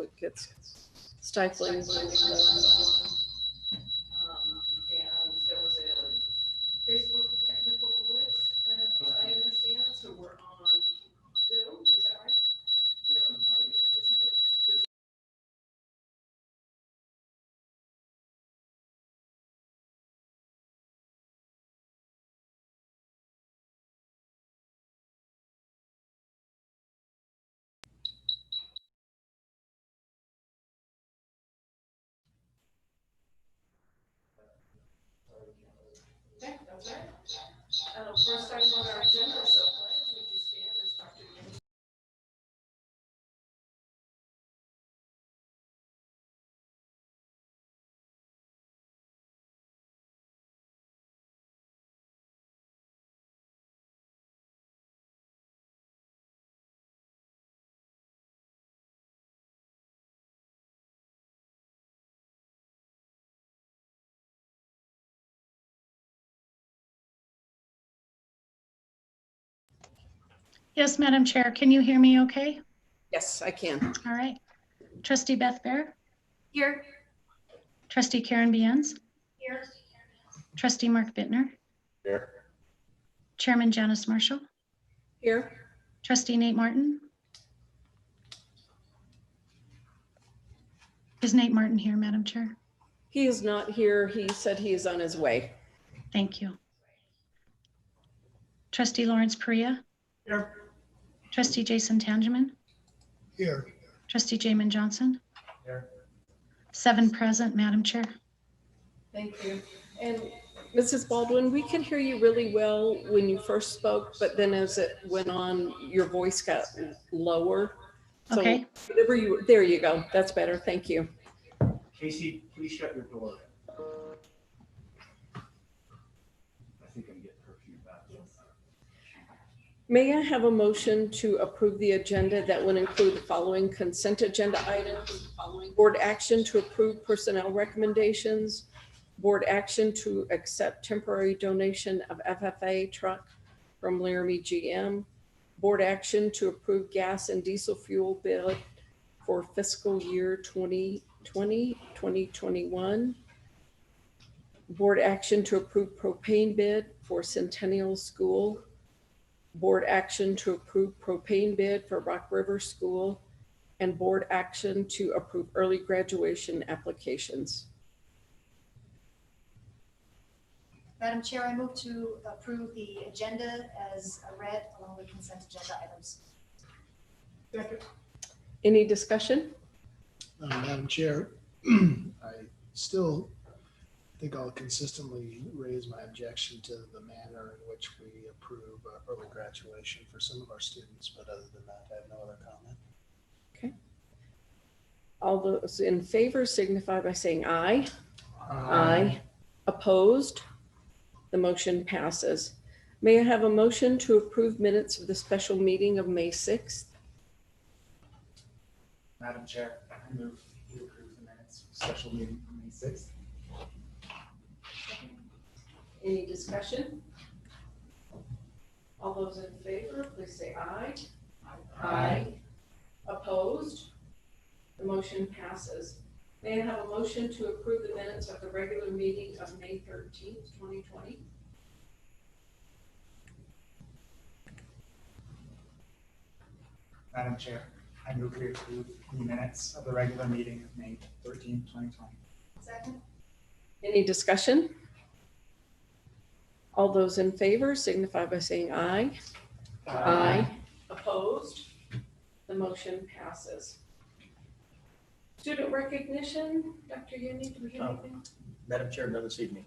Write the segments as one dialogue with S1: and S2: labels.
S1: it gets stifling. And there was a Facebook technical glitch, I understand. So we're on Zoom. Is that right? Okay, that's right. First item on our agenda, so pledge, would you stand as Dr. Young?
S2: Yes, Madam Chair, can you hear me okay?
S1: Yes, I can.
S2: All right. Trustee Beth Bear?
S3: Here.
S2: Trustee Karen Bienz?
S3: Here.
S2: Trustee Mark Bittner?
S4: Here.
S2: Chairman Janice Marshall?
S1: Here.
S2: Trustee Nate Martin? Is Nate Martin here, Madam Chair?
S1: He is not here. He said he is on his way.
S2: Thank you. Trustee Lawrence Perea?
S4: Here.
S2: Trustee Jason Tangeman?
S4: Here.
S2: Trustee Jamin Johnson?
S4: Here.
S2: 7 present, Madam Chair.
S1: Thank you. And Mrs. Baldwin, we could hear you really well when you first spoke, but then as it went on, your voice got lower. So
S2: Okay.
S1: whatever you, there you go. That's better. Thank you.
S4: Casey, please shut your door. I think I'm getting curfew back.
S1: May I have a motion to approve the agenda that would include the following consent agenda items? Board action to approve personnel recommendations. Board action to accept temporary donation of FFA truck from Laramie GM. Board action to approve gas and diesel fuel bid for fiscal year 2020-2021. Board action to approve propane bid for Centennial School. Board action to approve propane bid for Rock River School, and board action to approve early graduation applications.
S3: Madam Chair, I move to approve the agenda as read along with consent agenda items.
S1: Any discussion?
S5: Madam Chair, I still think I'll consistently raise my objection to the manner in which we approve early graduation for some of our students, but other than that, I have no other comment.
S1: Okay. All those in favor signify by saying aye. Aye. Opposed? The motion passes. May I have a motion to approve minutes of the special meeting of May 6th?
S4: Madam Chair, I move to approve the minutes of special meeting on May 6th.
S1: Any discussion? All those in favor, please say aye. Aye. Opposed? The motion passes. May I have a motion to approve the minutes of the regular meeting of May 13th, 2020?
S4: Madam Chair, I move we approve the minutes of the regular meeting of May 13th, 2020.
S3: Second.
S1: Any discussion? All those in favor signify by saying aye. Aye. Opposed? The motion passes. Student recognition, Dr. Yuni, do we have anything?
S6: Madam Chair, no this evening.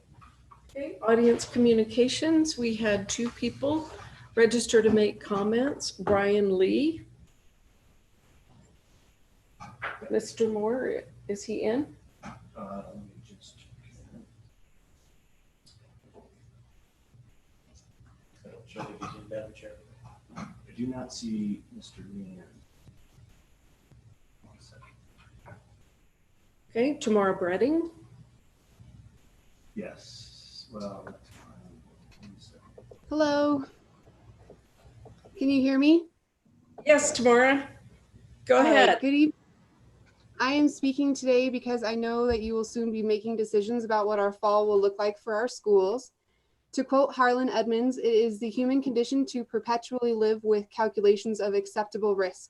S1: Okay, audience communications, we had 2 people register to make comments. Brian Lee. Mr. Moore, is he in?
S6: Let me just. I don't show that he's in, Madam Chair.
S4: I do not see Mr. Green. One second.
S1: Okay, Tamara Bredding.
S4: Yes, well. One second.
S7: Hello. Can you hear me?
S1: Yes, Tamara. Go
S7: All right,
S1: ahead.
S7: Good evening. I am speaking today because I know that you will soon be making decisions about what our fall will look like for our schools. To quote Harlan Edmonds, it is the human condition to perpetually live with calculations of acceptable risk.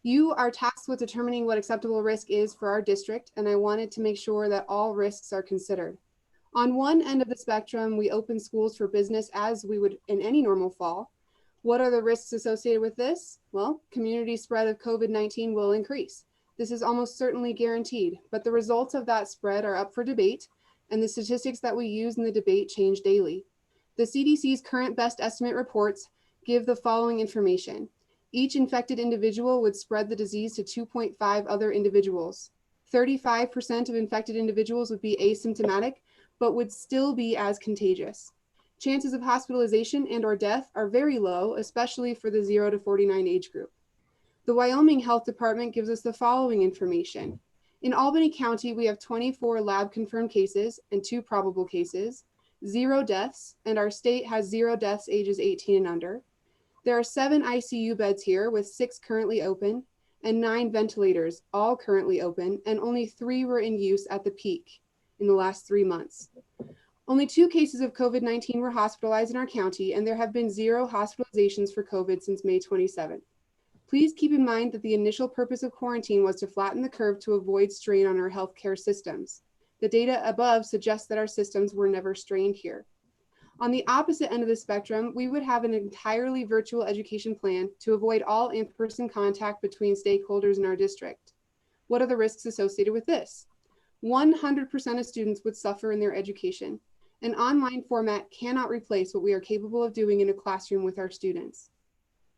S7: You are tasked with determining what acceptable risk is for our district, and I wanted to make sure that all risks are considered. On one end of the spectrum, we open schools for business as we would in any normal fall. What are the risks associated with this? Well, community spread of COVID-19 will increase. This is almost certainly guaranteed, but the results of that spread are up for debate, and the statistics that we use in the debate change daily. The CDC's current best estimate reports give the following information. Each infected individual would spread the disease to 2.5 other individuals. 35% of infected individuals would be asymptomatic, but would still be as contagious. Chances of hospitalization and or death are very low, especially for the 0 to 49 age group. The Wyoming Health Department gives us the following information. In Albany County, we have 24 lab confirmed cases and 2 probable cases, 0 deaths, and our state has 0 deaths ages 18 and under. There are 7 ICU beds here with 6 currently open and 9 ventilators, all currently open, and only 3 were in use at the peak in the last 3 months. Only 2 cases of COVID-19 were hospitalized in our county, and there have been 0 hospitalizations for COVID since May 27th. Please keep in mind that the initial purpose of quarantine was to flatten the curve to avoid strain on our healthcare systems. The data above suggests that our systems were never strained here. On the opposite end of the spectrum, we would have an entirely virtual education plan to avoid all in-person contact between stakeholders in our district. What are the risks associated with this? 100% of students would suffer in their education. An online format cannot replace what we are capable of doing in a classroom with our students.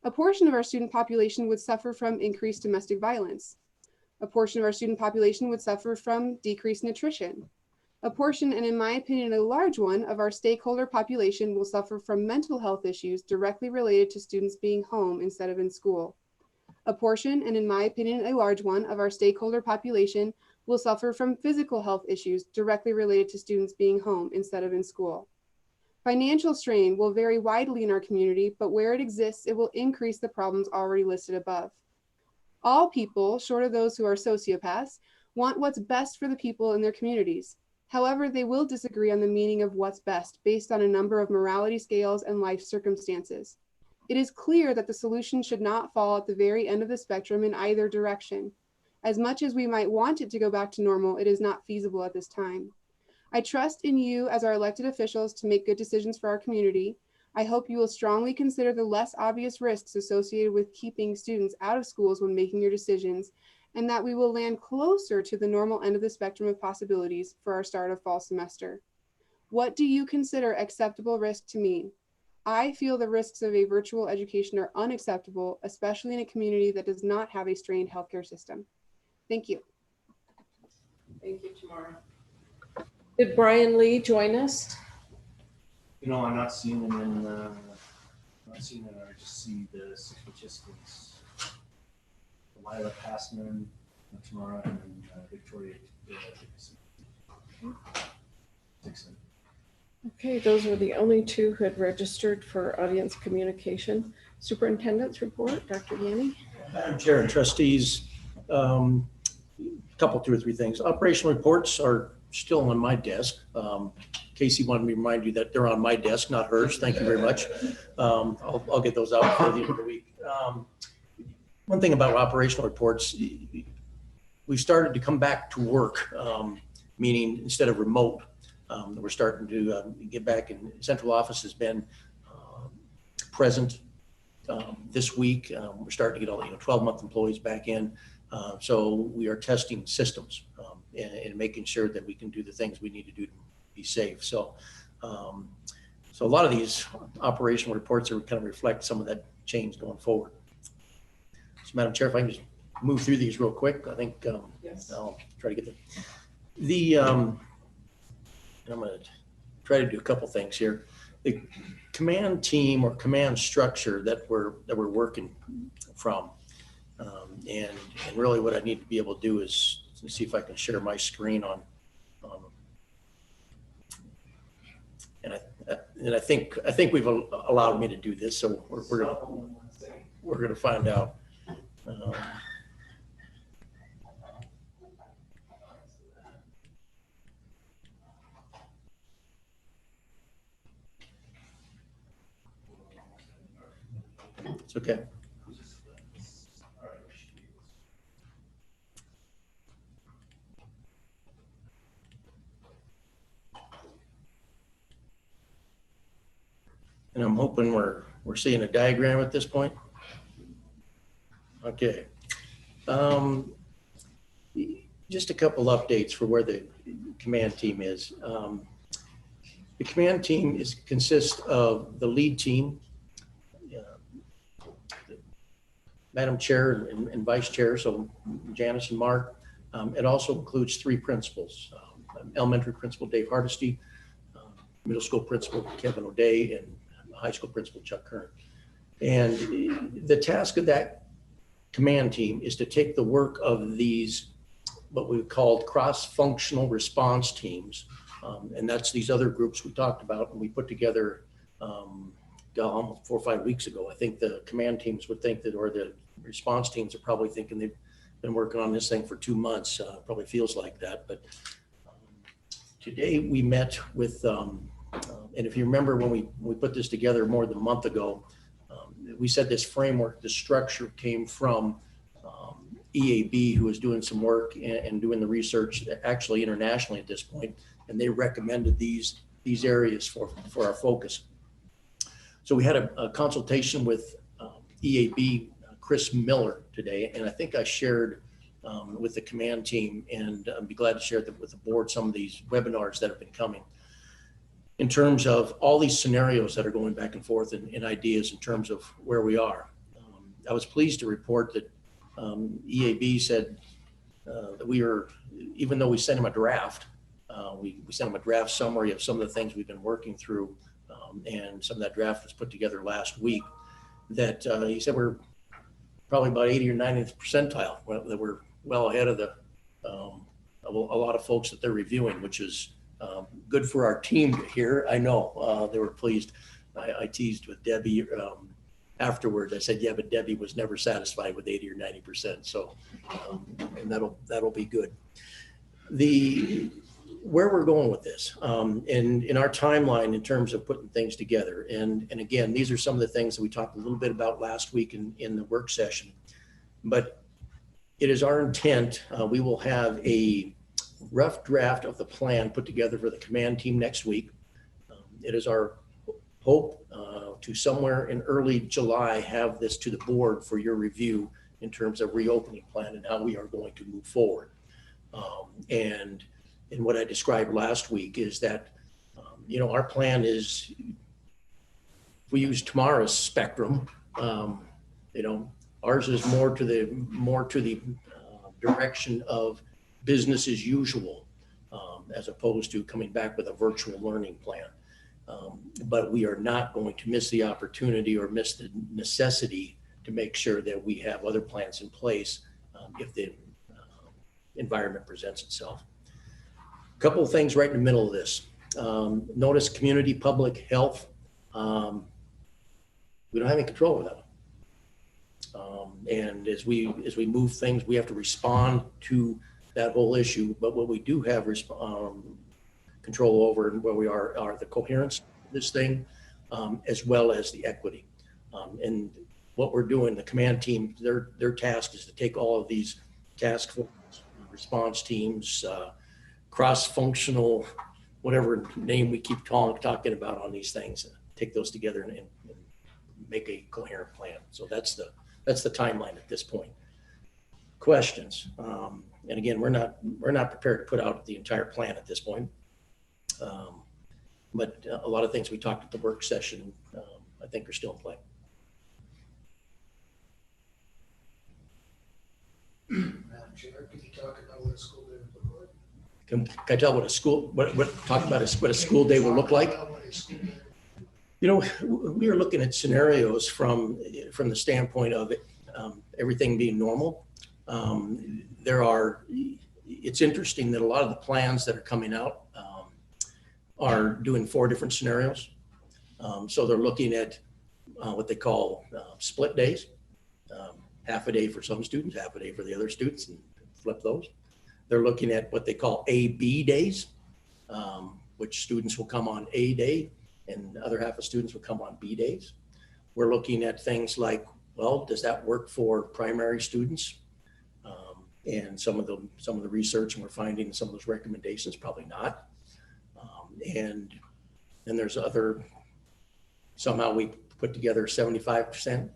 S7: A portion of our student population would suffer from increased domestic violence. A portion of our student population would suffer from decreased nutrition. A portion, and in my opinion, a large one, of our stakeholder population will suffer from mental health issues directly related to students being home instead of in school. A portion, and in my opinion, a large one, of our stakeholder population will suffer from physical health issues directly related to students being home instead of in school. Financial strain will vary widely in our community, but where it exists, it will increase the problems already listed above. All people, short of those who are sociopaths, want what's best for the people in their communities. However, they will disagree on the meaning of what's best based on a number of morality scales and life circumstances. It is clear that the solution should not fall at the very end of the spectrum in either direction. As much as we might want it to go back to normal, it is not feasible at this time. I trust in you as our elected officials to make good decisions for our community. I hope you will strongly consider the less obvious risks associated with keeping students out of schools when making your decisions, and that we will land closer to the normal end of the spectrum of possibilities for our start of fall semester. What do you consider acceptable risk to mean? I feel the risks of a virtual education are unacceptable, especially in a community that does not have a strained healthcare system. Thank you.
S1: Thank you, Tamara. Did Brian Lee join us?
S6: You know, I'm not seeing them in, not seeing them, I just see the 6 participants. Lila Passman, Tamara, and then Victoria Dixon.
S1: Okay, those were the only 2 who had registered for audience communication. Superintendent's report, Dr. Yanni.
S6: Madam Chair and trustees, couple, 2 or 3 things. Operational reports are still on my desk. Casey wanted me to remind you that they're on my desk, not hers. Thank you very much. I'll get those out for the end of the week. One thing about operational reports, we started to come back to work, meaning instead of remote, we're starting to get back, and central office has been present this week. We're starting to get all 12-month employees back in. So we are testing systems and making sure that we can do the things we need to do to be safe. So so a lot of these operational reports are kind of reflect some of that change going forward. So Madam Chair, if I can just move through these real quick, I think
S1: Yes.
S6: I'll try to get them. I'm going to try to do a couple things here. The command team or command structure that we're working from, and really what I need to be able to do is see if I can share my screen on and I think we've allowed me to do this, so we're gonna find out. It's okay. And I'm hoping we're seeing a diagram at this point. Okay. Just a couple updates for where the command team is. The command team consists of the lead team, Madam Chair and Vice Chair, so Janice and Mark. It also includes 3 principals, elementary principal Dave Hardesty, middle school principal Kevin O'Day, and high school principal Chuck Kern. And the task of that command team is to take the work of these, what we called cross-functional response teams, and that's these other groups we talked about, and we put together almost 4 or 5 weeks ago. I think the command teams would think that, or the response teams are probably thinking they've been working on this thing for 2 months. Probably feels like that. But today we met with, and if you remember when we put this together more than a month ago, we said this framework, this structure came from EAB, who is doing some work and doing the research actually internationally at this point, and they recommended these areas for our focus. So we had a consultation with EAB, Chris Miller today, and I think I shared with the command team, and I'd be glad to share with the board some of these webinars that have been coming in terms of all these scenarios that are going back and forth and ideas in terms of where we are. I was pleased to report that EAB said that we are, even though we sent him a draft, we sent him a draft summary of some of the things we've been working through, and some of that draft was put together last week, that he said we're probably about 80 or 90th percentile, that we're well ahead of the a lot of folks that they're reviewing, which is good for our team to hear. I know they were pleased. I teased with Debbie afterwards. I said, yeah, but Debbie was never satisfied with 80 or 90%. So, and that'll be good. Where we're going with this, in our timeline in terms of putting things together, and again, these are some of the things that we talked a little bit about last week in the work session, but it is our intent, we will have a rough draft of the plan put together for the command team next week. It is our hope to somewhere in early July have this to the board for your review in terms of reopening plan and how we are going to move forward. And what I described last week is that, our plan is, if we use tomorrow's spectrum, ours is more to the direction of business as usual, as opposed to coming back with a virtual learning plan. But we are not going to miss the opportunity or miss the necessity to make sure that we have other plans in place if the environment presents itself. A couple of things right in the middle of this. Notice community public health. We don't have any control over that. And as we move things, we have to respond to that whole issue. But what we do have control over and where we are the coherence of this thing, as well as the equity. And what we're doing, the command team, their task is to take all of these task force response teams, cross-functional, whatever name we keep talking about on these things, take those together and make a coherent plan. So that's the timeline at this point. Questions? And again, we're not prepared to put out the entire plan at this point. But a lot of things we talked at the work session, I think are still in play.
S5: Madam Chair, can you talk about what a school day would look like?
S6: Can I tell what a school day will look like? We are looking at scenarios from the standpoint of everything being normal. It's interesting that a lot of the plans that are coming out are doing 4 different scenarios. So they're looking at what they call split days, half a day for some students, half a day for the other students, and flip those. They're looking at what they call A-B days, which students will come on A day and the other half of students will come on B days. We're looking at things like well, does that work for primary students? And some of the research, and we're finding some of those recommendations, probably not. And then there's other, somehow we put together 75%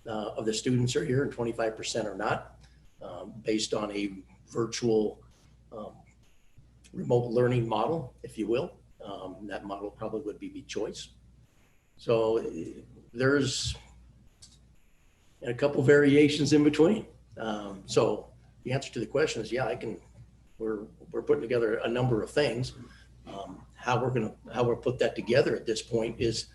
S6: of the students are here and 25% are not, based on a virtual remote learning model, if you will. That model probably would be choice. So there's a couple variations in between. So the answer to the question is, yeah, we're putting together a number of things. How we'll put that together at this point is,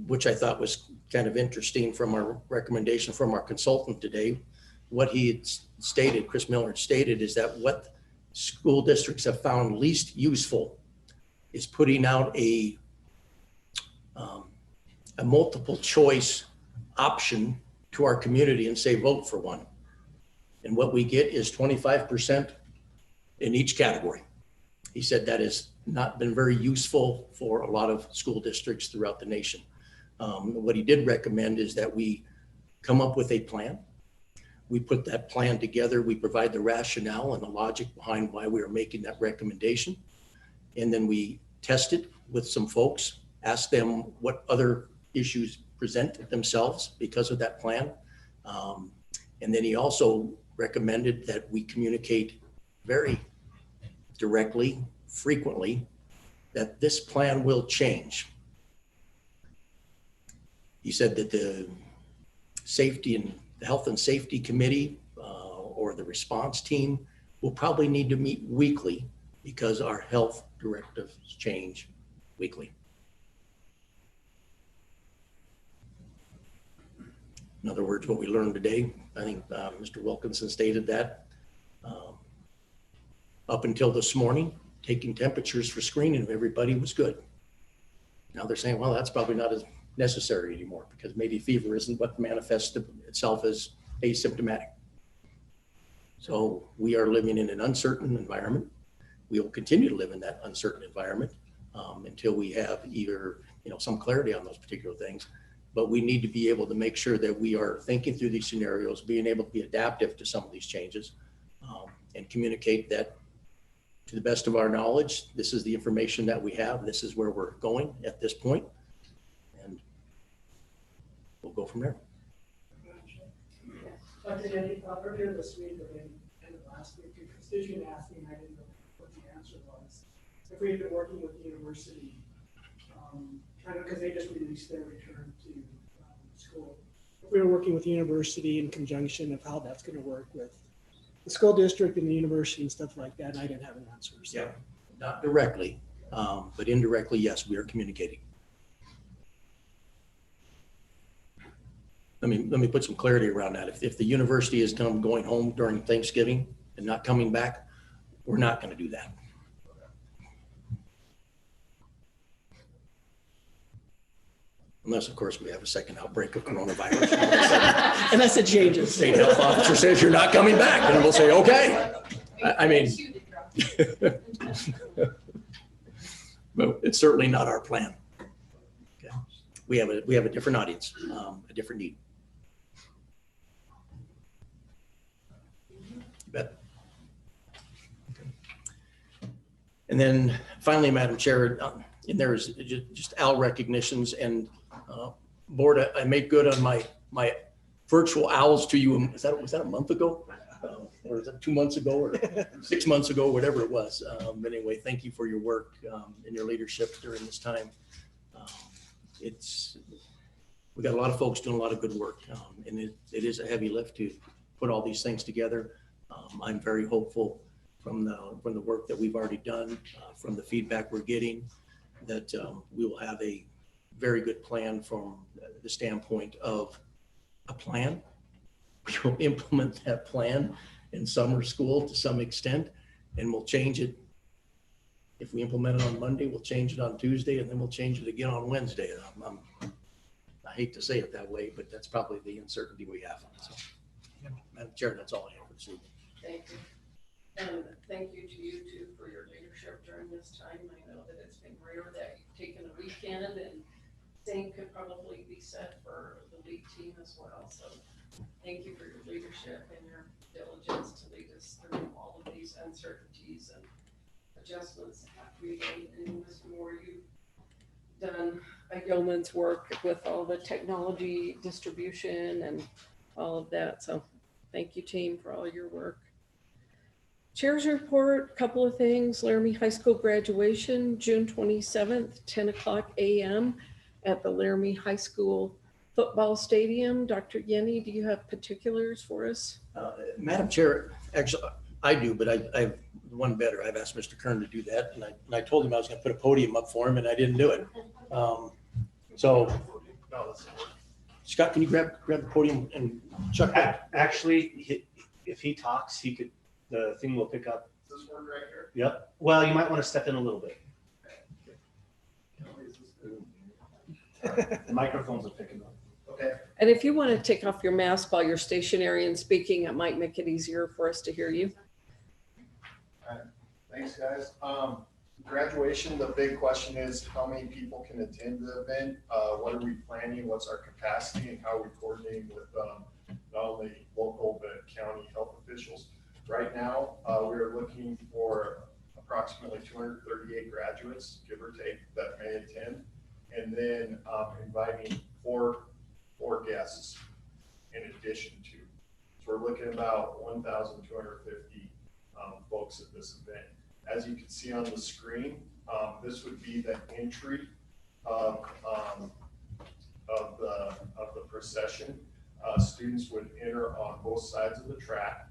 S6: which I thought was kind of interesting from our recommendation from our consultant today. What he had stated, Chris Miller had stated, is that what school districts have found least useful is putting out a multiple choice option to our community and say, vote for one. And what we get is 25% in each category. He said that has not been very useful for a lot of school districts throughout the nation. What he did recommend is that we come up with a plan. We put that plan together. We provide the rationale and the logic behind why we are making that recommendation. And then we test it with some folks, ask them what other issues present themselves because of that plan. And then he also recommended that we communicate very directly, frequently, that this plan will change. He said that the health and safety committee or the response team will probably need to meet weekly because our health directives change weekly. In other words, what we learned today, I think Mr. Wilkinson stated that up until this morning, taking temperatures for screening of everybody was good. Now they're saying, well, that's probably not as necessary anymore because maybe fever isn't what manifests itself as asymptomatic. So we are living in an uncertain environment. We will continue to live in that uncertain environment until we have either some clarity on those particular things. But we need to be able to make sure that we are thinking through these scenarios, being able to be adaptive to some of these changes, and communicate that to the best of our knowledge, this is the information that we have, this is where we're going at this point, and we'll go from there.
S8: Dr. Denny, earlier this week, or maybe end of last week, a constituent asked me, and I didn't know what the answer was, if we had been working with the university, I know because they just released their return to school. If we were working with the university in conjunction of how that's going to work with the school district and the university and stuff like that, and I didn't have an answer. So.
S6: Yeah, not directly, but indirectly, yes, we are communicating. Let me put some clarity around that. If the university is going home during Thanksgiving and not coming back, we're not going to do that. Unless, of course, we have a second outbreak of coronavirus.
S8: Unless it changes.
S6: State health officer says you're not coming back, and we'll say, okay. I mean, but it's certainly not our plan. Okay. We have a different audience, a different need. You bet. Okay. And then finally, Madam Chair, and there's just AL recognitions and board. I made good on my virtual owls to you. Was that a month ago? Or was that 2 months ago or 6 months ago, whatever it was. But anyway, thank you for your work and your leadership during this time. We got a lot of folks doing a lot of good work, and it is a heavy lift to put all these things together. I'm very hopeful from the work that we've already done, from the feedback we're getting, that we will have a very good plan from the standpoint of a plan. We will implement that plan in summer school to some extent, and we'll change it. If we implement it on Monday, we'll change it on Tuesday, and then we'll change it again on Wednesday. I hate to say it that way, but that's probably the uncertainty we have. So, Madam Chair, that's all I have for this evening.
S1: Thank you. And thank you to you too for your leadership during this time. I know that it's been rare that you've taken a weekend and Same could probably be said for the league team as well. So thank you for your leadership and your diligence to lead us through all of these uncertainties and adjustments that have to be made. And Mr. Moore, you've done a yeoman's work with all the technology distribution and all of that. So thank you, team, for all your work. Chair's report, couple of things. Laramie High School graduation, June 27th, 10 o'clock a.m. at the Laramie High School football stadium. Dr. Yenny, do you have particulars for us?
S6: Madam Chair, actually, I do, but I have one better. I've asked Mr. Kern to do that, and I told him I was going to put a podium up for him, and I didn't do it. So, Scott, can you grab the podium and Chuck?
S9: Actually, if he talks, the thing will pick up.
S5: Does this work right here?
S9: Yep. Well, you might want to step in a little bit. The microphones are picking up.
S5: Okay.
S1: And if you want to take off your mask while you're stationary and speaking, it might make it easier for us to hear you.
S10: Thanks, guys. Graduation, the big question is how many people can attend the event? What are we planning? What's our capacity and how are we coordinating with not only local but county health officials? Right now, we're looking for approximately 238 graduates, give or take, that may attend. And then inviting four guests in addition to. So we're looking at about 1,250 folks at this event. As you can see on the screen, this would be the entry of the procession. Students would enter on both sides of the track.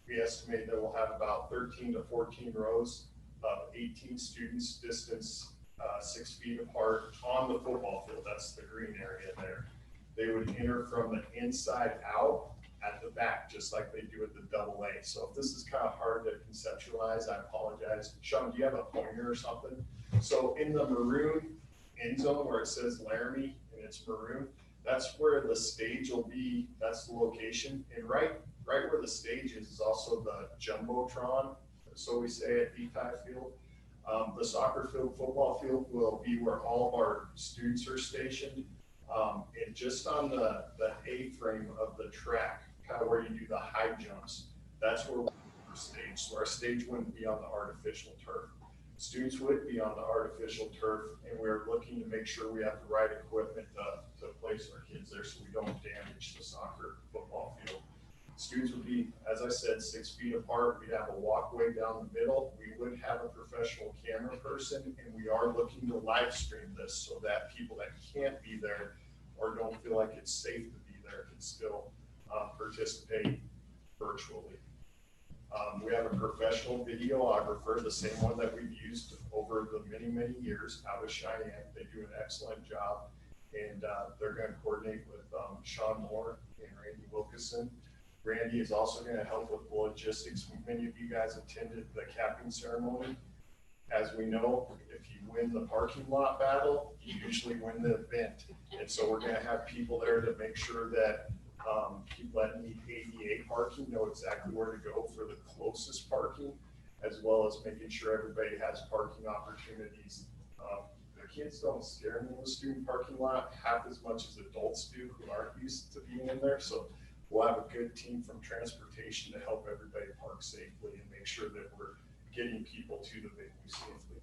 S10: We estimate that we'll have about 13 to 14 rows of 18 students distance 6 feet apart on the football field. That's the green area there. They would enter from the inside out at the back, just like they do at the AA. So if this is kind of hard to conceptualize, I apologize. Sean, do you have a pointer or something? So in the maroon end zone where it says Laramie and it's maroon, that's where the stage will be. That's the location. And right where the stage is also the Jumbotron, so we say at Etai Field. The soccer field, football field will be where all of our students are stationed. And just on the A-frame of the track, kind of where you do the high jumps, that's where we're staged. So our stage wouldn't be on the artificial turf. Students would be on the artificial turf, and we're looking to make sure we have the right equipment to place our kids there so we don't damage the soccer football field. Students would be, as I said, 6 feet apart. We'd have a walkway down the middle. We would have a professional camera person, and we are looking to live stream this so that people that can't be there or don't feel like it's safe to be there can still participate virtually. We have a professional videographer, the same one that we've used over the many years out of Cheyenne. They do an excellent job, and they're going to coordinate with Sean Moore and Randy Wilkinson. Randy is also going to help with logistics. Many of you guys attended the capping ceremony. As we know, if you win the parking lot battle, you usually win the event. And so we're going to have people there to make sure that people that need ADA parking know exactly where to go for the closest parking, as well as making sure everybody has parking opportunities. The kids don't scare me in the student parking lot half as much as adults do who aren't used to being in there. So we'll have a good team from transportation to help everybody park safely and make sure that we're getting people to the venue safely.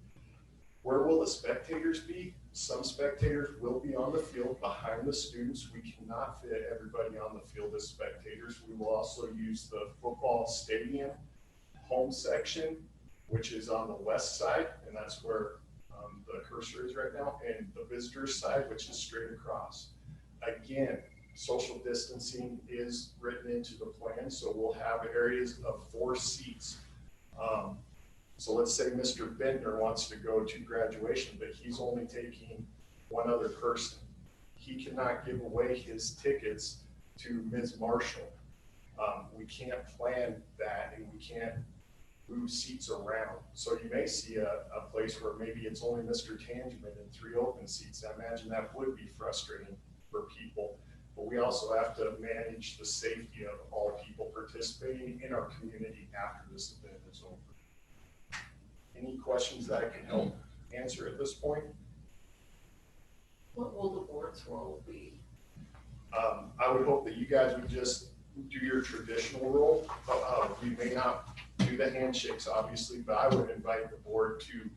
S10: Where will the spectators be? Some spectators will be on the field behind the students. We cannot fit everybody on the field as spectators. We will also use the football stadium home section, which is on the west side, and that's where the cursor is right now, and the visitor side, which is straight across. Again, social distancing is written into the plan, so we'll have areas of 4 seats. So let's say Mr. Bentner wants to go to graduation, but he's only taking one other person. He cannot give away his tickets to Ms. Marshall. We can't plan that, and we can't move seats around. So you may see a place where maybe it's only Mr. Tangeman and 3 open seats. I imagine that would be frustrating for people. But we also have to manage the safety of all people participating in our community after this event is over. Any questions that I can help answer at this point?
S1: What will the board's role be?
S10: I would hope that you guys would just do your traditional role. We may not do the handshakes, obviously, but I would invite the board to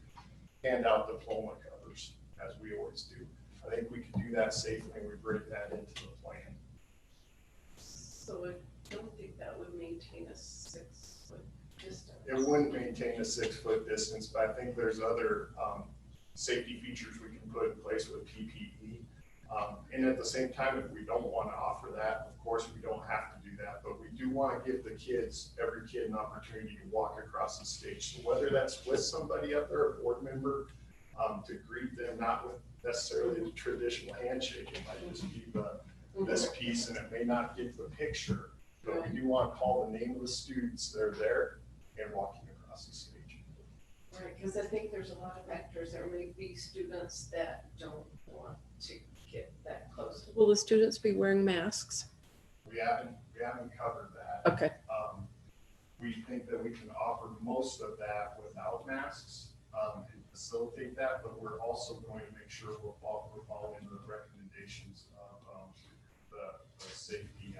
S10: hand out diploma covers, as we always do. I think we can do that safely, and we bring that into the plan.
S1: So I don't think that would maintain a 6-foot distance.
S10: It wouldn't maintain a 6-foot distance, but I think there's other safety features we can put in place with PPE. And at the same time, if we don't want to offer that, of course, we don't have to do that, but we do want to give the kids, every kid, an opportunity to walk across the stage. So whether that's with somebody up there, a board member, to greet them, not with necessarily the traditional handshake, it might just be this piece, and it may not get the picture, but we do want to call the name of the students that are there and walking across the stage.
S1: Right, because I think there's a lot of factors. There may be students that don't want to get that close. Will the students be wearing masks?
S10: We haven't covered that.
S1: Okay.
S10: We think that we can offer most of that without masks and facilitate that, but we're also going to make sure we're following the recommendations of the safety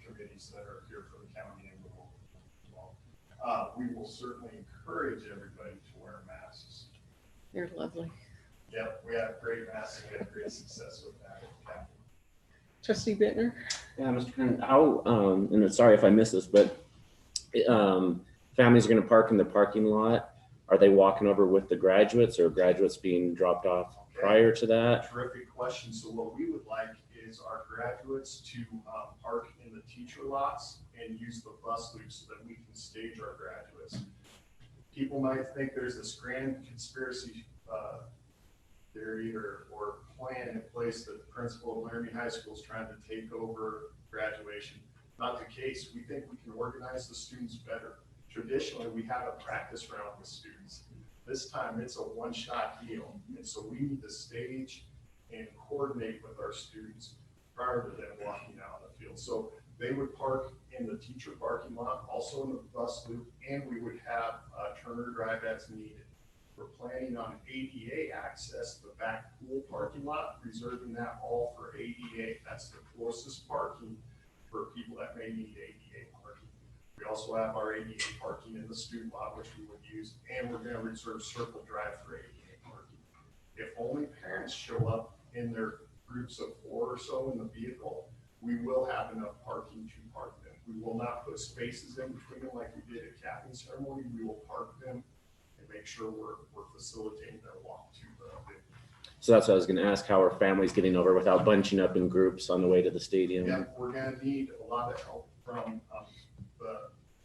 S10: committees that are here for the county and the local as well. We will certainly encourage everybody to wear masks.
S1: You're lovely.
S10: Yep, we have great masks and we have great success with that.
S1: Trustee Bittner?
S11: Yeah, Mr. Kern, how, and sorry if I missed this, but families are going to park in the parking lot. Are they walking over with the graduates, or graduates being dropped off prior to that?
S10: Terrific question. So what we would like is our graduates to park in the teacher lots and use the bus loop so that we can stage our graduates. People might think there's this grand conspiracy theory or plan in place that the principal of Laramie High School is trying to take over graduation. Not the case. We think we can organize the students better. Traditionally, we have a practice round with students. This time it's a one-shot deal. And so we need to stage and coordinate with our students prior to them walking out in the field. So they would park in the teacher parking lot, also in the bus loop, and we would have Turner Drive as needed. We're planning on ADA access to the back pool parking lot, reserving that all for ADA. That's the closest parking for people that may need ADA parking. We also have our ADA parking in the student lot, which we would use, and we're going to reserve Circle Drive for ADA parking. If only parents show up in their groups of 4 or so in the vehicle, we will have enough parking to park them. We will not put spaces in between them like we did at capping ceremony. We will park them and make sure we're facilitating their walk to the vehicle.
S11: So that's what I was going to ask. How are families getting over without bunching up in groups on the way to the stadium?
S10: Yeah, we're going to need a lot of help from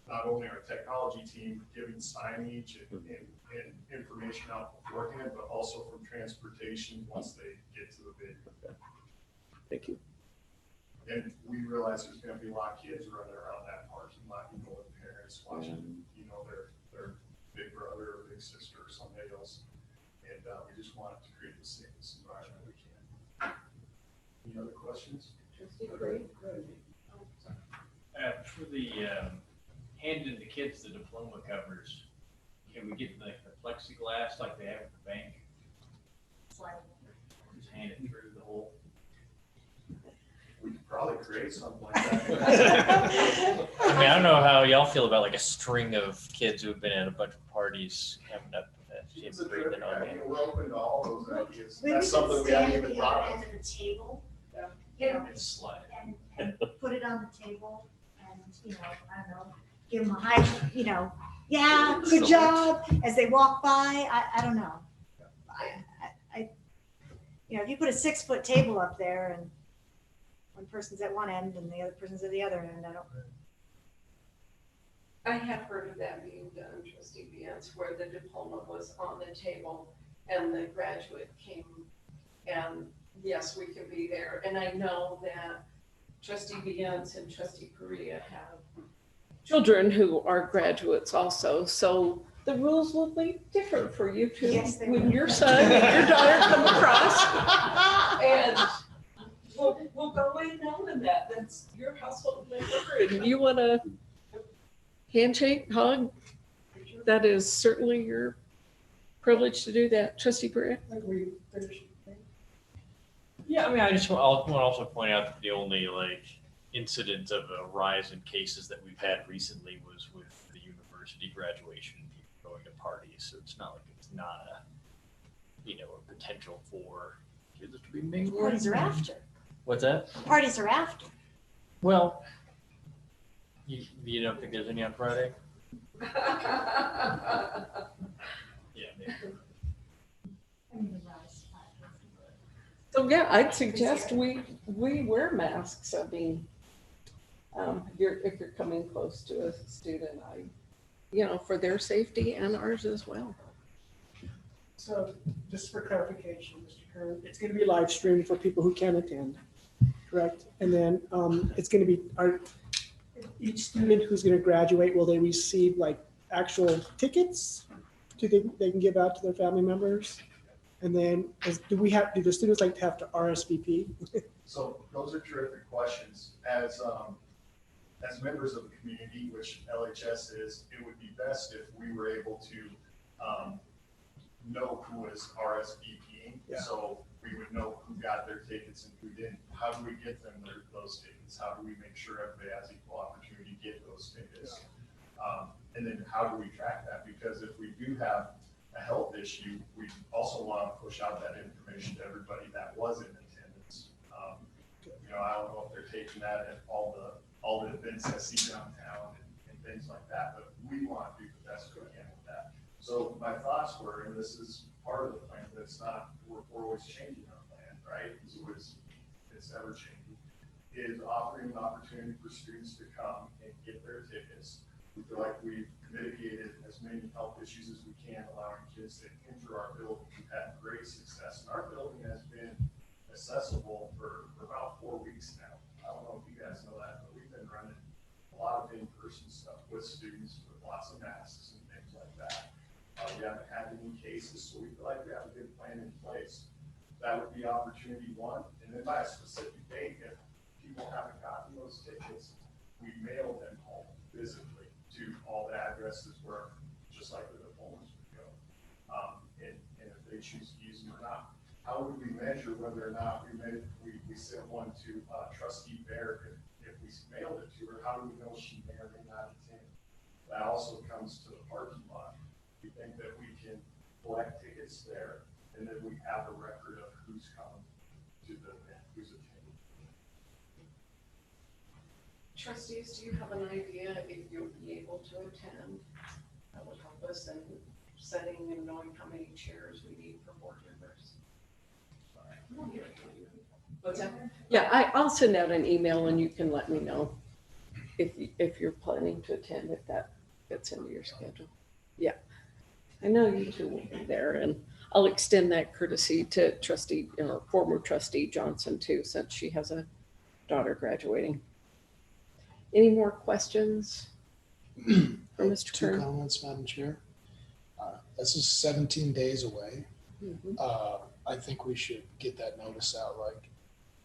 S10: not only our technology team giving signage and information out beforehand, but also from transportation once they get to the venue.
S11: Okay. Thank you.
S10: And we realize there's going to be a lot of kids running around that parking lot, with parents watching, their big brother or big sister or somebody else. And we just want to create the safest environment we can. Any other questions?
S12: For the handing the kids the diploma covers, can we get the plexiglass like they have at the bank? Just hand it through the hole.
S10: We could probably create something like that.
S13: I mean, I don't know how y'all feel about like a string of kids who have been at a bunch of parties coming up.
S10: It's a great idea. We're open to all those ideas.
S3: Maybe
S10: That's something we haven't even thought of.
S3: End of the table.
S12: And slide.
S3: And put it on the table and, I don't know, give them a high, yeah, good job, as they walk by. I don't know. If you put a 6-foot table up there and one person's at one end and the other person's at the other end,
S1: I have heard of that being done, Trustee Biance, where the diploma was on the table and the graduate came, and yes, we can be there. And I know that Trustee Biance and Trustee Perea have children who are graduates also, so the rules will be different for you too.
S3: Yes, they
S1: when
S3: will.
S1: your son and your daughter come across. And we'll go in knowing that that's your household member, and you want to handshake, hug, that is certainly your privilege to do that. Trustee Perea?
S8: I think we finished.
S13: Yeah, I mean, I just want to also point out that the only like incident of a rise in cases that we've had recently was with the university graduation and people going to parties. So it's not like it's not a potential for kids to be mingling.
S3: Parties are after.
S13: What's that?
S3: Parties are after.
S13: Well, you don't think there's any on Friday? Yeah, maybe.
S1: So yeah, I'd suggest we wear masks. I mean, if you're coming close to a student, for their safety and ours as well.
S8: So just for clarification, Mr. Kern, it's going to be live streamed for people who can attend, correct? And then it's going to be each student who's going to graduate, will they receive like actual tickets they can give out to their family members? And then do the students like to have to RSVP?
S10: So those are terrific questions. As members of the community, which LHS is, it would be best if we were able to know who was RSVPing.
S8: Yeah.
S10: So we would know who got their tickets and who didn't. How do we get them those tickets? How do we make sure everybody has equal opportunity to get those tickets? And then how do we track that? Because if we do have a health issue, we also want to push out that information to everybody that was in attendance. I don't know if they're taking that at all the events I see downtown and things like that, but we want to do the best we can with that. So my thoughts were, and this is part of the plan, but it's not, we're always changing our plan, right? It's ever changing, is offering an opportunity for students to come and get their tickets. We feel like we've mitigated as many health issues as we can, allowing kids to enter our building. We've had great success, and our building has been accessible for about 4 weeks now. I don't know if you guys know that, but we've been running a lot of in-person stuff with students with lots of masks and things like that. We haven't had any cases, so we feel like we have a good plan in place. That would be opportunity one. And then by a specific date, if people haven't gotten those tickets, we mail them home physically to all the addresses where, just like the diplomas would go. And if they choose to use them or not. How would we measure whether or not we sent one to Trustee Bear if we mailed it to her? How do we know she may or may not attend? That also comes to the parking lot. We think that we can collect tickets there, and then we have a record of who's coming to the event, who's attending.
S1: Trustees, do you have an idea if you'll be able to attend? That would help us in setting and knowing how many chairs we need for board members. What's that? Yeah, I'll send out an email and you can let me know if you're planning to attend, if that fits into your schedule. Yeah, I know you two will be there, and I'll extend that courtesy to former trustee Johnson too, since she has a daughter graduating. Any more questions for Mr.
S5: Two
S1: Kern?
S5: comments, Madam Chair. This is 17 days away.
S1: Mhm.
S5: I think we should get that notice out like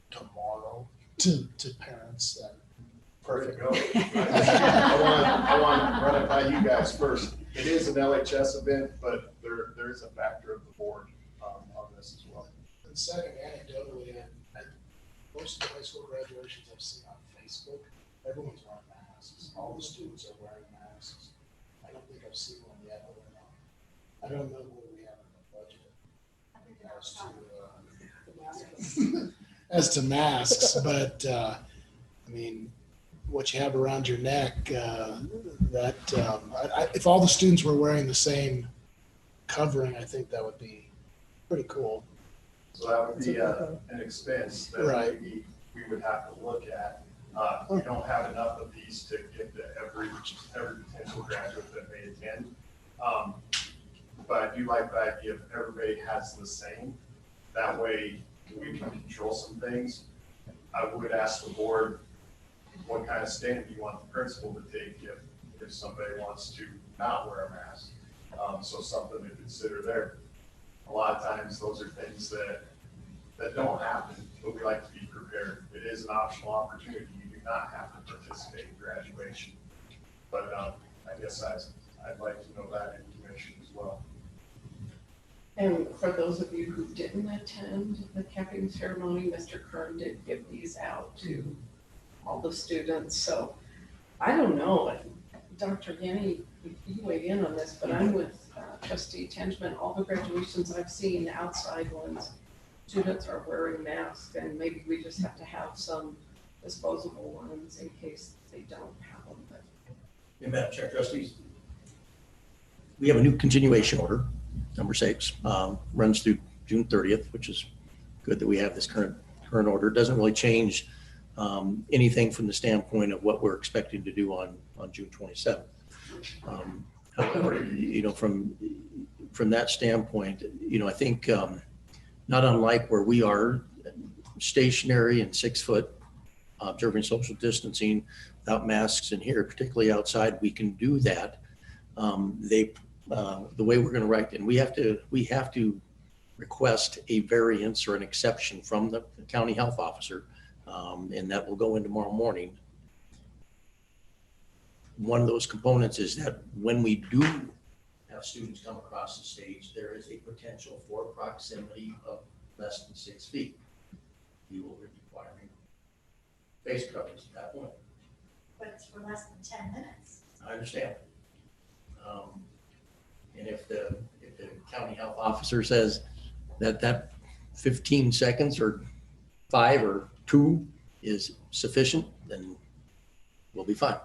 S5: tomorrow to parents. And
S10: Perfect. I want to run it by you guys first. It is an LHS event, but there is a factor of the board on this as well.
S5: And second, anecdotally, most of the high school graduations I've seen on Facebook, everyone's wearing masks. All the students are wearing masks. I don't think I've seen one yet. I don't know what we have in the budget as to masks, but I mean, what you have around your neck, if all the students were wearing the same covering, I think that would be pretty cool.
S10: So that would be an expense that
S5: Right.
S10: we would have to look at. We don't have enough of these to give to every potential graduate that may attend. But I do like the idea of everybody has the same. That way we can control some things. I would ask the board, what kind of stand do you want the principal to take if somebody wants to not wear a mask? So something to consider there. A lot of times those are things that don't happen, but we like to be prepared. It is an optional opportunity. You do not have to participate in graduation. But I guess I'd like to know that information as well.
S1: And for those of you who didn't attend the capping ceremony, Mr. Kern did give these out to all the students. So I don't know, Dr. Yanni, you weigh in on this, but I'm with trustee Tenchman. All the graduations I've seen, the outside ones, students are wearing masks, and maybe we just have to have some disposable ones in case they don't have them. But
S6: Yeah, Madam Chair, trustees. We have a new continuation order, number 6, runs through June 30th, which is good that we have this current order. It doesn't really change anything from the standpoint of what we're expecting to do on June 27th. However, you know, from that standpoint, you know, I think not unlike where we are stationary and 6 foot, observing social distancing without masks in here, particularly outside, we can do that. The way we're going to write it, and we have to request a variance or an exception from the county health officer, and that will go in tomorrow morning. One of those components is that when we do have students come across the stage, there is a potential for proximity of less than 6 feet. We will be requiring face coverings at that point.
S3: But it's for less than 10 minutes.
S6: I understand. And if the county health officer says that 15 seconds or 5 or 2 is sufficient, then we'll be fine.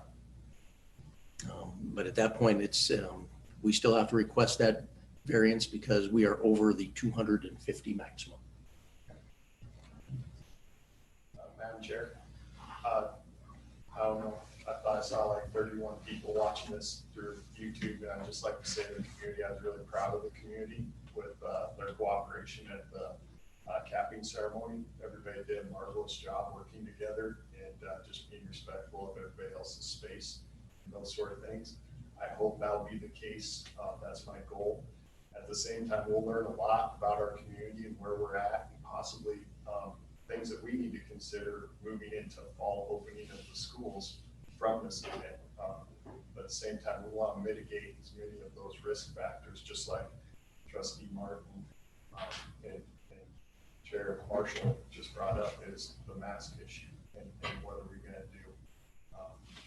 S6: But at that point, it's we still have to request that variance because we are over the 250 maximum.
S10: Madam Chair, I don't know, I thought I saw like 31 people watching this through YouTube, and I'd just like to say to the community, I was really proud of the community with their cooperation at the capping ceremony. Everybody did a marvelous job working together and just being respectful of everybody else's space and those sort of things. I hope that'll be the case. That's my goal. At the same time, we'll learn a lot about our community and where we're at, and possibly things that we need to consider moving into fall opening of the schools from this event. But at the same time, we want to mitigate as many of those risk factors, just like Trustee Martin and Chair Marshall just brought up, is the mask issue and what are we going to do.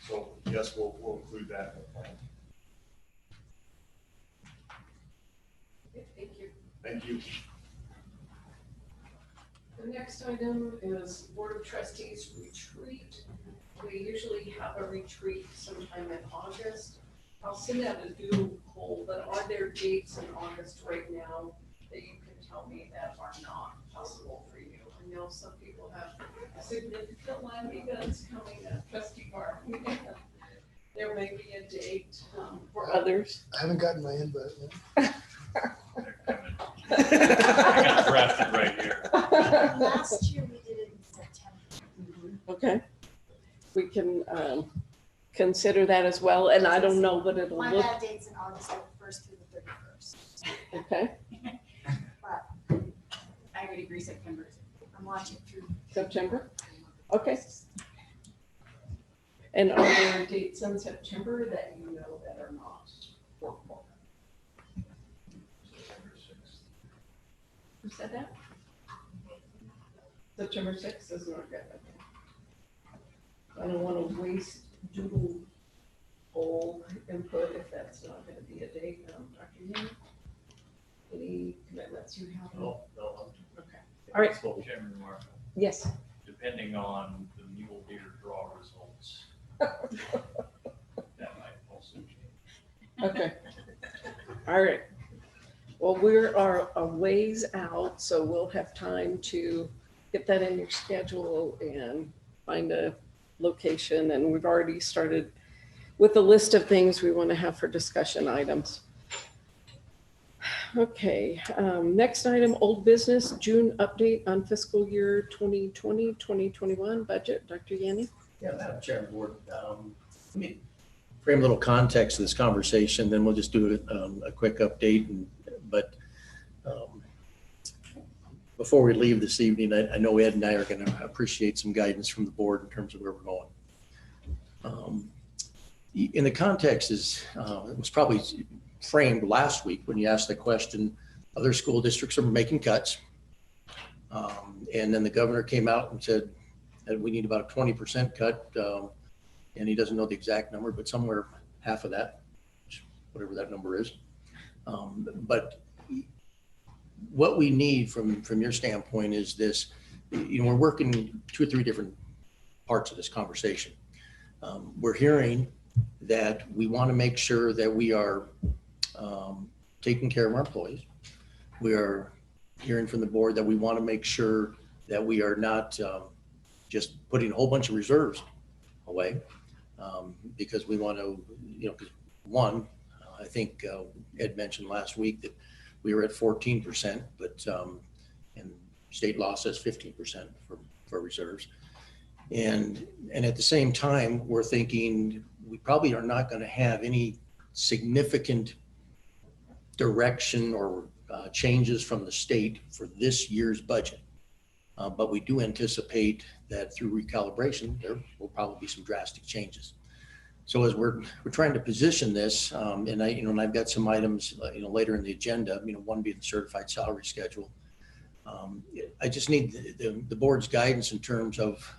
S10: So yes, we'll include that in the plan.
S1: thank you.
S10: Thank you.
S1: The next item is Board of Trustees retreat. We usually have a retreat sometime in August. I'll send out a doodle poll, but are there dates in August right now that you can tell me that are not possible for you? I know some people have significant live events coming up, Trustee Barton. There may be a date for others.
S5: I haven't gotten my invite yet.
S13: I got drafted right here.
S3: Last year we did it in September.
S1: Okay. We can consider that as well, and I don't know what it'll
S3: My
S1: look.
S3: bad dates in August are the 1st through the 31st.
S1: Okay,
S3: But
S14: I would agree September.
S3: I'm watching through.
S1: September. Okay. And are there dates in September that you know that are not workable? Who said that? September 6th is not good. Okay. I don't want to waste doodle poll input if that's not going to be a date. Dr. Yin, any commitments you have?
S6: No.
S1: Okay. All right.
S13: Chairman Marshall,
S1: Yes.
S13: depending on the mule deer draw results, that might also change.
S1: Okay. All right. Well, we are a ways out, so we'll have time to get that in your schedule and find a location. And we've already started with a list of things we want to have for discussion items. Okay, next item, old business, June update on fiscal year 2020, 2021 budget. Dr. Yanni?
S6: Yeah, Madam Chair of the Board, let me frame a little context of this conversation, then we'll just do a quick update. But before we leave this evening, I know Ed and I are going to appreciate some guidance from the board in terms of where we're going. In the context is, it was probably framed last week when you asked the question, other school districts are making cuts. And then the governor came out and said that we need about a 20% cut. And he doesn't know the exact number, but somewhere half of that, whatever that number is. But what we need from your standpoint is this, we're working 2 or 3 different parts of this conversation. We're hearing that we want to make sure that we are taking care of our employees. We are hearing from the board that we want to make sure that we are not just putting a whole bunch of reserves away because we want to, one, I think Ed mentioned last week that we were at 14%, but and state law says 15% for reserves. And at the same time, we're thinking we probably are not going to have any significant direction or changes from the state for this year's budget. But we do anticipate that through recalibration, there will probably be some drastic changes. So as we're trying to position this, and I've got some items, later in the agenda, one being the certified salary schedule. I just need the board's guidance in terms of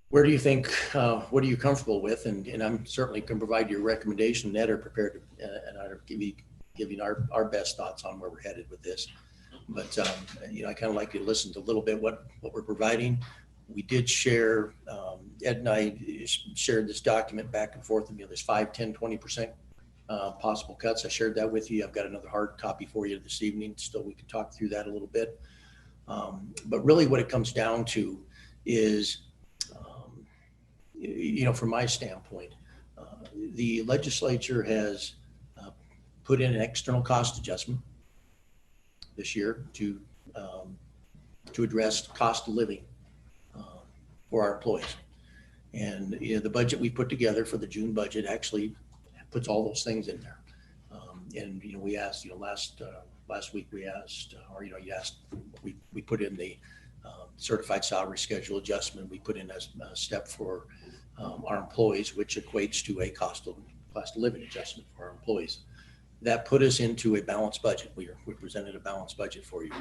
S6: where do you think, what are you comfortable with? And I'm certainly can provide you a recommendation that are prepared to, and are giving our best thoughts on where we're headed with this. But, I kind of like to listen to a little bit what we're providing. We did share, Ed and I shared this document back and forth, and there's 5, 10, 20% possible cuts. I shared that with you. I've got another hard copy for you this evening. Still, we can talk through that a little bit. But really what it comes down to is, from my standpoint, the legislature has put in an external cost adjustment this year to address cost of living for our employees. And the budget we put together for the June budget actually puts all those things in there. And we asked, last week we asked, or you asked, we put in the certified salary schedule adjustment. We put in a step for our employees, which equates to a cost of living adjustment for our employees. That put us into a balanced budget. We presented a balanced budget for you.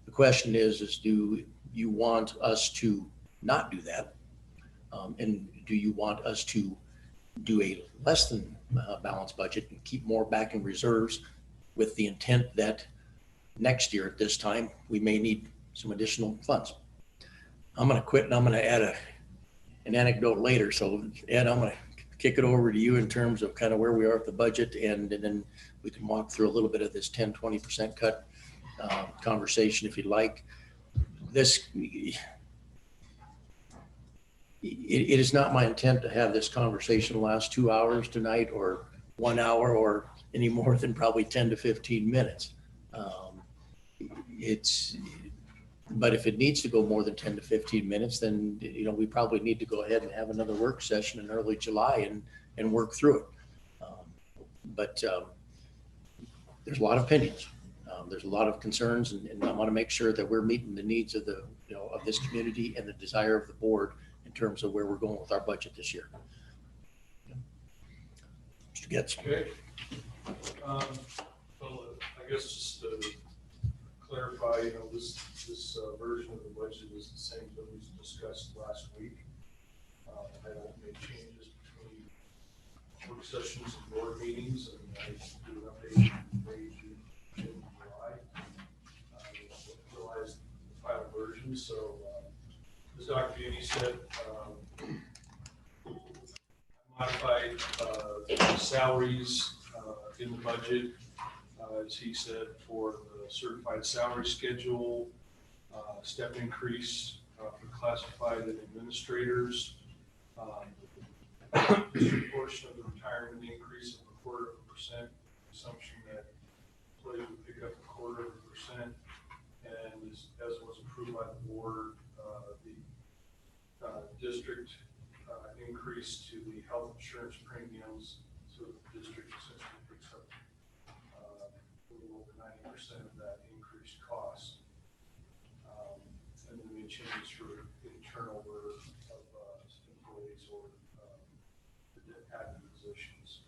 S6: The question is do you want us to not do that? And do you want us to do a less than balanced budget and keep more back in reserves with the intent that next year at this time, we may need some additional funds? I'm going to quit and I'm going to add an anecdote later. So Ed, I'm going to kick it over to you in terms of kind of where we are with the budget, and then we can walk through a little bit of this 10, 20% cut conversation if you'd like. It is not my intent to have this conversation last 2 hours tonight, or 1 hour, or any more than probably 10 to 15 minutes. But if it needs to go more than 10 to 15 minutes, then we probably need to go ahead and have another work session in early July and work through it. But there's a lot of opinions. There's a lot of concerns, and I want to make sure that we're meeting the needs of of this community and the desire of the board in terms of where we're going with our budget this year. Mr. Getz.
S15: Okay. Well, I guess just to clarify, this version of the budget is the same that we discussed last week. I don't make changes between work sessions and board meetings, and I do an update in July. July is the final version, so as Dr. Uni said, modified salaries in the budget, as he said, for the certified salary schedule, step increase for classified and administrators, portion of the retirement increase of 0.25%, assumption that employees would pick up 0.25%, and as was approved by the board, the district increase to the health insurance premiums, so the district essentially picks up a little over 90% of that increased cost. And then we changes for turnover of employees or the admin positions.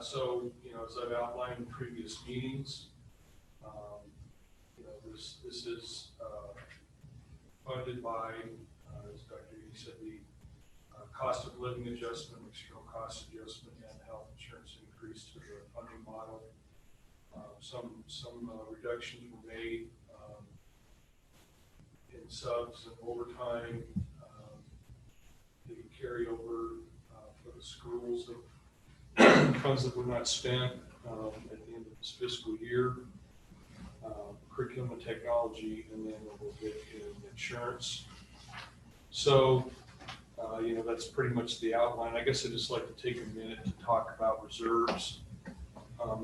S15: So, as I've outlined in previous meetings, this is funded by, as Dr. Edy said, the cost of living adjustment, external cost adjustment, and health insurance increase to the funding model. Some reductions were made in subs and overtime. The carryover for the schools of funds that were not spent at the end of this fiscal year, curriculum and technology, and then a little bit in insurance. So, that's pretty much the outline. I guess I'd just like to take a minute to talk about reserves.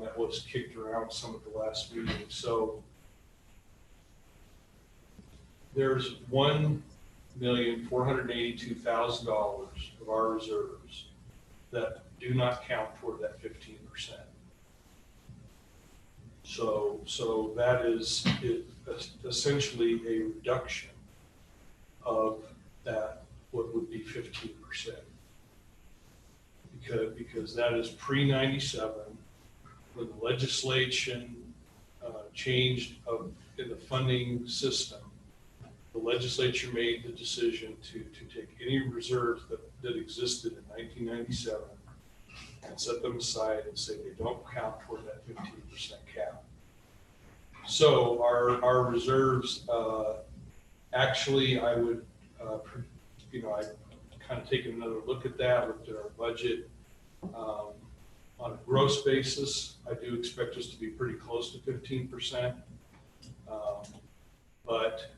S15: That was kicked around some of the last meetings. So there's $1,482,000 of our reserves that do not count toward that 15%. So that is essentially a reduction of that, what would be 15%. Because that is pre-97, when the legislation changed in the funding system. The legislature made the decision to take any reserves that existed in 1997 and set them aside and say they don't count toward that 15% cap. So our reserves, actually, I would, I kind of taken another look at that, looked at our budget. On a gross basis, I do expect us to be pretty close to 15%. But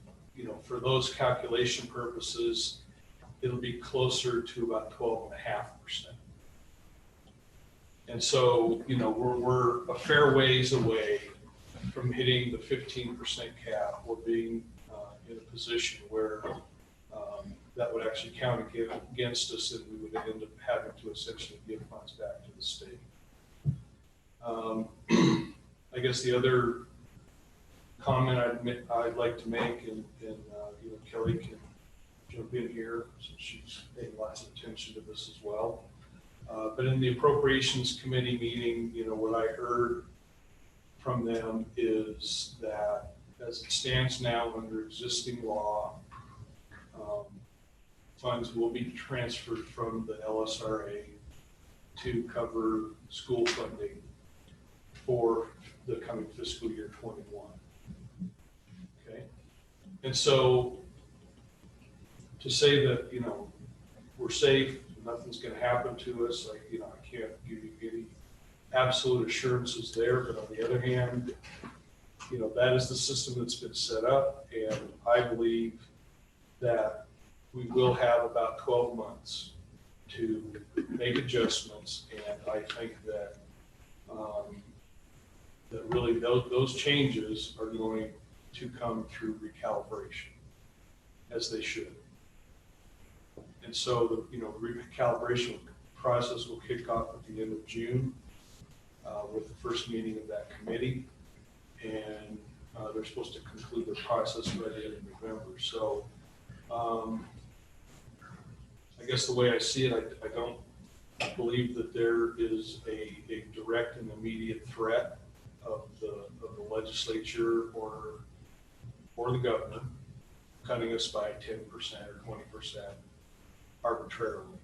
S15: for those calculation purposes, it'll be closer to about 12.5%. And so, we're a fair ways away from hitting the 15% cap or being in a position where that would actually count against us, and we would end up having to essentially give funds back to the state. I guess the other comment I'd like to make, and Kelly can jump in here since she's paying lots of attention to this as well. But in the Appropriations Committee meeting, what I heard from them is that as it stands now under existing law, funds will be transferred from the LSRA to cover school funding for the coming fiscal year 21. Okay, and so to say that we're safe, nothing's going to happen to us, I can't give you any absolute assurances there. But on the other hand, that is the system that's been set up, and I believe that we will have about 12 months to make adjustments, and I think that that really those changes are going to come through recalibration, as they should. And so the recalibration process will kick off at the end of June with the first meeting of that committee, and they're supposed to conclude the process by the end of November. So I guess the way I see it, I don't believe that there is a direct and immediate threat of the legislature or the government cutting us by 10% or 20% arbitrarily.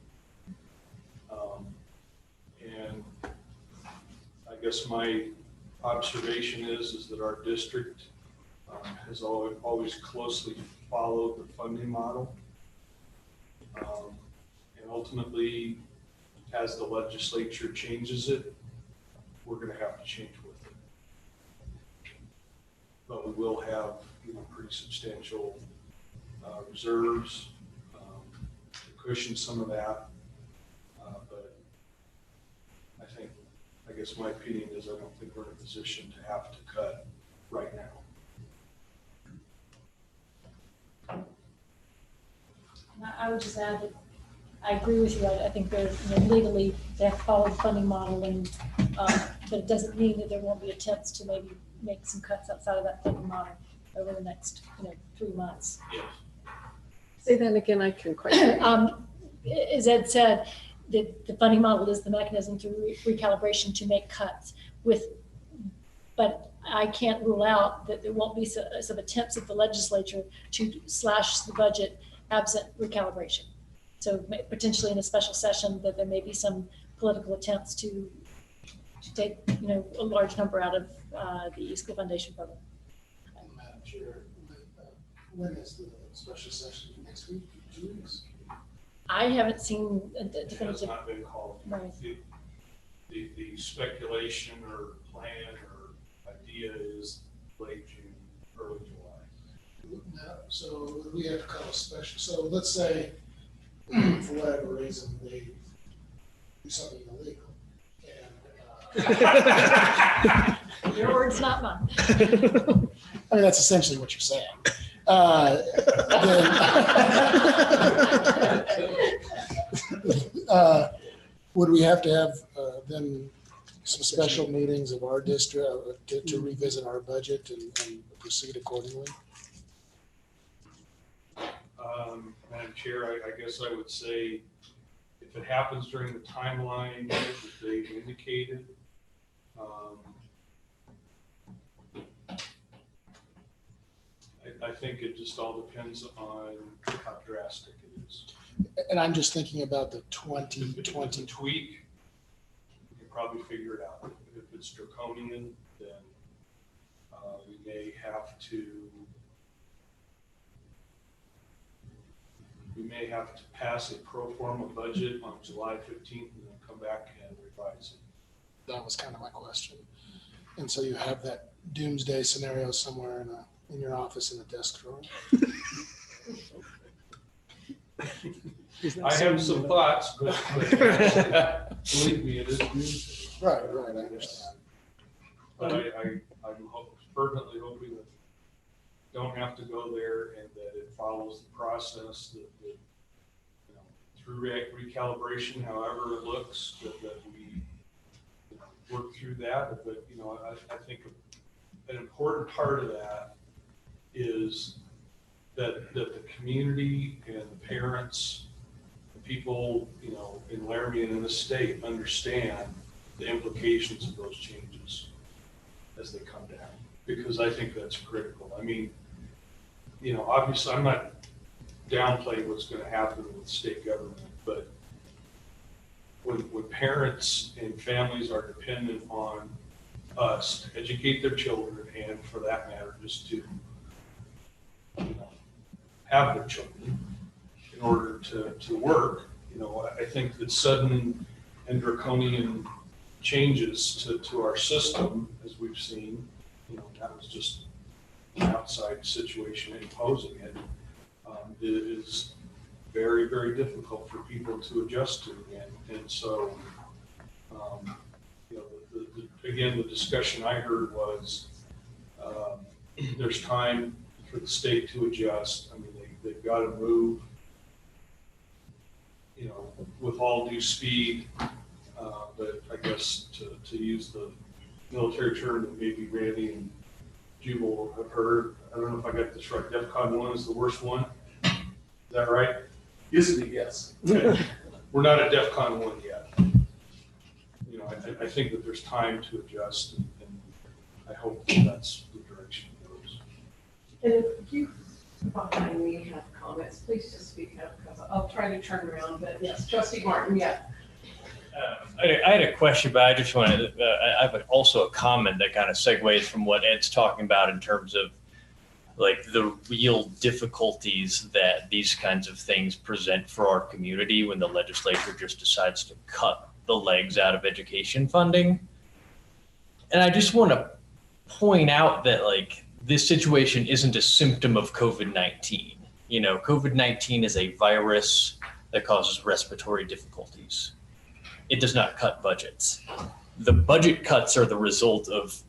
S15: And I guess my observation is that our district has always closely followed the funding model. And ultimately, as the legislature changes it, we're going to have to change with it. But we will have, pretty substantial reserves to cushion some of that. But I guess my opinion is I don't think we're in a position to have to cut right now.
S16: I would just add that I agree with you. I think there's legally they have to follow the funding model, and but it doesn't mean that there won't be attempts to maybe make some cuts outside of that funding model over the next 3 months.
S1: Say that again, I couldn't quite hear.
S16: As Ed said, the funding model is the mechanism through recalibration to make cuts but I can't rule out that there won't be some attempts at the legislature to slash the budget absent recalibration. So potentially in a special session that there may be some political attempts to take, a large number out of the school foundation program.
S5: Madam Chair, when is the special session? Next week, 2 weeks?
S16: I haven't seen a
S15: It has
S16: definitive.
S15: not been called.
S16: Right.
S15: The speculation or plan or idea is late June, early July.
S5: No, so we have to call a special, so let's say, for whatever reason, they do something illegal. And,
S16: Your words, not mine.
S5: I mean, that's essentially what you're saying. Would we have to have then some special meetings of our district to revisit our budget and proceed accordingly?
S15: Madam Chair, I guess I would say if it happens during the timeline that they've indicated, I think it just all depends on how drastic it is.
S5: And I'm just thinking about the 2020
S15: tweak. You can probably figure it out. If it's draconian, then we may have to pass a pro forma budget on July 15th and then come back and revise it.
S5: That was kind of my question. And so you have that doomsday scenario somewhere in your office in a desk drawer?
S15: I have some thoughts, but believe me, it is doomsday.
S5: Right, I understand.
S15: But I'm fervently hoping that don't have to go there and that it follows the process that through recalibration, however it looks, that we work through that. But I think an important part of that is that the community and the parents, the people, in Laramie and in the state understand the implications of those changes as they come down, because I think that's critical. I mean, obviously I'm not downplaying what's going to happen with state government, but when parents and families are dependent on us to educate their children, and for that matter, just to have their children in order to work, I think that sudden and draconian changes to our system, as we've seen, that was just an outside situation imposing it, it is very, very difficult for people to adjust to. And so, again, the discussion I heard was there's time for the state to adjust. I mean, they've got to move, with all due speed. But I guess to use the military term that maybe Randy and Jubal have heard, I don't know if I got this right, DEFCON 1 is the worst one. Is that right?
S10: Usually, yes.
S15: Okay. We're not at DEFCON 1 yet. I think that there's time to adjust, and I hope that's the direction it goes.
S1: And if you behind me have comments, please just speak up, because I'll try to turn around, but yes, Trustee Martin, yeah.
S13: I had a question, but I just wanted, I have also a comment that kind of segues from what Ed's talking about in terms of like the real difficulties that these kinds of things present for our community when the legislature just decides to cut the legs out of education funding. And I just want to point out that like this situation isn't a symptom of COVID-19. COVID-19 is a virus that causes respiratory difficulties. It does not cut budgets. The budget cuts are the result of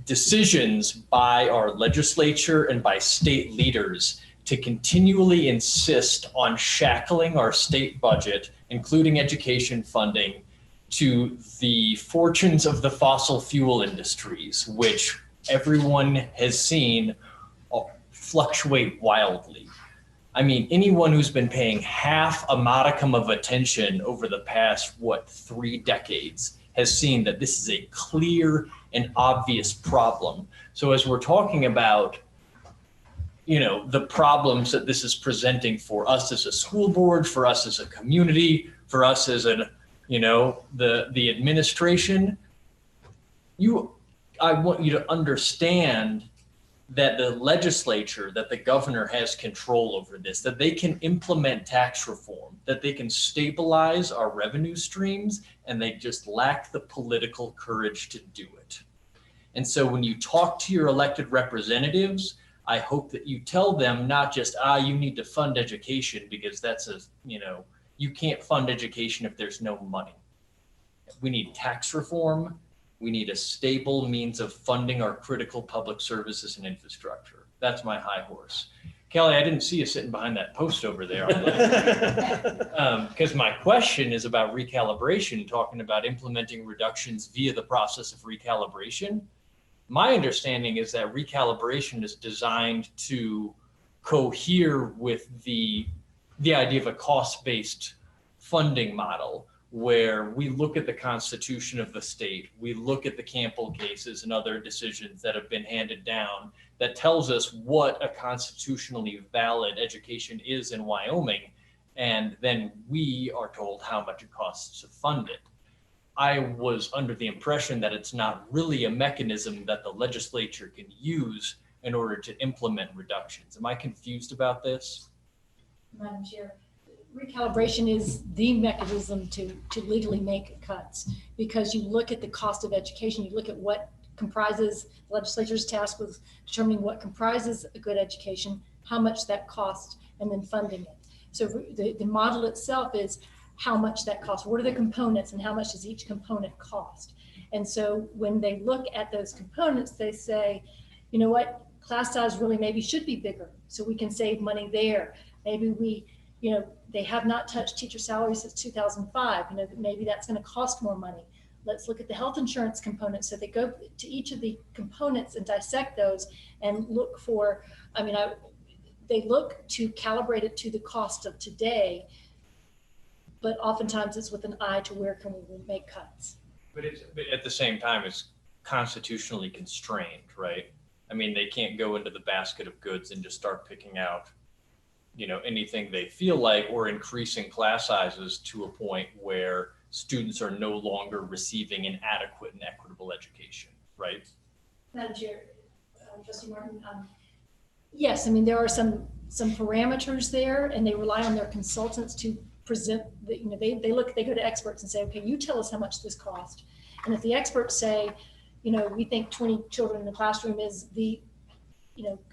S13: decisions by our legislature and by state leaders to continually insist on shackling our state budget, including education funding, to the fortunes of the fossil fuel industries, which everyone has seen fluctuate wildly. I mean, anyone who's been paying half a modicum of attention over the past, 3 decades has seen that this is a clear and obvious problem. So as we're talking about, the problems that this is presenting for us as a school board, for us as a community, for us as the administration, I want you to understand that the legislature, that the governor has control over this, that they can implement tax reform, that they can stabilize our revenue streams, and they just lack the political courage to do it. And so when you talk to your elected representatives, I hope that you tell them not just, you need to fund education because you can't fund education if there's no money. We need tax reform. We need a stable means of funding our critical public services and infrastructure. That's my high horse. Kelly, I didn't see you sitting behind that post over there. Because my question is about recalibration, talking about implementing reductions via the process of recalibration. My understanding is that recalibration is designed to cohere with the idea of a cost-based funding model, where we look at the constitution of the state, we look at the Campbell cases and other decisions that have been handed down that tells us what a constitutionally valid education is in Wyoming, and then we are told how much it costs to fund it. I was under the impression that it's not really a mechanism that the legislature can use in order to implement reductions. Am I confused about this?
S16: Madam Chair, recalibration is the mechanism to legally make cuts, because you look at the cost of education, you look at what comprises, the legislature's tasked with determining what comprises a good education, how much that costs, and then funding it. So the model itself is how much that costs, what are the components, and how much does each component cost? And so when they look at those components, they say, you know what, class size really maybe should be bigger so we can save money there. Maybe they have not touched teacher salaries since 2005. Maybe that's going to cost more money. Let's look at the health insurance components. So they go to each of the components and dissect those and look for, they look to calibrate it to the cost of today, but oftentimes it's with an eye to where can we make cuts.
S13: But at the same time, it's constitutionally constrained, right? I mean, they can't go into the basket of goods and just start picking out anything they feel like, or increasing class sizes to a point where students are no longer receiving an adequate and equitable education, right?
S16: Madam Chair, Trustee Martin, yes, there are some parameters there, and they rely on their consultants to present, they go to experts and say, okay, you tell us how much this cost. And if the experts say, we think 20 children in the classroom is the,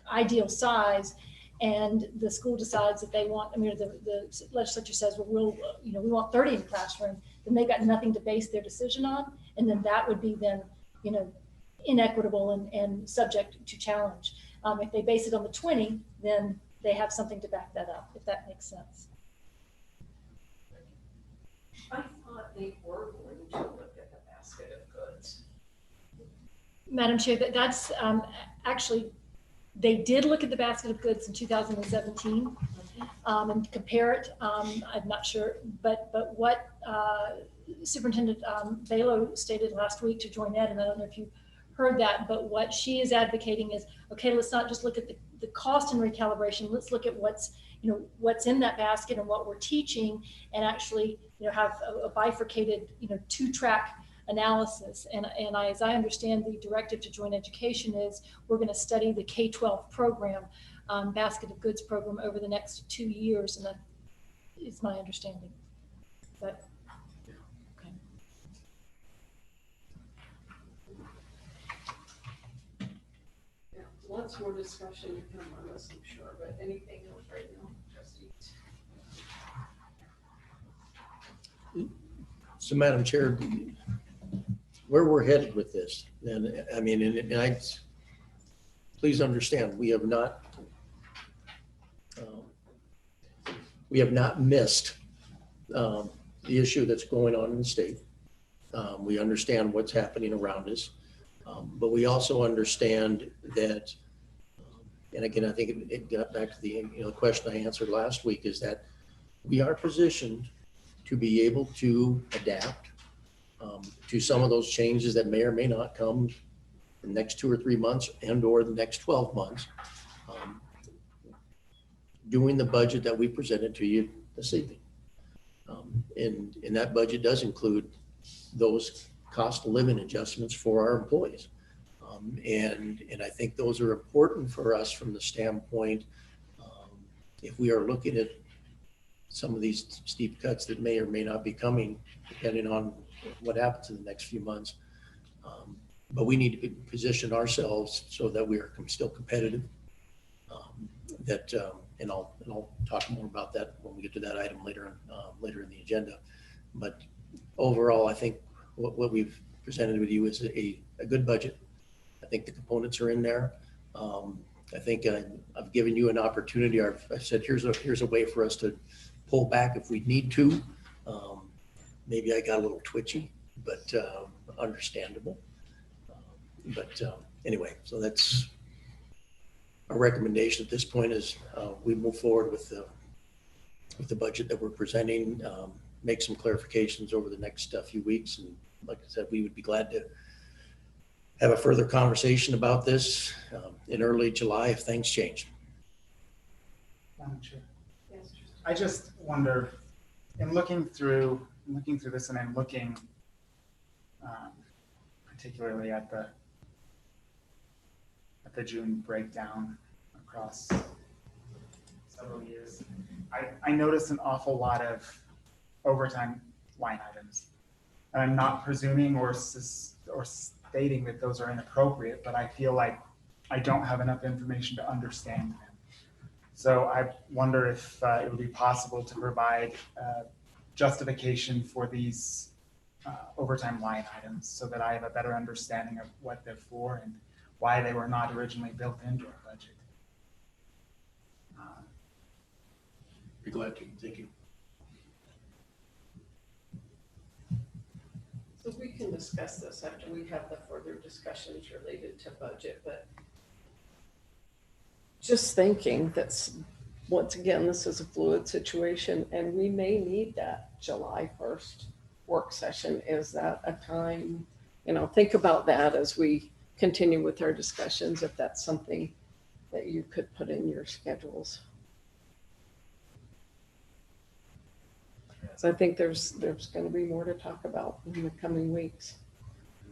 S16: ideal size, and the school decides that they want, the legislature says, well, we want 30 in the classroom, then they've got nothing to base their decision on. And then that would be then, inequitable and subject to challenge. If they base it on the 20, then they have something to back that up, if that makes sense.
S1: I thought they were going to look at the basket of goods.
S16: Madam Chair, that's actually, they did look at the basket of goods in 2017 and compare it. I'm not sure, but what Superintendent Balo stated last week to join Ed, and I don't know if you heard that, but what she is advocating is, okay, let's not just look at the cost and recalibration. Let's look at what's in that basket and what we're teaching, and actually have a bifurcated 2-track analysis. And as I understand, the directive to joint education is we're going to study the K-12 program, basket of goods program, over the next 2 years, and that is my understanding. But okay.
S1: Yeah, lots more discussion to come on this, I'm sure, but anything else right now, trustees?
S6: So, Madam Chair, where we're headed with this, and please understand, we have not missed the issue that's going on in the state. We understand what's happening around us, but we also understand that And again, I think it got back to the question I answered last week, is that we are positioned to be able to adapt to some of those changes that may or may not come in the next 2 or 3 months and or the next 12 months. Doing the budget that we presented to you this evening. And that budget does include those cost of living adjustments for our employees. And I think those are important for us from the standpoint, if we are looking at some of these steep cuts that may or may not be coming, depending on what happens in the next few months. But we need to position ourselves so that we are still competitive. And I'll talk more about that when we get to that item later in the agenda. But overall, I think what we've presented with you is a good budget. I think the components are in there. I think I've given you an opportunity. I've said, here's a way for us to pull back if we need to. Maybe I got a little twitchy, but understandable. But anyway, so that's our recommendation at this point is we move forward with the budget that we're presenting, make some clarifications over the next few weeks. And like I said, we would be glad to have a further conversation about this in early July if things change.
S4: Madam Chair. I just wonder, in looking through this and then looking particularly at the June breakdown across several years, I noticed an awful lot of overtime line items. And I'm not presuming or stating that those are inappropriate, but I feel like I don't have enough information to understand them. So I wonder if it would be possible to provide justification for these overtime line items so that I have a better understanding of what they're for and why they were not originally built into our budget.
S6: Be glad to. Thank you.
S1: So we can discuss this after we have the further discussions related to budget, but just thinking that's, once again, this is a fluid situation and we may need that July 1st work session. Is that a time, think about that as we continue with our discussions, if that's something that you could put in your schedules. So I think there's going to be more to talk about in the coming weeks.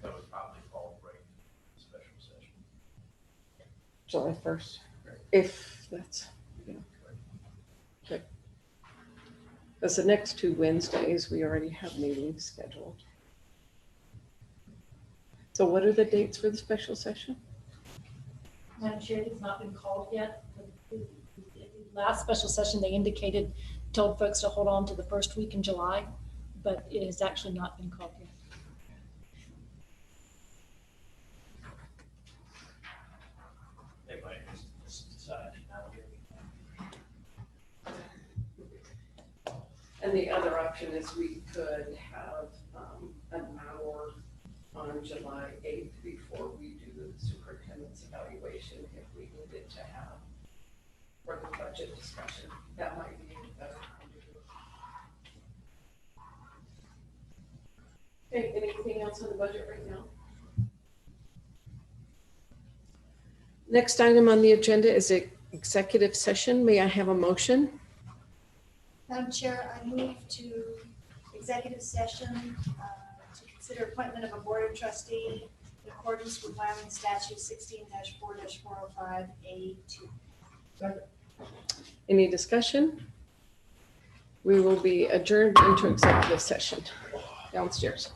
S12: That would probably fall right in the special session.
S1: July 1st, if that's, okay. Because the next 2 Wednesdays, we already have meetings scheduled. So what are the dates for the special session?
S16: Madam Chair, it's not been called yet. The last special session, they told folks to hold on to the first week in July, but it has actually not been called yet.
S12: They might just decide not to.
S1: And the other option is we could have an hour on July 8th before we do the superintendent's evaluation if we needed to have for the budget discussion. That might be a better time to do it. Okay, anything else on the budget right now? Next item on the agenda is an executive session. May I have a motion?
S3: Madam Chair, I move to executive session to consider appointment of a board of trustee in accordance with Wyoming statute 16-4-405A2.
S1: Any discussion? We will be adjourned into executive session downstairs.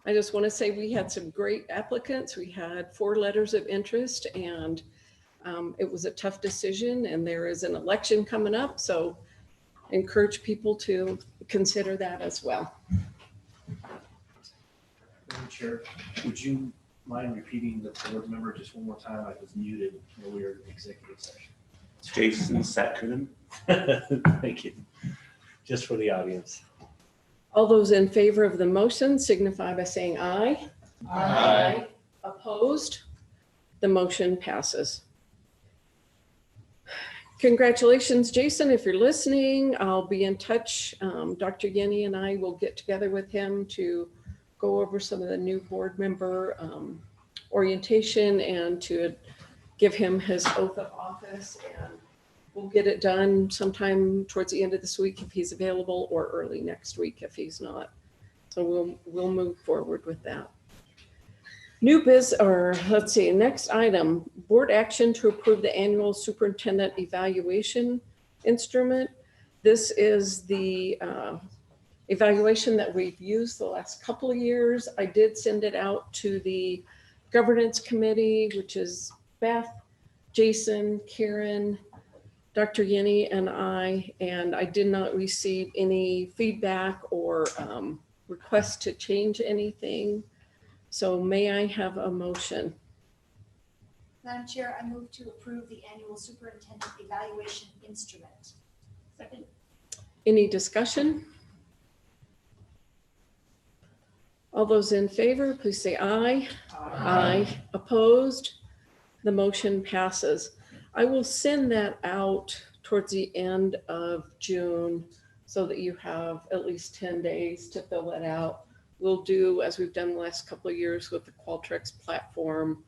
S1: I just want to say we had some great applicants. We had 4 letters of interest, and it was a tough decision, and there is an election coming up. So encourage people to consider that as well.
S6: Madam Chair, would you mind repeating the board member just one more time? I was muted when we were in executive session.
S11: Jason Saturn. Thank you. Just for the audience.
S1: All those in favor of the motion signify by saying aye. Aye. Opposed? The motion passes. Congratulations, Jason. If you're listening, I'll be in touch. Dr. Yenny and I will get together with him to go over some of the new board member orientation and to give him his oath of office. And we'll get it done sometime towards the end of this week if he's available, or early next week if he's not. So we'll move forward with that. Next item, board action to approve the annual superintendent evaluation instrument. This is the evaluation that we've used the last couple of years. I did send it out to the governance committee, which is Beth, Jason, Karen, Dr. Yenny, and I did not receive any feedback or request to change anything. So may I have a motion?
S3: Madam Chair, I move to approve the annual superintendent evaluation instrument.
S16: Second.
S1: Any discussion? All those in favor, please say aye. Aye. Opposed? The motion passes. I will send that out towards the end of June so that you have at least 10 days to fill that out. We'll do, as we've done the last couple of years with the Qualtrics platform,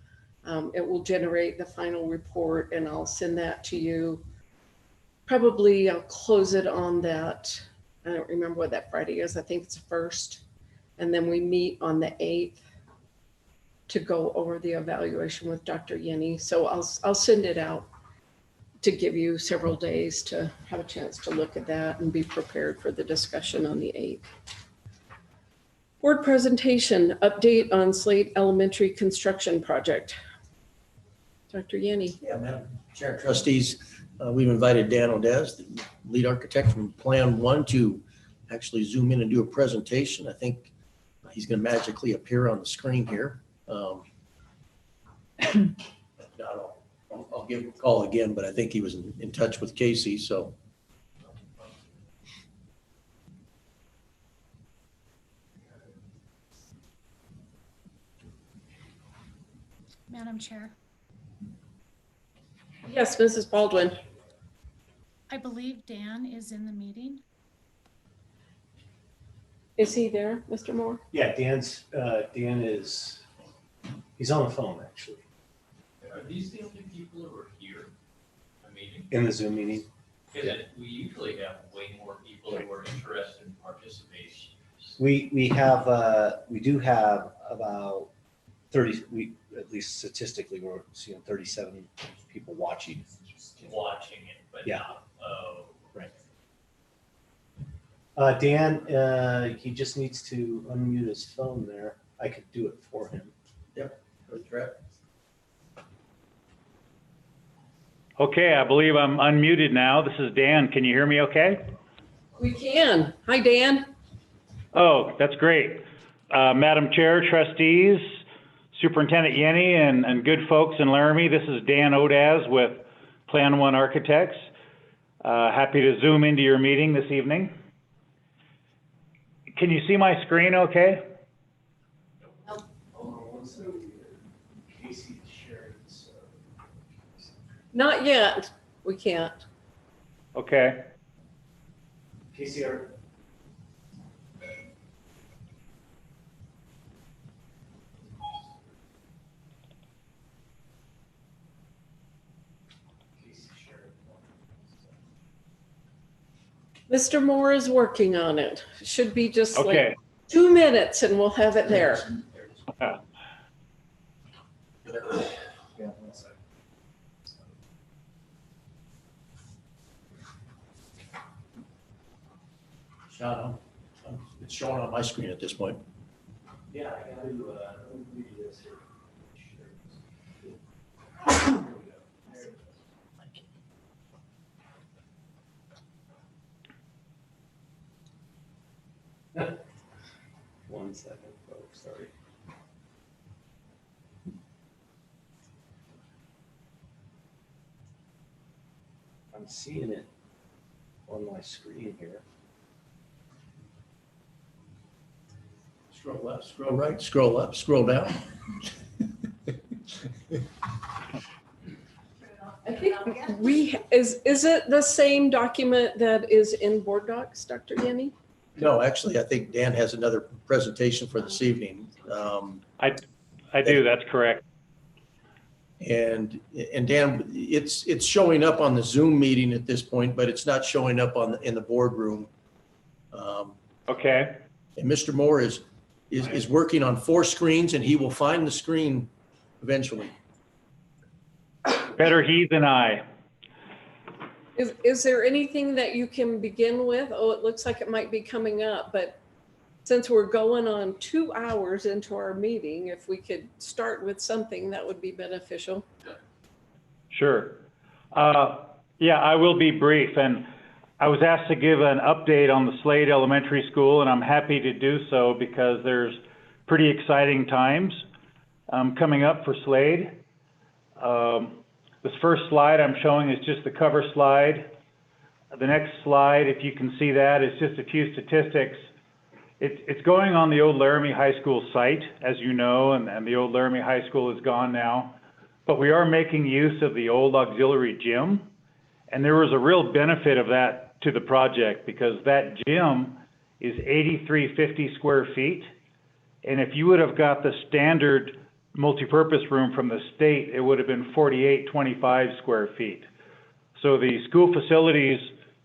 S1: it will generate the final report, and I'll send that to you. Probably I'll close it on that. I don't remember what that Friday is. I think it's the 1st. And then we meet on the 8th to go over the evaluation with Dr. Yenny. So I'll send it out to give you several days to have a chance to look at that and be prepared for the discussion on the 8th. Board presentation, update on Slate Elementary construction project. Dr. Yenny.
S6: Yeah, Madam Chair and Trustees, we've invited Dan Odez, the lead architect from Plan 1, to actually zoom in and do a presentation. I think he's going to magically appear on the screen here. I'll give him a call again, but I think he was in touch with Casey, so.
S2: Madam Chair,
S1: Yes, Mrs. Baldwin.
S2: I believe Dan is in the meeting.
S1: Is he there, Mr. Moore?
S9: Yeah, Dan is, he's on the phone actually,
S12: Are these the only people who are here? I mean,
S9: in the Zoom meeting.
S12: because we usually have way more people who are interested in participation.
S9: We do have about 30, at least statistically, we're seeing 37 people watching.
S12: Watching it, but
S9: Yeah.
S12: not, oh.
S9: Right. Dan, he just needs to unmute his phone there. I could do it for him.
S6: Yep. That's right.
S17: Okay, I believe I'm unmuted now. This is Dan. Can you hear me okay?
S1: We can. Hi, Dan.
S17: Oh, that's great. Madam Chair, trustees, Superintendent Yenny, and good folks in Laramie, this is Dan Odaz with Plan 1 Architects. Happy to zoom into your meeting this evening. Can you see my screen okay?
S9: Casey shared this.
S1: Not yet. We can't.
S17: Okay.
S9: Casey, are
S1: Mr. Moore is working on it. Should be just
S17: Okay.
S1: like 2 minutes and we'll have it there.
S6: Sean, it's showing on my screen at this point. Yeah, I gotta do this here.
S9: One second, folks, sorry. I'm seeing it on my screen here.
S6: Scroll left, scroll right, scroll up, scroll down.
S1: I think is it the same document that is in board docs, Dr. Yenny?
S6: No, actually, I think Dan has another presentation for this evening.
S17: I do, that's correct.
S6: And Dan, it's showing up on the Zoom meeting at this point, but it's not showing up in the boardroom.
S17: Okay.
S6: And Mr. Moore is working on 4 screens, and he will find the screen eventually.
S17: Better he than I.
S1: Is there anything that you can begin with? Oh, it looks like it might be coming up, but since we're going on 2 hours into our meeting, if we could start with something that would be beneficial.
S17: Sure. Yeah, I will be brief. And I was asked to give an update on the Slade Elementary School, and I'm happy to do so because there's pretty exciting times coming up for Slade. This first slide I'm showing is just the cover slide. The next slide, if you can see that, is just a few statistics. It's going on the old Laramie High School site, as you know, and the old Laramie High School is gone now. But we are making use of the old auxiliary gym, and there was a real benefit of that to the project because that gym is 8,350 square feet. And if you would have got the standard multipurpose room from the state, it would have been 4,825 square feet. So the School Facilities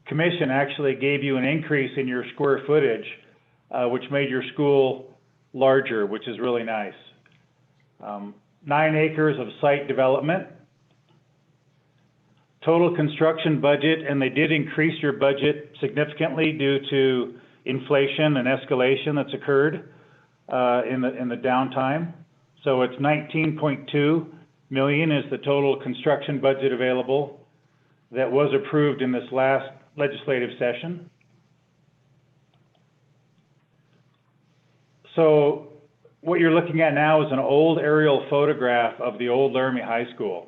S17: Commission actually gave you an increase in your square footage, which made your school larger, which is really nice. 9 acres of site development. Total construction budget, and they did increase your budget significantly due to inflation and escalation that's occurred in the downtime. So it's 19.2 million is the total construction budget available that was approved in this last legislative session. So what you're looking at now is an old aerial photograph of the old Laramie High School.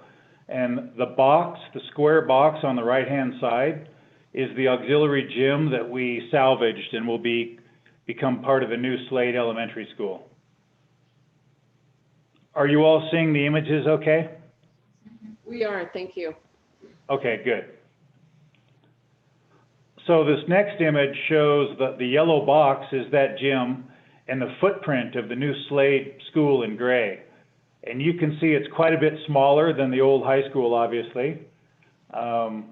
S17: And the box, the square box on the right-hand side, is the auxiliary gym that we salvaged and will become part of the new Slade Elementary School. Are you all seeing the images okay?
S1: We are, thank you.
S17: Okay, good. So this next image shows that the yellow box is that gym and the footprint of the new Slade School in gray. And you can see it's quite a bit smaller than the old high school, obviously. And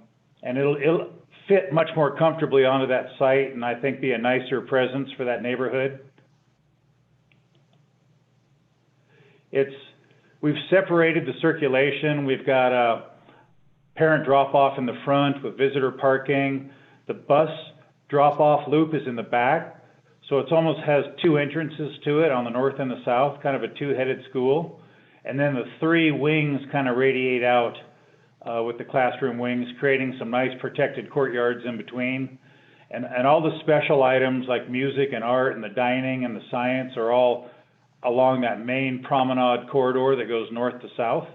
S17: it'll fit much more comfortably onto that site and I think be a nicer presence for that neighborhood. We've separated the circulation. We've got a parent drop-off in the front with visitor parking. The bus drop-off loop is in the back. So it almost has 2 entrances to it on the north and the south, kind of a 2-headed school. And then the 3 wings kind of radiate out with the classroom wings, creating some nice protected courtyards in between. And all the special items like music and art and the dining and the science are all along that main promenade corridor that goes north to south.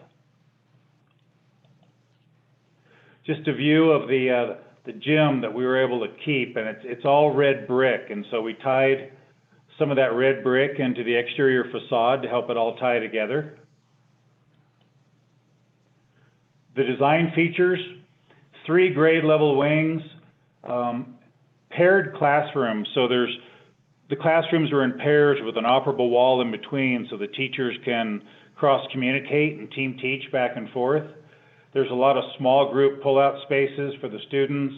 S17: Just a view of the gym that we were able to keep, and it's all red brick, and so we tied some of that red brick into the exterior facade to help it all tie together. The design features, 3 grade level wings, paired classrooms, so the classrooms are in pairs with an operable wall in between so the teachers can cross-communicate and team teach back and forth. There's a lot of small group pull-out spaces for the students,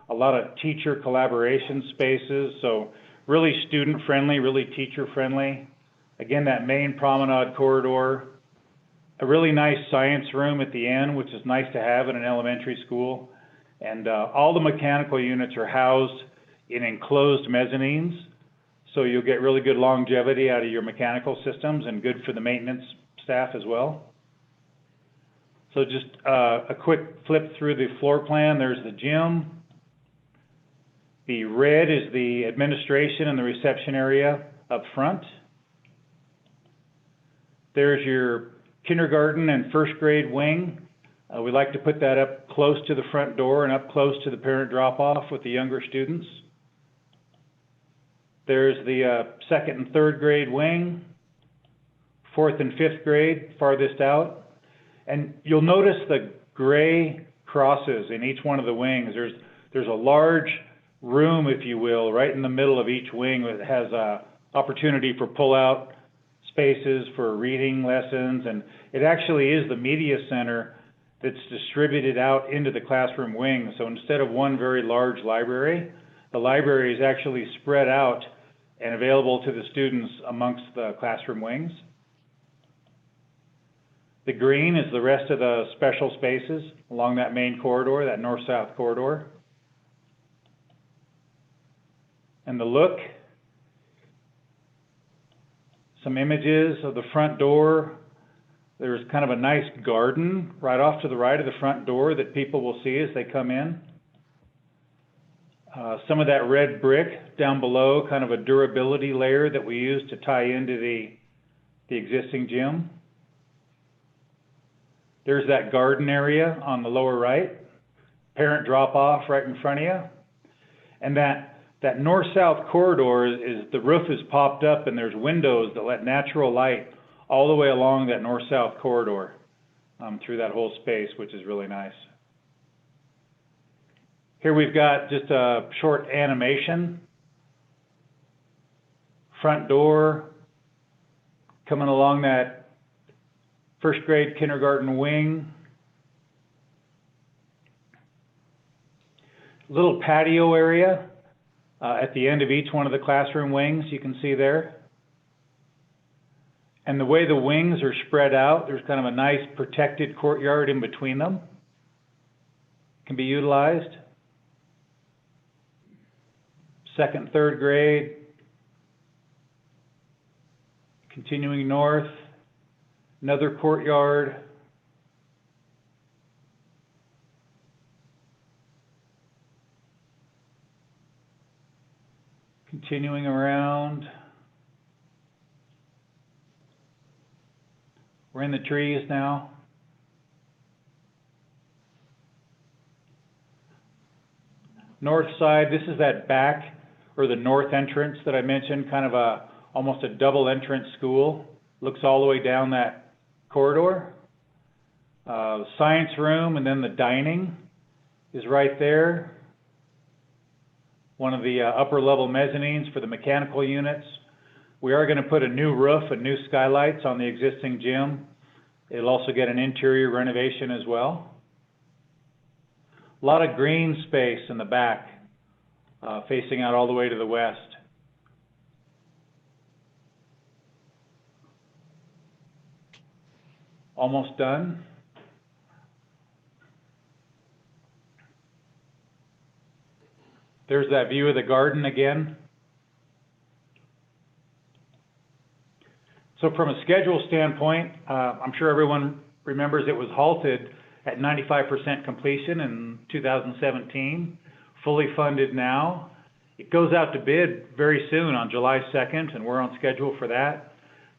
S17: a lot of teacher collaboration spaces, so really student-friendly, really teacher-friendly. Again, that main promenade corridor, a really nice science room at the end, which is nice to have in an elementary school. And all the mechanical units are housed in enclosed mezzanines. So you'll get really good longevity out of your mechanical systems and good for the maintenance staff as well. So just a quick flip through the floor plan. There's the gym. The red is the administration and the reception area up front. There's your kindergarten and first grade wing. We like to put that up close to the front door and up close to the parent drop-off with the younger students. There's the second and third grade wing, fourth and fifth grade farthest out. And you'll notice the gray crosses in each one of the wings. There's a large room, if you will, right in the middle of each wing that has a opportunity for pull-out spaces for reading lessons. And it actually is the media center that's distributed out into the classroom wings. So instead of one very large library, the library is actually spread out and available to the students amongst the classroom wings. The green is the rest of the special spaces along that main corridor, that north-south corridor. And the look, some images of the front door. There's kind of a nice garden right off to the right of the front door that people will see as they come in. Some of that red brick down below, kind of a durability layer that we use to tie into the existing gym. There's that garden area on the lower right, parent drop-off right in front of you. And that north-south corridor is the roof is popped up and there's windows that let natural light all the way along that north-south corridor through that whole space, which is really nice. Here we've got just a short animation. Front door coming along that first grade kindergarten wing. Little patio area at the end of each one of the classroom wings, you can see there. And the way the wings are spread out, there's kind of a nice protected courtyard in between them. Can be utilized. Second, third grade. Continuing north, another courtyard. Continuing around. We're in the trees now. North side, this is that back or the north entrance that I mentioned, kind of almost a double entrance school. Looks all the way down that corridor. Science room and then the dining is right there. One of the upper level mezzanines for the mechanical units. We are going to put a new roof and new skylights on the existing gym. It'll also get an interior renovation as well. A lot of green space in the back, facing out all the way to the west. Almost done. There's that view of the garden again. So from a schedule standpoint, I'm sure everyone remembers it was halted at 95% completion in 2017, fully funded now. It goes out to bid very soon on July 2nd, and we're on schedule for that.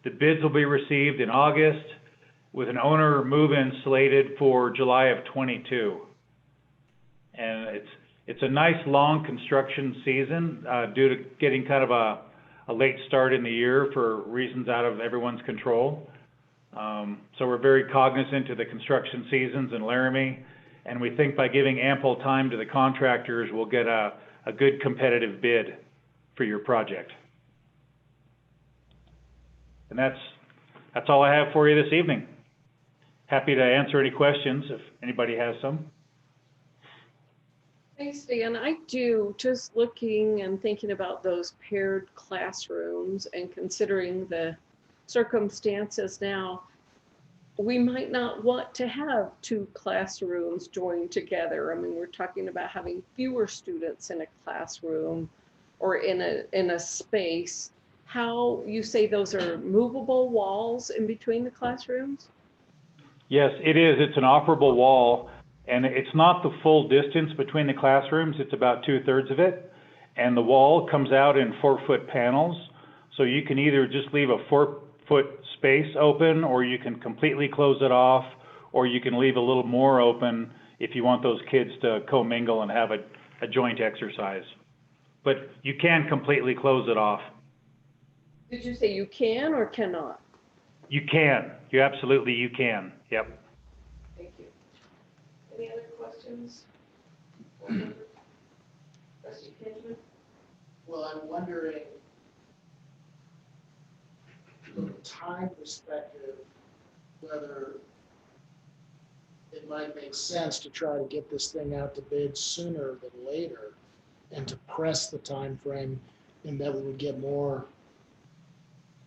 S17: The bids will be received in August with an owner move-in slated for July of 22. And it's a nice long construction season due to getting kind of a late start in the year for reasons out of everyone's control. So we're very cognizant of the construction seasons in Laramie, and we think by giving ample time to the contractors, we'll get a good competitive bid for your project. And that's all I have for you this evening. Happy to answer any questions if anybody has some.
S1: Thanks, Dan. I do, just looking and thinking about those paired classrooms and considering the circumstances now, we might not want to have two classrooms joined together. I mean, we're talking about having fewer students in a classroom. or in a space, how you say those are movable walls in between the classrooms?
S17: Yes, it is. It's an operable wall, and it's not the full distance between the classrooms. It's about 2/3 of it. And the wall comes out in 4-foot panels. So you can either just leave a 4-foot space open, or you can completely close it off, or you can leave a little more open if you want those kids to commingle and have a joint exercise. But you can completely close it off.
S1: Did you say you can or cannot?
S17: You can. You absolutely, you can. Yep.
S1: Thank you. Any other questions? Trustee Benjamin?
S5: Well, I'm wondering, from a time perspective, whether it might make sense to try to get this thing out to bid sooner than later, and to press the time frame, and that we would get more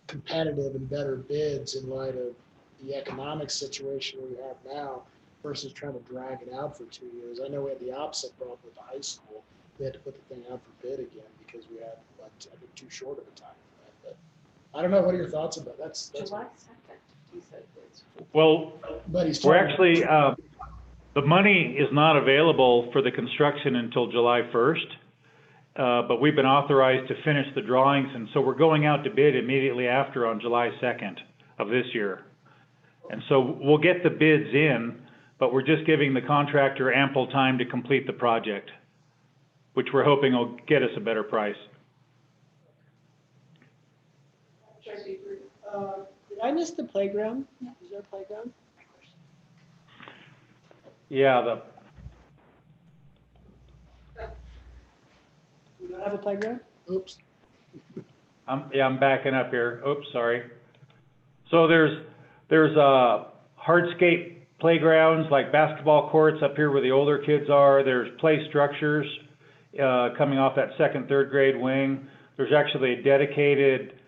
S5: competitive and better bids in light of the economic situation we have now versus trying to drag it out for 2 years. I know we had the opposite problem with the high school. We had to put the thing out for bid again because we had, I think, too short of a time for that. But I don't know. What are your thoughts about that? That's
S1: July 2nd, you said.
S17: Well,
S5: but he's
S17: we're
S5: trying to-
S17: actually, the money is not available for the construction until July 1st. But we've been authorized to finish the drawings, and so we're going out to bid immediately after on July 2nd of this year. And so we'll get the bids in, but we're just giving the contractor ample time to complete the project, which we're hoping will get us a better price.
S18: Did I miss the playground? Is there a playground?
S17: Yeah,
S18: We don't have a playground?
S5: Oops.
S17: I'm backing up here. Oops, sorry. So there's hardscape playgrounds like basketball courts up here where the older kids are. There's play structures coming off that 2nd, 3rd grade wing. There's actually a dedicated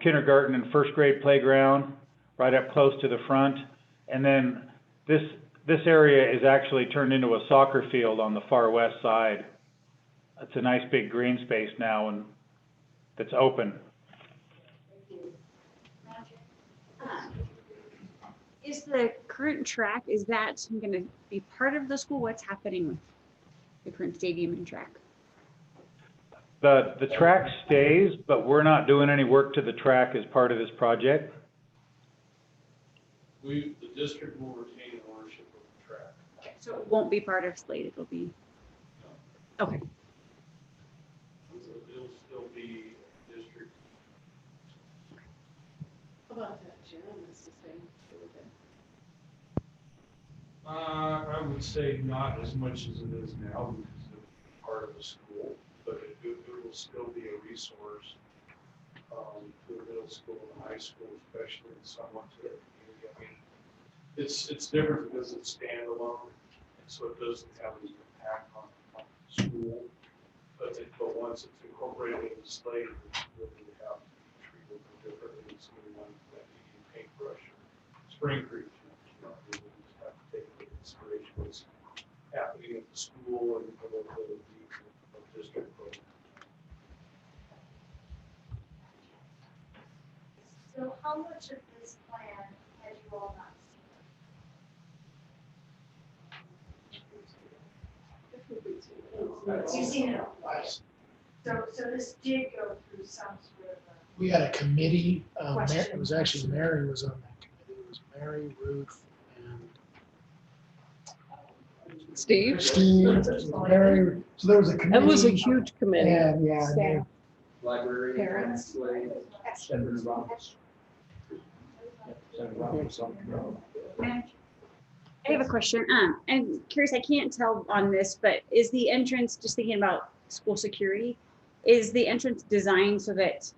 S17: kindergarten and 1st grade playground right up close to the front. And then this area is actually turned into a soccer field on the far west side. It's a nice big green space now, and that's open.
S14: Is the current track, is that going to be part of the school? What's happening with the current stadium and track?
S17: The track stays, but we're not doing any work to the track as part of this project.
S15: The district will retain ownership of the track.
S14: Okay, so it won't be part of Slate, it'll be, okay.
S15: It'll still be district.
S1: How about that, Jim? It's the same.
S15: I would say not as much as it is now because it's part of the school, but it will still be a resource for the middle school and the high school, especially in somewhat to the community. I mean, it's different because it's standalone, so it doesn't have any impact on the school. But once it's incorporated into Slate, it really have to be treated differently. It's going to be one that you can paintbrush or Spring Creek. You know, we just have to take into consideration what's happening at the school and a little bit of district program.
S3: So how much of this plan have you all not seen? You've seen it all. So this did go through some sort of
S5: We had a committee,
S3: Question.
S5: it was actually Mary was on that committee. It was Mary, Ruth, and
S1: Steve?
S5: Steve, Mary. So there was a committee.
S1: That was a huge committee.
S5: And, yeah, and they-
S15: Library.
S1: Parents.
S15: Senator Roberts. Senator Roberts on the road.
S14: I have a question. I'm curious, I can't tell on this, but is the entrance, just thinking about school security, is the entrance designed so that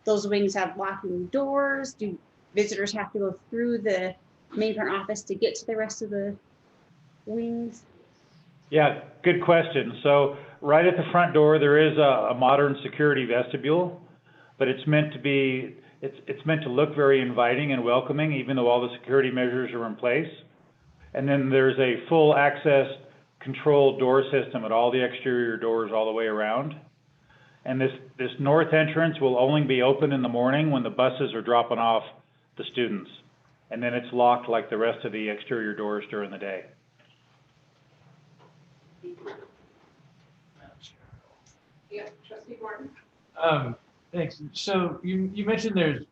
S14: those wings have locking doors? Do visitors have to go through the main front office to get to the rest of the wings?
S17: Yeah, good question. So right at the front door, there is a modern security vestibule, but it's meant to be, it's meant to look very inviting and welcoming, even though all the security measures are in place. And then there's a full access control door system at all the exterior doors all the way around. And this north entrance will only be open in the morning when the buses are dropping off the students. And then it's locked like the rest of the exterior doors during the day.
S1: Yeah, trustee Martin?
S13: Thanks. So you mentioned there's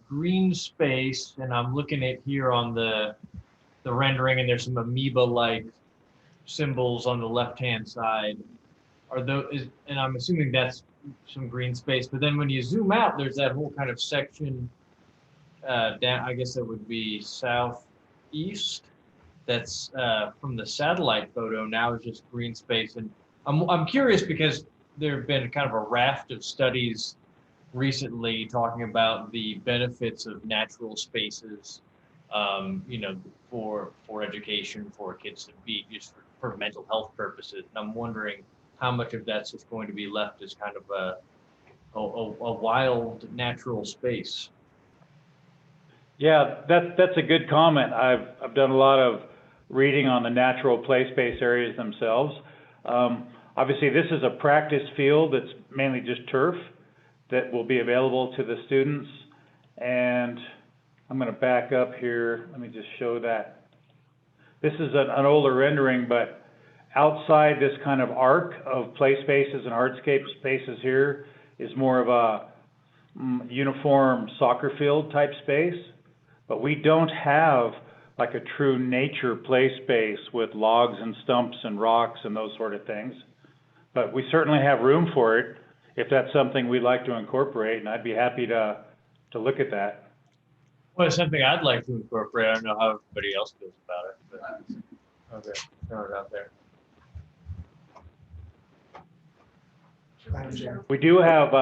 S13: green space, and I'm looking at here on the rendering, and there's some amoeba-like symbols on the left-hand side. Are those, and I'm assuming that's some green space, but then when you zoom out, there's that whole kind of section down, I guess that would be southeast. That's from the satellite photo now is just green space. And I'm curious because there have been kind of a raft of studies recently talking about the benefits of natural spaces, you know, for education, for kids to be just for mental health purposes. And I'm wondering how much of that's just going to be left as kind of a wild natural space.
S17: Yeah, that's a good comment. I've done a lot of reading on the natural play-space areas themselves. Obviously, this is a practice field that's mainly just turf that will be available to the students. And I'm going to back up here. Let me just show that. This is an older rendering, but outside this kind of arc of play spaces and hardscape spaces here is more of a uniform soccer field type space. But we don't have like a true nature play space with logs and stumps and rocks and those sort of things. But we certainly have room for it if that's something we'd like to incorporate, and I'd be happy to look at that.
S13: Well, it's something I'd like to incorporate. I don't know how everybody else feels about it, but okay, throw it out there.
S17: We do have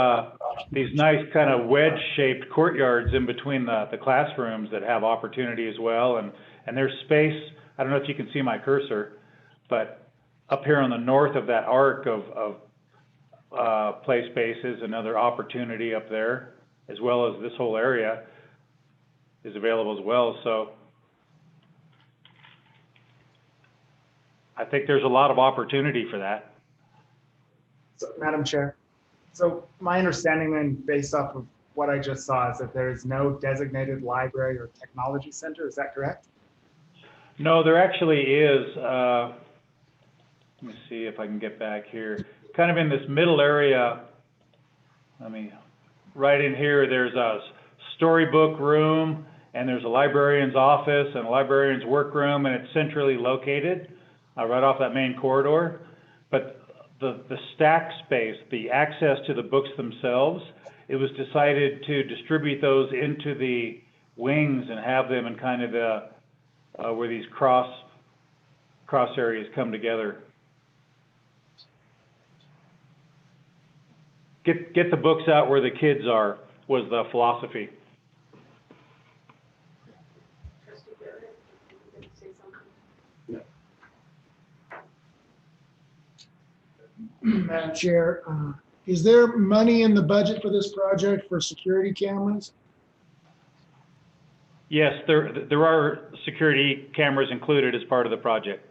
S17: these nice kind of wedge-shaped courtyards in between the classrooms that have opportunity as well, and there's space. I don't know if you can see my cursor, but up here on the north of that arc of play spaces, another opportunity up there, as well as this whole area is available as well. So I think there's a lot of opportunity for that.
S4: So, Madam Chair, so my understanding then, based off of what I just saw, is that there is no designated library or technology center. Is that correct?
S17: No, there actually is. Let me see if I can get back here. Kind of in this middle area, right in here, there's a storybook room, and there's a librarian's office and a librarian's workroom, and it's centrally located right off that main corridor. But the stack space, the access to the books themselves, it was decided to distribute those into the wings and have them in kind of the where these cross areas come together. Get the books out where the kids are was the philosophy.
S5: Madam Chair, is there money in the budget for this project for security cameras?
S17: Yes, there are security cameras included as part of the project.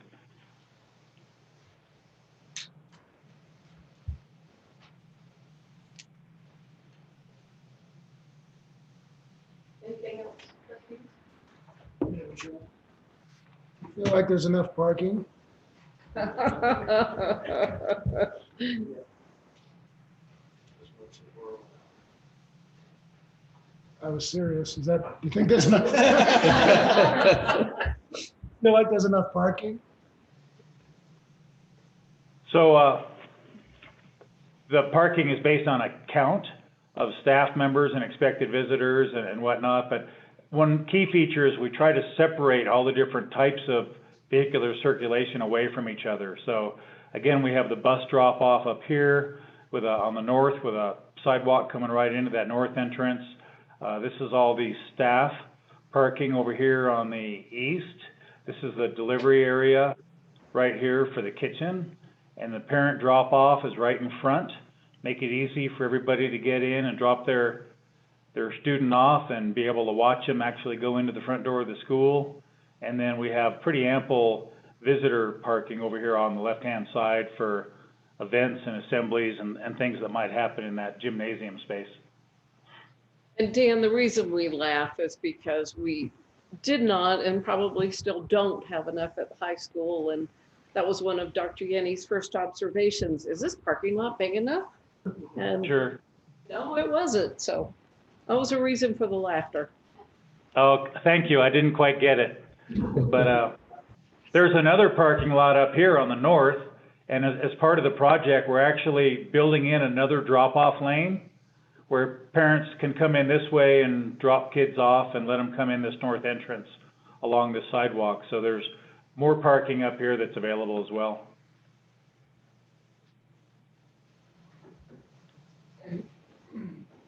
S1: Anything else?
S5: Madam Chair, you feel like there's enough parking? I was serious. Is that, do you think there's enough? Feel like there's enough parking?
S17: So the parking is based on a count of staff members and expected visitors and whatnot. But one key feature is we try to separate all the different types of vehicular circulation away from each other. So again, we have the bus drop off up here with on the north with a sidewalk coming right into that north entrance. This is all the staff parking over here on the east. This is the delivery area right here for the kitchen. And the parent drop off is right in front. Make it easy for everybody to get in and drop their student off and be able to watch them actually go into the front door of the school. And then we have pretty ample visitor parking over here on the left-hand side for events and assemblies and things that might happen in that gymnasium space.
S1: And Dan, the reason we laugh is because we did not and probably still don't have enough at the high school. And that was one of Dr. Yenny's first observations. Is this parking lot big enough? And
S17: Sure.
S1: no, it wasn't. So that was a reason for the laughter.
S17: Oh, thank you. I didn't quite get it. But there's another parking lot up here on the north. And as part of the project, we're actually building in another drop-off lane where parents can come in this way and drop kids off and let them come in this north entrance along the sidewalk. So there's more parking up here that's available as well.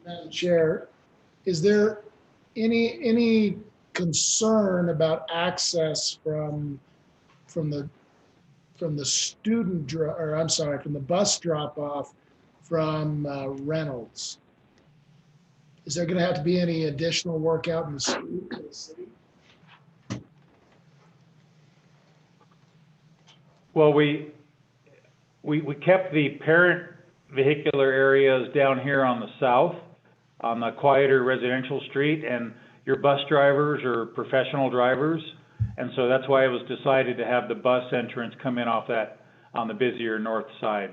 S5: Madam Chair, is there any concern about access from the student or I'm sorry, from the bus drop off from Reynolds? Is there going to have to be any additional work out in the street to the city?
S17: Well, we kept the parent vehicular areas down here on the south, on the quieter residential street, and your bus drivers are professional drivers. And so that's why it was decided to have the bus entrance come in off that, on the busier north side.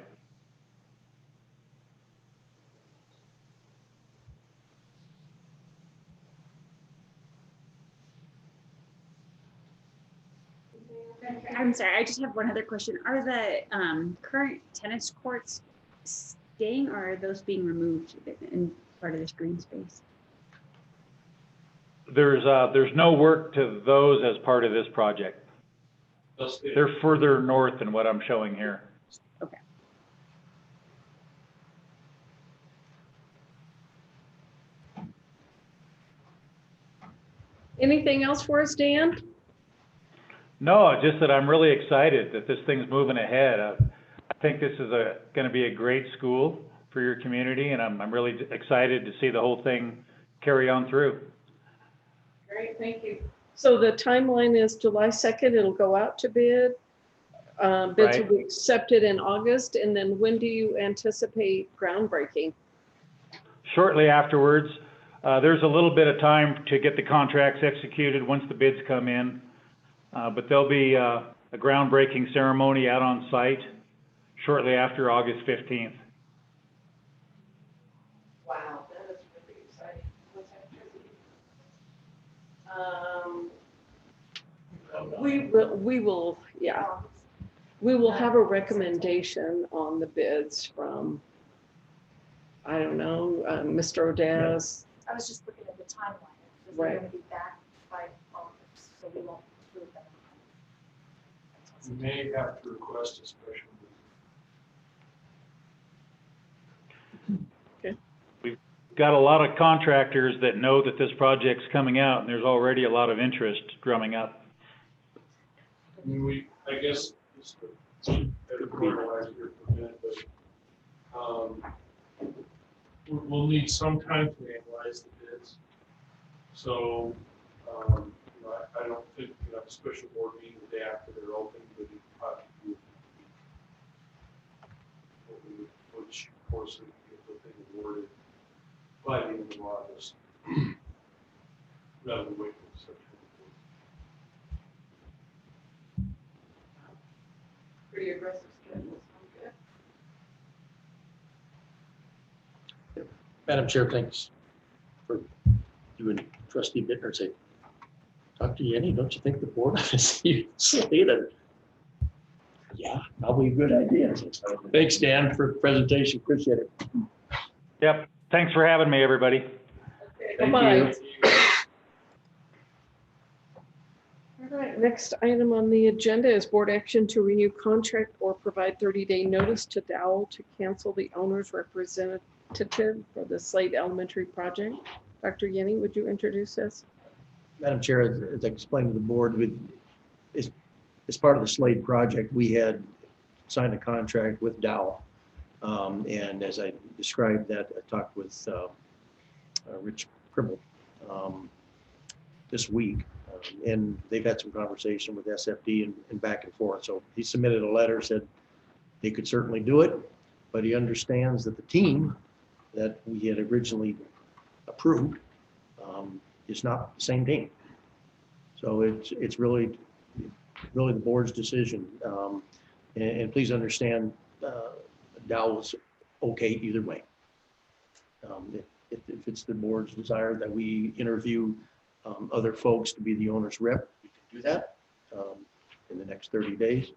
S14: I'm sorry, I just have one other question. Are the current tennis courts staying, or are those being removed in part of this green space?
S17: There's no work to those as part of this project. They're further north than what I'm showing here.
S14: Okay.
S1: Anything else for us, Dan?
S17: No, just that I'm really excited that this thing's moving ahead. I think this is going to be a great school for your community, and I'm really excited to see the whole thing carry on through.
S1: Great, thank you. So the timeline is July 2nd, it'll go out to bid. Bids
S17: Right.
S1: will be accepted in August, and then when do you anticipate groundbreaking?
S17: Shortly afterwards, there's a little bit of time to get the contracts executed once the bids come in. But there'll be a groundbreaking ceremony out on site shortly after August 15th.
S1: Wow, that is really exciting. What's that, we will have a recommendation on the bids from, I don't know, Mr. Odaz.
S3: I was just looking at the timeline. Because
S1: Right.
S3: They're going to be back by August, so we won't approve them.
S15: You may have to request a special.
S17: We've got a lot of contractors that know that this project's coming out, and there's already a lot of interest drumming up.
S15: I mean, I guess, just to editorialize here for a minute, but we'll need some time to analyze the bids. So, you know, I don't think we can have a special board meeting the day after they're open, but it probably which course we can get the thing awarded by the end of August. Rather than wait for September.
S1: Pretty aggressive schedule.
S6: Madam Chair, thanks for you and Trustee Bittner say, Dr. Yenny, don't you think the board ought to see it? Yeah, probably a good idea. Thanks, Dan, for the presentation. Appreciate it.
S17: Yep. Thanks for having me, everybody.
S1: Bye-bye. All right, next item on the agenda is board action to renew contract or provide 30-day notice to Dowell to cancel the owner's representative for the Slade Elementary project. Dr. Yenny, would you introduce us?
S6: Madam Chair, as I explained to the board, as part of the Slade project, we had signed a contract with Dowell. And as I described that, I talked with Rich Cribble this week. And they've had some conversation with SFD and back and forth. So he submitted a letter, said They could certainly do it, but he understands that the team that we had originally approved is not the same team. So it's really the board's decision. And please understand, Dow was okay either way. If it's the board's desire that we interview other folks to be the owner's rep, we can do that in the next 30 days.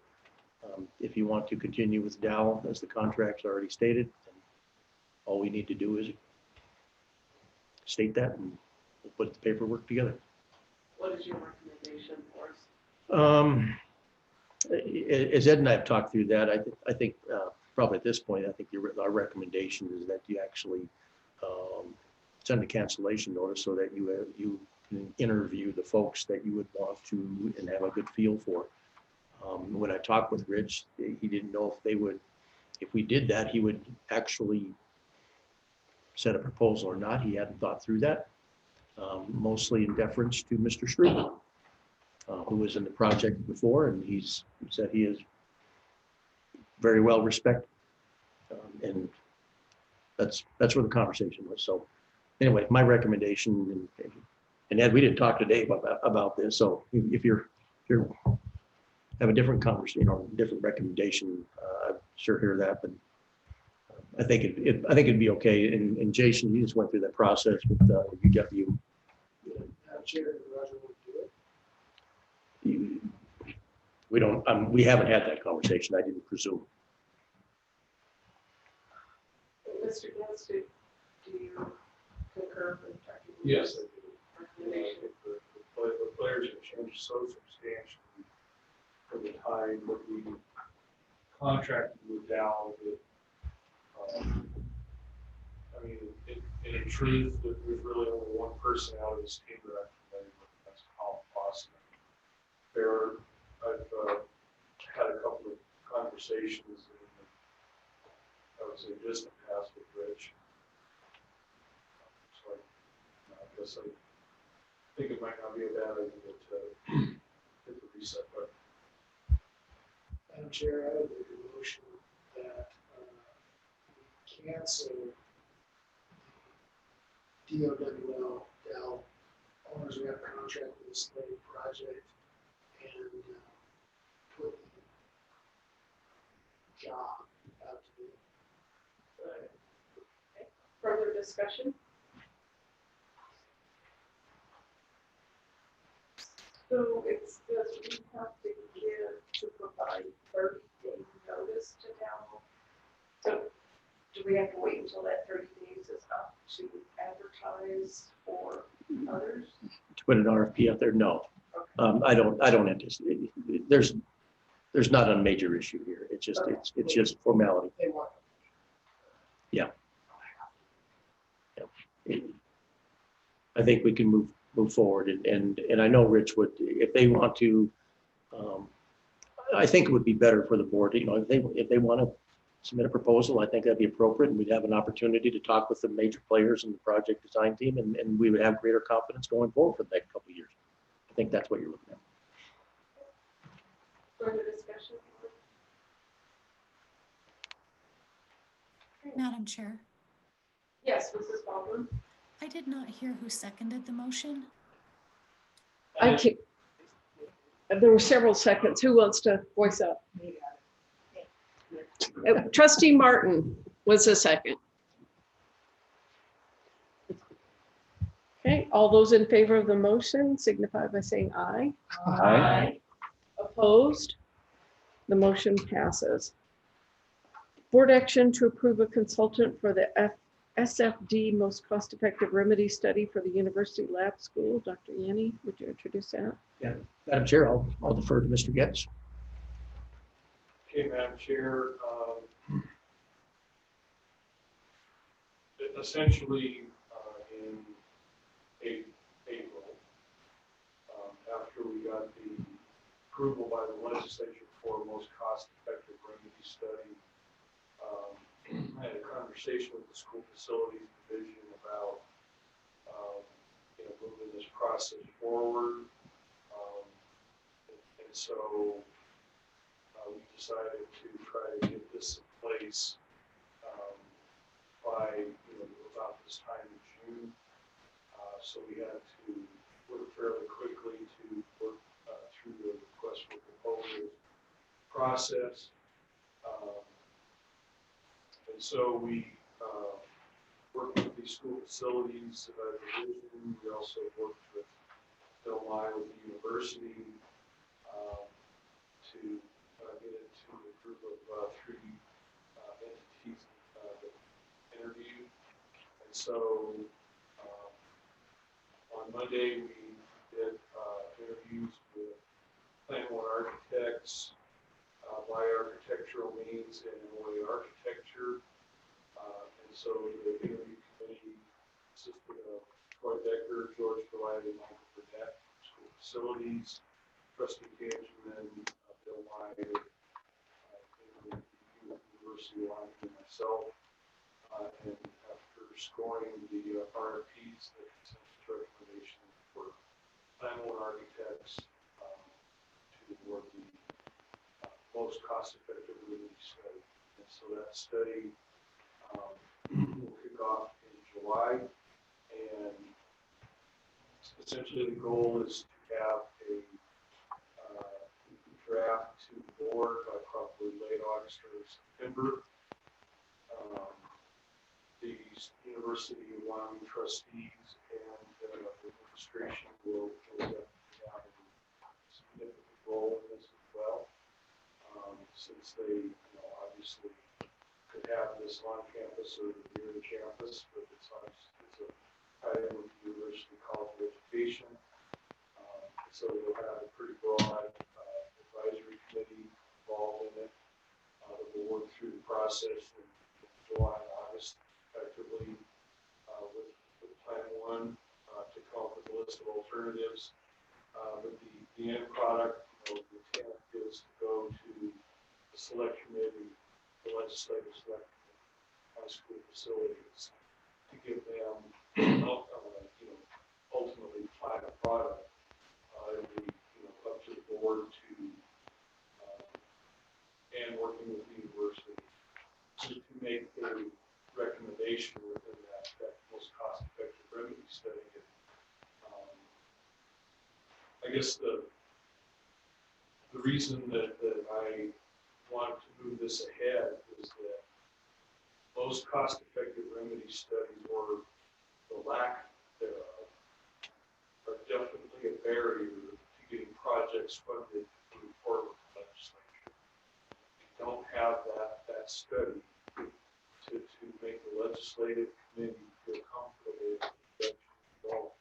S6: If you want to continue with Dow, as the contract's already stated, then all we need to do is state that and we'll put the paperwork together.
S1: What is your recommendation for us?
S6: As Ed and I have talked through that, I think probably at this point, I think our recommendation is that you actually send a cancellation notice so that you can interview the folks that you would want to and have a good feel for. When I talked with Rich, he didn't know if they would, if we did that, he would actually set a proposal or not. He hadn't thought through that, mostly in deference to Mr. Schroeder, who was in the project before, and he said he is very well respected. And that's where the conversation was. So anyway, my recommendation, and Ed, we didn't talk today about this. So if you're have a different conversation, different recommendation, I'm sure hear that, but I think it'd be okay. And Jason, you just went through that process with UW.
S5: Chair, Roger would do it.
S6: We haven't had that conversation. I didn't presume.
S1: Mr. Gans, do you concur with Dr.
S15: Yes, I do. The players have changed so substantially from the time that we contracted with Dow that, I mean, in truth, that there's really only one person out of this team that I'm familiar with, and that's Colin Boston. I've had a couple of conversations in, I would say, distant past with Rich. So I guess I think it might not be a bad idea to hit the reset button.
S5: Madam Chair, I would make a motion that we cancel DOWL Dow owner's rep contract with the Slade project and put the job out to bid.
S1: Further discussion? So it's, does we have to provide 30-day notice to Dow? So do we have to wait until that 30 days is up to advertise for others?
S6: To put an RFP out there, no. I don't anticipate. There's not a major issue here. It's just formality.
S5: They want
S6: Yeah. I think we can move forward, and I know Rich would, if they want to. I think it would be better for the board, if they want to submit a proposal, I think that'd be appropriate, and we'd have an opportunity to talk with the major players in the project design team, and we would have greater confidence going forward for the next couple of years. I think that's what you're looking at.
S1: Further discussion?
S2: Madam Chair,
S1: Yes, Mrs. Baldwin.
S2: I did not hear who seconded the motion.
S1: I can't. There were several seconds. Who wants to voice up? Trustee Martin was the second. Okay, all those in favor of the motion signify by saying aye.
S11: Aye.
S1: Opposed? The motion passes. Board action to approve a consultant for the SFD most cost-effective remedy study for the University Lab School. Dr. Yanni, would you introduce that?
S6: Yeah, Madam Chair, I'll defer to Mr. Getz.
S15: Okay, Madam Chair, essentially in April, after we got the approval by the legislature for a most cost-effective remedy study, I had a conversation with the school facilities division about moving this process forward, and so we decided to try to get this in place by about this time in June. So we had to work fairly quickly to work through the request for proposal process. And so we worked with the school facilities division. We also worked with Bill Nye with the university to get into a group of 3 entities that interviewed. And so on Monday, we did interviews with Plan One architects by architectural means and Illinois architecture. And so the interview committee consisted of Troy Becker, George Goliath, and Michael Burnett, school facilities, Trustee Benjamin, Bill Nye, University of Wyoming, and myself. And after scoring the RFPs, the consensus recommendation for Plan One architects to award the most cost-effective relief study. And so that study will kick off in July. And essentially the goal is to have a draft to the board by probably late August or September. The University of Wyoming trustees and the administration will definitely have a significant role in this as well, since they obviously could have this on campus or near the campus, but it's a tied in with the University College of Education. So we'll have a pretty broad advisory committee involved in it that will work through the process in July and August effectively with Plan One to come up with a list of alternatives. But the end product, the intent is to go to the select committee, the legislative select committee, high school facilities, to give them ultimately final product. It'll be up to the board to and working with the university to make a recommendation within that most cost-effective remedy study. I guess the reason that I wanted to move this ahead is that most cost-effective remedy studies, or the lack thereof, are definitely a barrier to getting projects funded through forward legislation. You don't have that study to make the legislative committee feel comfortable that you don't.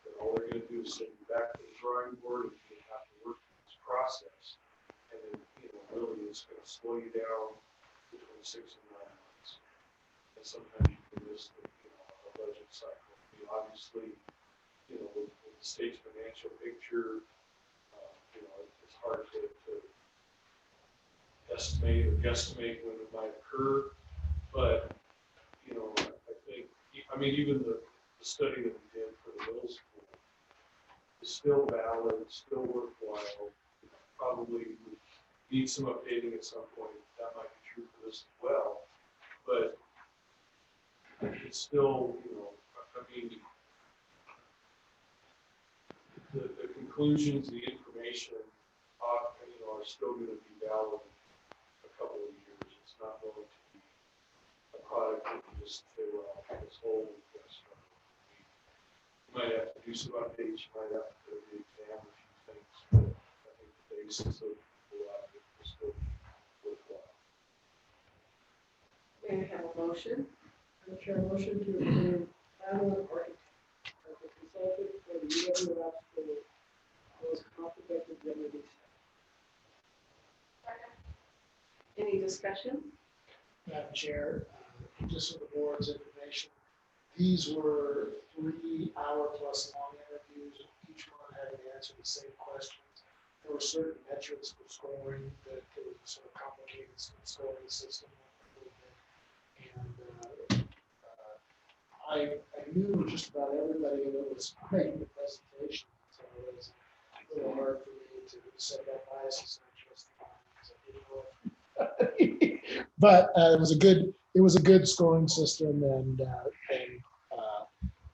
S15: And all they're going to do is send you back to the drawing board, and you have to work through this process. And then, really, it's going to slow you down between 6 and 9 months. And sometimes you can miss the budget cycle. Obviously, with the state's financial picture, it's hard to estimate or guesstimate when it might occur. But, I think, even the study that we did for the middle school is still valid, still worthwhile. Probably would need some updating at some point. That might be true for this as well. But it's still, the conclusions, the information, are still going to be valid in a couple of years. It's not going to be a product that you just say, well, this whole you might have to do some updates, you might have to re-examine a few things, but I think the basis of the lab will still be worthwhile.
S1: May I have a motion?
S8: Madam Chair, motion to approve Plan One architect as a consultant for the UWF for the most cost-effective remedy.
S1: Any discussion?
S5: Madam Chair, just for the board's information, these were 3-hour-plus long interviews. Each one had to answer the same questions. There were certain metrics for scoring that it was a sort of complicated scoring system. And I knew just about everybody that was making the presentation, so it was a little hard for me to set that bias and just the findings. But it was a good scoring system, and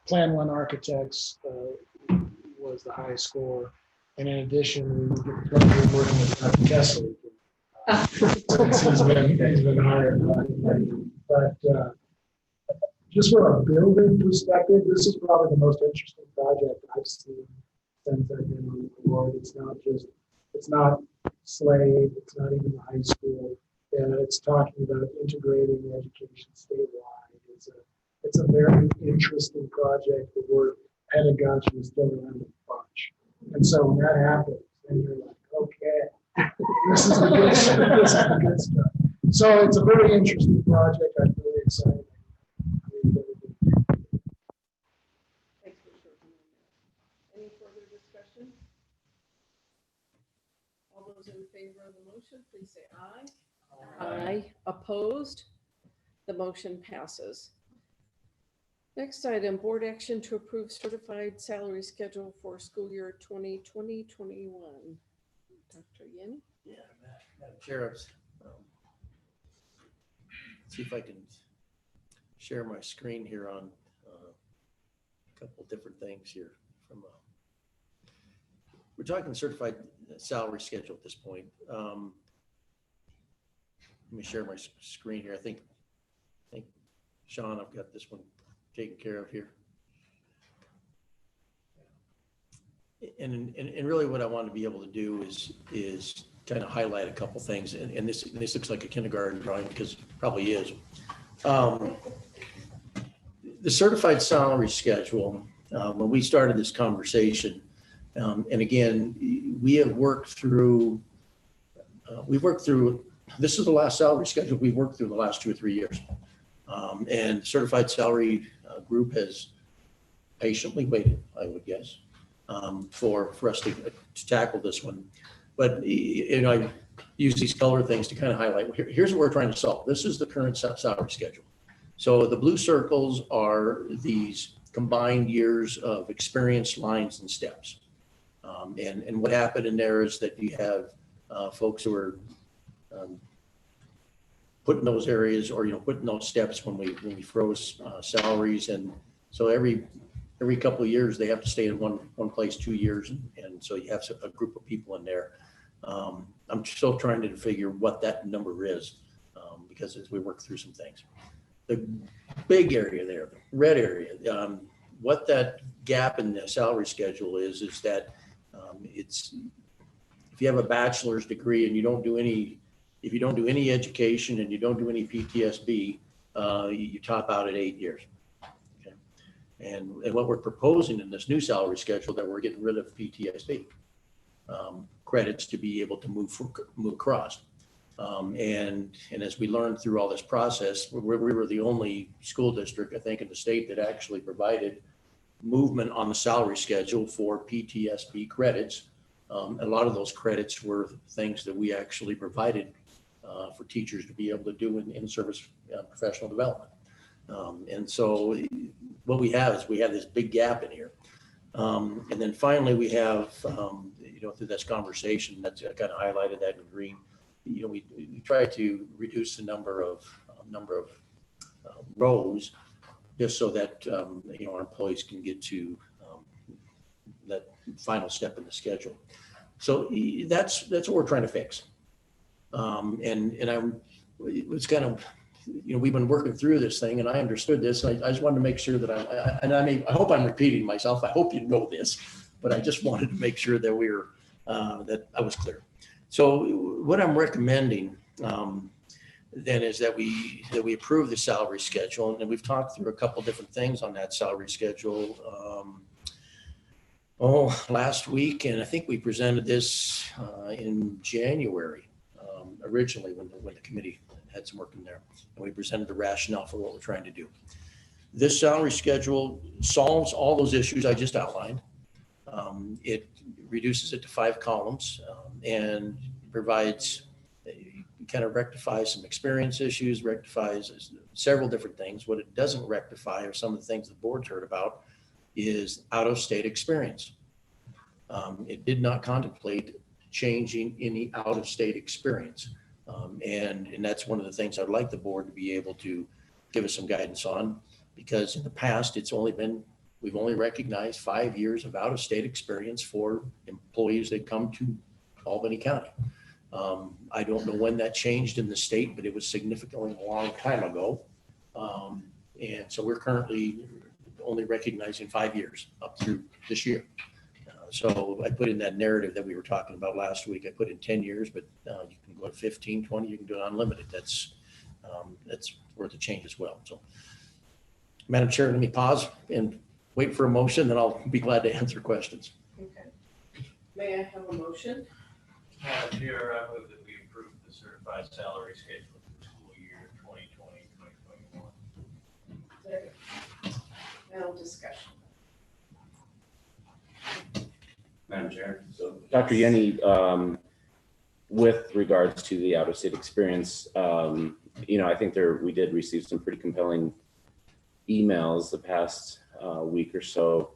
S5: Plan One Architects was the high score. And in addition, we get the pleasure of working with Dr. Kessler. Since he's been hired. But just from a building perspective, this is probably the most interesting project I've seen since I've been on the board. It's not Slade, it's not even the high school. And it's talking about integrating education statewide. It's a very interesting project. The word pedagogy is thrown around a bunch. And so when that happens, then you're like, okay, this is the good stuff. This is the good stuff. So it's a very interesting project. I'm really excited.
S1: Thanks for sharing that. Any further discussion? All those in favor of the motion, please say aye. Aye. Opposed? The motion passes. Next item, board action to approve certified salary schedule for school year 2020-21. Dr. Yin?
S6: Yeah, Madam Chair, see if I can share my screen here on a couple of different things here. We're talking certified salary schedule at this point. Let me share my screen here. I think Sean, I've got this one taken care of here. And really what I want to be able to do is kind of highlight a couple things. And this looks like a kindergarten drawing because it probably is. The certified salary schedule, when we started this conversation, and again, we have worked through, this is the last salary schedule we've worked through the last 2 or 3 years. And certified salary group has patiently waited, I would guess, for us to tackle this one. But I use these color things to kind of highlight, here's what we're trying to solve. This is the current salary schedule. So the blue circles are these combined years of experience, lines, and steps. And what happened in there is that you have folks who are put in those areas, or put in those steps when we froze salaries. And so every couple of years they have to stay in one place 2 years, and so you have a group of people in there. I'm still trying to figure what that number is, because as we work through some things, the big area there, the red area, what that gap in the salary schedule is that it's, if you have a bachelor's degree and you don't do any education and you don't do any PTSB, you top out at 8 years. Okay. And what we're proposing in this new salary schedule, that we're getting rid of PTSB credits to be able to move across. And as we learned through all this process, we were the only school district, I think, in the state that actually provided movement on the salary schedule for PTSB credits. A lot of those credits were things that we actually provided for teachers to be able to do in service professional development. And so what we have is we have this big gap in here. And then finally we have, through this conversation that's kind of highlighted that in green, we try to reduce the number of rows, just so that our employees can get to that final step in the schedule. So that's what we're trying to fix. And I was kind of, we've been working through this thing, and I understood this. I just wanted to make sure that I hope I'm repeating myself. I hope you know this, but I just wanted to make sure that that I was clear. So what I'm recommending then is that we approve the salary schedule, and we've talked through a couple different things on that salary schedule last week, and I think we presented this in January originally when the committee had some work in there, and we presented the rationale for what we're trying to do. This salary schedule solves all those issues I just outlined. It reduces it to 5 columns and provides, kind of rectifies some experience issues, rectifies several different things. What it doesn't rectify are some of the things the board's heard about is out-of-state experience. It did not contemplate changing any out-of-state experience. And that's one of the things I'd like the board to be able to give us some guidance on, because in the past, we've only recognized 5 years of out-of-state experience for employees that come to Albany County. I don't know when that changed in the state, but it was significantly a long time ago. And so we're currently only recognizing 5 years up through this year. So I put in that narrative that we were talking about last week, I put in 10 years, but you can go to 15, 20, you can do it unlimited. That's worth a change as well. So Madam Chair, let me pause and wait for a motion, then I'll be glad to answer questions.
S1: Okay. May I have a motion?
S12: Madam Chair, I move that we approve the certified salary schedule for the school year 2020, 2021.
S1: Second. Now discussion.
S11: Madam Chair. So Dr. Yenny, with regards to the out-of-state experience, I think we did receive some pretty compelling emails the past week or so.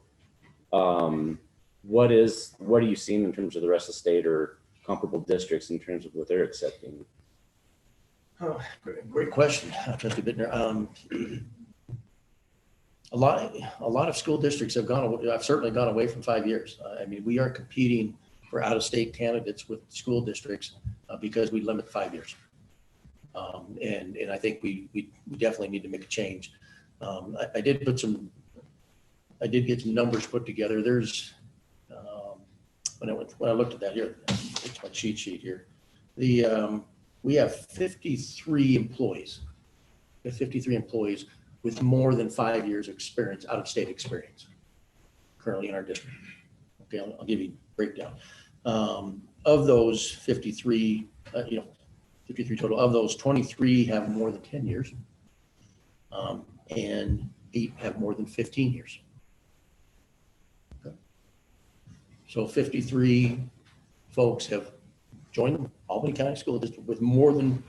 S11: What are you seeing in terms of the rest of the state or comparable districts in terms of what they're accepting?
S6: Oh, great question, Trustee Bittner. A lot of school districts have certainly gone away from 5 years. I mean, we are competing for out-of-state candidates with school districts because we limit 5 years. And I think we definitely need to make a change. I did get some numbers put together. There's, when I looked at that here, it's my cheat sheet here. We have 53 employees. We have 53 employees with more than 5 years experience, out-of-state experience, currently in our district. Okay, I'll give you a breakdown. Of those 53, 53 total, of those 23 have more than 10 years, and 8 have more than 15 years. Okay. So 53 folks have joined the Albany County School District with more than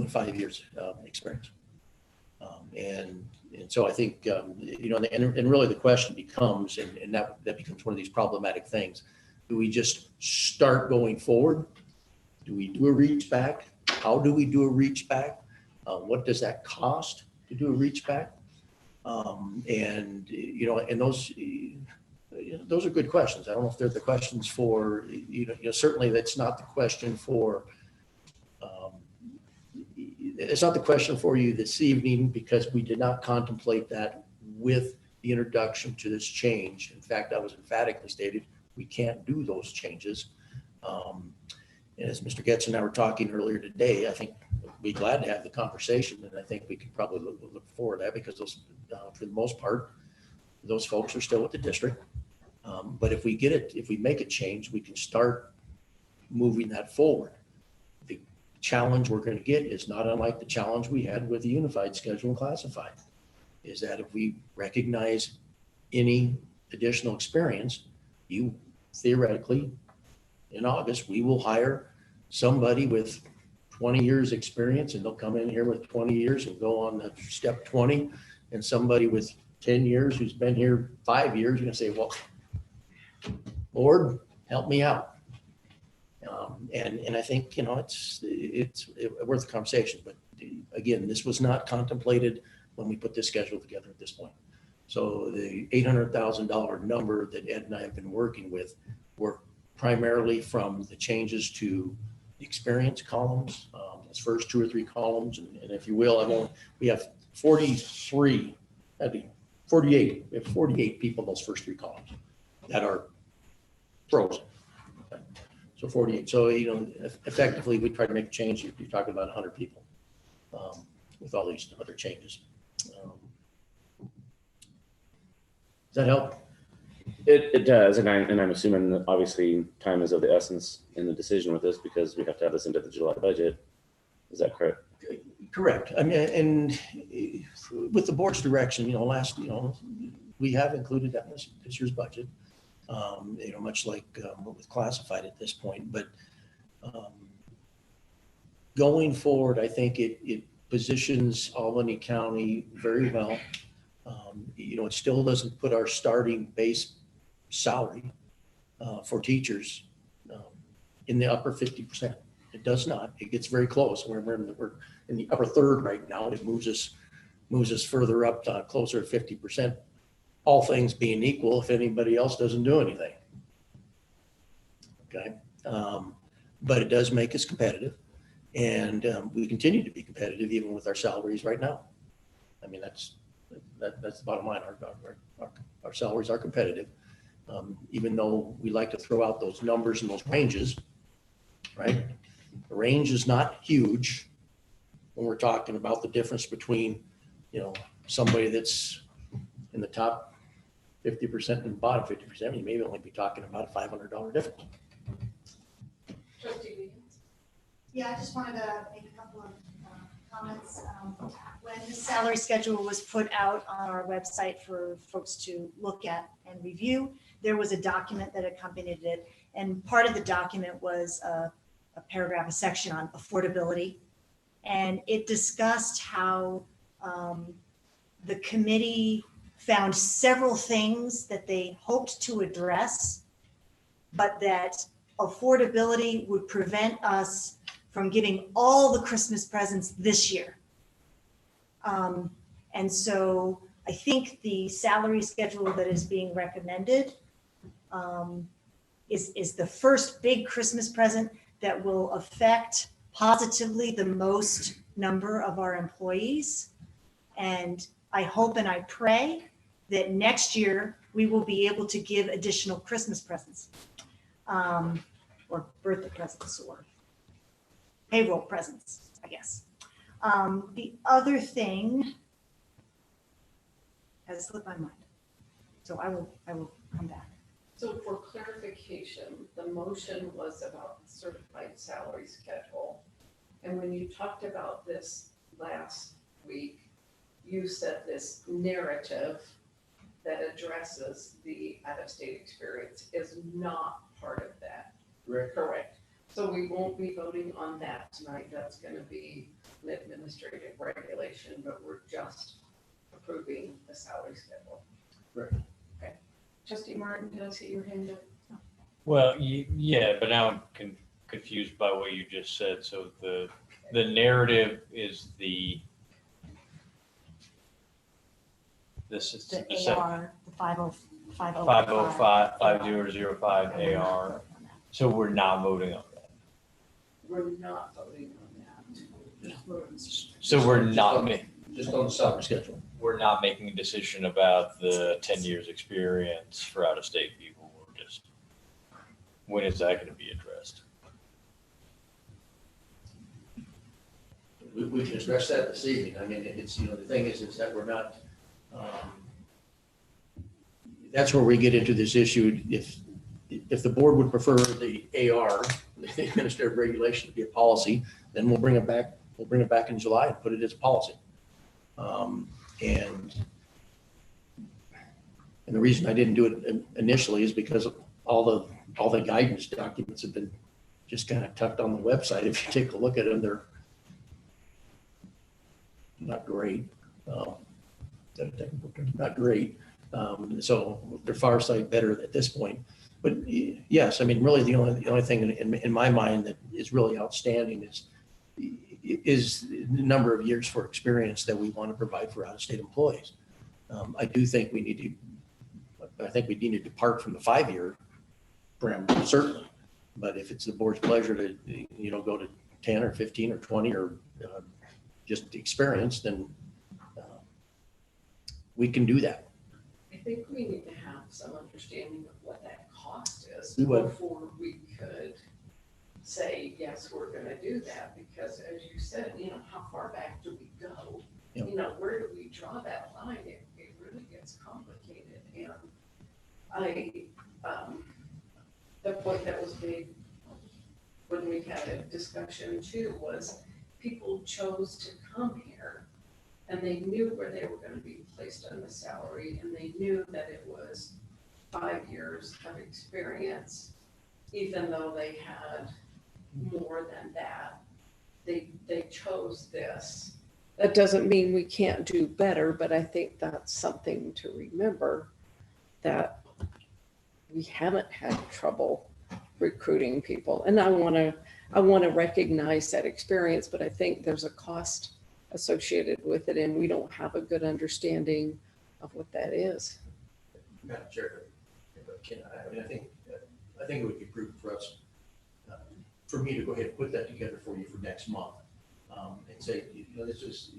S6: 5 years experience. And so I think, and really the question becomes, and that becomes one of these problematic things. Do we just start going forward? Do we do a reach back? How do we do a reach back? What does that cost to do a reach back? And those are good questions. I don't know if they're the questions for, certainly that's not the question for, it's not the question for you this evening, because we did not contemplate that with the introduction to this change. In fact, I was emphatically stated, we can't do those changes. And as Mr. Getz and I were talking earlier today, I think we'd be glad to have the conversation, and I think we can probably look forward to that, because those, for the most part, those folks are still with the district. But if we make a change, we can start moving that forward. The challenge we're going to get is not unlike the challenge we had with the unified schedule and classified, is that if we recognize any additional experience, you theoretically, in August, we will hire somebody with 20 years experience, and they'll come in here with 20 years and go on to step 20, and somebody with 10 years who's been here 5 years, you're going to say, well, Lord, help me out. And I think, it's worth a conversation, but again, this was not contemplated when we put this schedule together at this point. So the $800,000 number that Ed and I have been working with were primarily from the changes to the experience columns, those first 2 or 3 columns. And if you will, we have 43, that'd be 48. We have 48 people in those first 3 columns that are frozen. Okay. So 48. So, effectively, we try to make a change. You're talking about 100 people with all these other changes. Does that help?
S11: It does, and I'm assuming that obviously time is of the essence in the decision with this, because we have to have this into the July budget. Is that correct?
S6: Correct. I mean, and with the board's direction, we have included that in this year's budget. Much like what was classified at this point, but going forward, I think it positions Albany County very well. It still doesn't put our starting base salary for teachers in the upper 50%. It does not. It gets very close. We're in the upper third right now. It moves us further up to closer to 50%. All things being equal, if anybody else doesn't do anything. Okay. But it does make us competitive, and we continue to be competitive even with our salaries right now. I mean, that's the bottom line. Our salaries are competitive, even though we like to throw out those numbers and those ranges, right? The range is not huge when we're talking about the difference between, somebody that's in the top 50% and the bottom 50%. You may only be talking about a $500 difference.
S3: Yeah, I just wanted to make a couple of comments. When the salary schedule was put out on our website for folks to look at and review, there was a document that accompanied it. And part of the document was a paragraph, a section on affordability. And it discussed how the committee found several things that they hoped to address, but that affordability would prevent us from giving all the Christmas presents this year. And so I think the salary schedule that is being recommended is the first big Christmas present that will affect positively the most number of our employees. And I hope and I pray that next year we will be able to give additional Christmas presents, or birthday presents, or payroll presents, I guess. The other thing has slipped my mind, so I will come back.
S1: So for clarification, the motion was about the certified salary schedule. And when you talked about this last week, you said this narrative that addresses the out-of-state experience is not part of that. Correct. So we won't be voting on that tonight. That's going to be an administrative regulation, but we're just approving the salary schedule.
S6: Right.
S1: Okay. Trustee Martin, did I see your hand up?
S13: Well, yeah, but now I'm confused by what you just said. So the narrative is the
S3: AR, the 5005.
S13: 5005 AR. So we're not voting on that.
S1: We're not voting on that.
S13: So we're not
S6: just on the salary schedule.
S13: We're not making a decision about the 10 years experience for out-of-state people. We're just, when is that going to be addressed?
S6: We can address that this evening. I mean, it's, the thing is that we're not, that's where we get into this issue. If the board would prefer the AR, the administrative regulation, to be a policy, then we'll bring it back. We'll bring it back in July and put it as policy. And the reason I didn't do it initially is because all the guidance documents have been just kind of tucked on the website. If you take a look at them, they're not great. Not great. So they're far sight better at this point. But yes, I mean, really the only thing in my mind that is really outstanding is the number of years for experience that we want to provide for out-of-state employees. I do think we need to depart from the 5-year parameter, certainly. But if it's the board's pleasure to, go to 10 or 15 or 20 or just experience, then we can do that.
S1: I think we need to have some understanding of what that cost is
S6: We would.
S1: before we could say, yes, we're going to do that. Because as you said, how far back do we go?
S6: Yep.
S1: Where do we draw that line? It really gets complicated. And the point that was made when we had a discussion too was people chose to come here and they knew where they were going to be placed on the salary, and they knew that it was 5 years of experience, even though they had more than that. They chose this. That doesn't mean we can't do better, but I think that's something to remember, that we haven't had trouble recruiting people. And I want to I want to recognize that experience, but I think there's a cost associated with it, and we don't have a good understanding of what that is.
S6: Madam Chair, if I can, I mean, I think it would be prudent for us, for me to go ahead and put that together for you for next month. And say, you know, this is,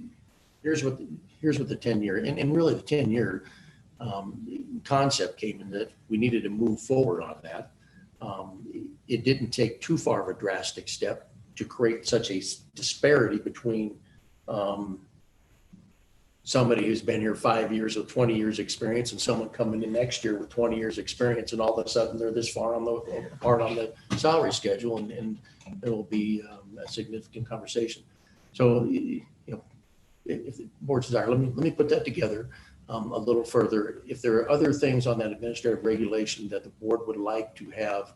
S6: here's what the 10-year, and really the 10-year concept came in that we needed to move forward on that. It didn't take too far of a drastic step to create such a disparity between somebody who's been here 5 years with 20 years experience and someone coming in next year with 20 years experience, and all of a sudden they're this far apart on the salary schedule, and there will be a significant conversation. So, you know, if the board's desire, let me put that together a little further. If there are other things on that administrative regulation that the board would like to have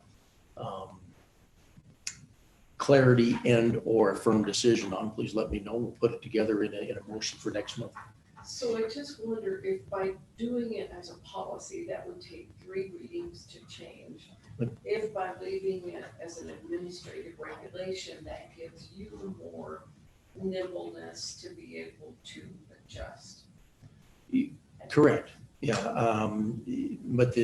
S6: clarity and or a firm decision on, please let me know. We'll put it together in a motion for next month.
S1: So I just wonder if by doing it as a policy, that would take 3 readings to change. If by leaving it as an administrative regulation, that gives you more nimbleness to be able to adjust.
S6: Correct. Yeah. But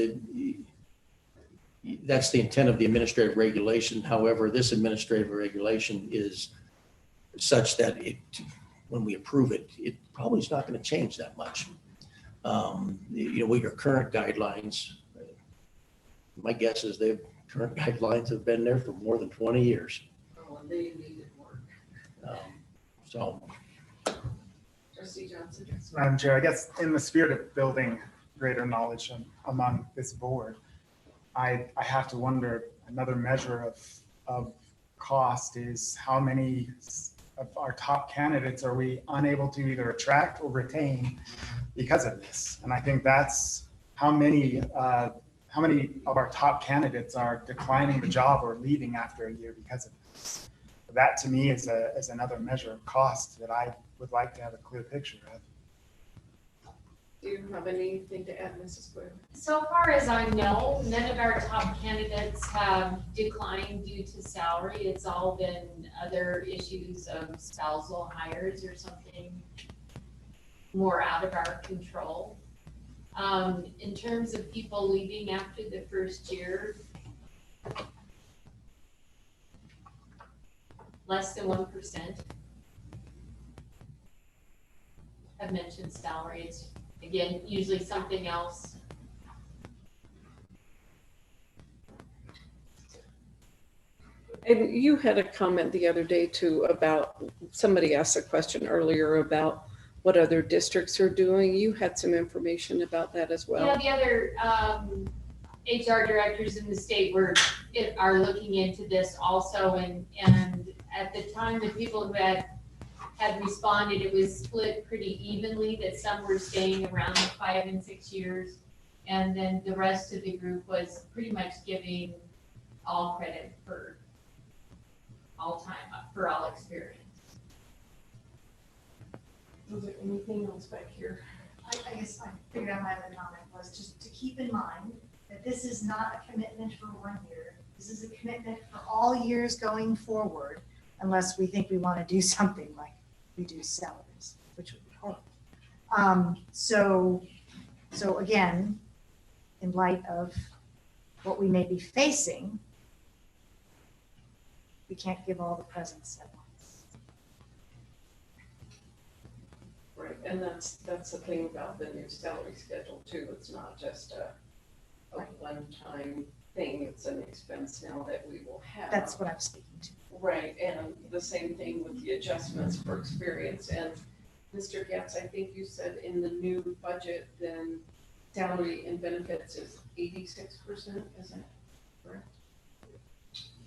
S6: that's the intent of the administrative regulation. However, this administrative regulation is such that when we approve it, it probably is not going to change that much. You know, with your current guidelines, my guess is the current guidelines have been there for more than 20 years.
S1: Oh, and they needed work.
S6: So.
S1: Trustee Johnson.
S4: Madam Chair, I guess in the spirit of building greater knowledge among this board, I have to wonder, another measure of cost is how many of our top candidates are we unable to either attract or retain because of this? And I think that's how many of our top candidates are declining the job or leaving after a year because of this. That to me is another measure of cost that I would like to have a clear picture of.
S1: Do you have anything to add, Mrs. Blair?
S19: So far as I know, none of our top candidates have declined due to salary. It's all been other issues of spousal hires or something more out of our control. In terms of people leaving after the first year, less than 1% have mentioned salary. It's, again, usually something else.
S1: And you had a comment the other day too about, somebody asked a question earlier about what other districts are doing. You had some information about that as well.
S19: Yeah, the other HR directors in the state are looking into this also, and at the time, the people who had responded, it was split pretty evenly, that some were staying around 5 and 6 years, and then the rest of the group was pretty much giving all credit for all time, for all experience.
S1: Was there anything else back here?
S3: I guess I figured out my other comment was just to keep in mind that this is not a commitment for 1 year. This is a commitment for all years going forward, unless we think we want to do something like reduce salaries, which would be horrible. So again, in light of what we may be facing, we can't give all the presents at once.
S1: Right, and that's the thing about the new salary schedule too. It's not just a one-time thing. It's an expense now that we will have.
S3: That's what I'm speaking to.
S1: Right, and the same thing with the adjustments for experience. And Mr. Getz, I think you said in the new budget, then salary and benefits is 86%, is that correct?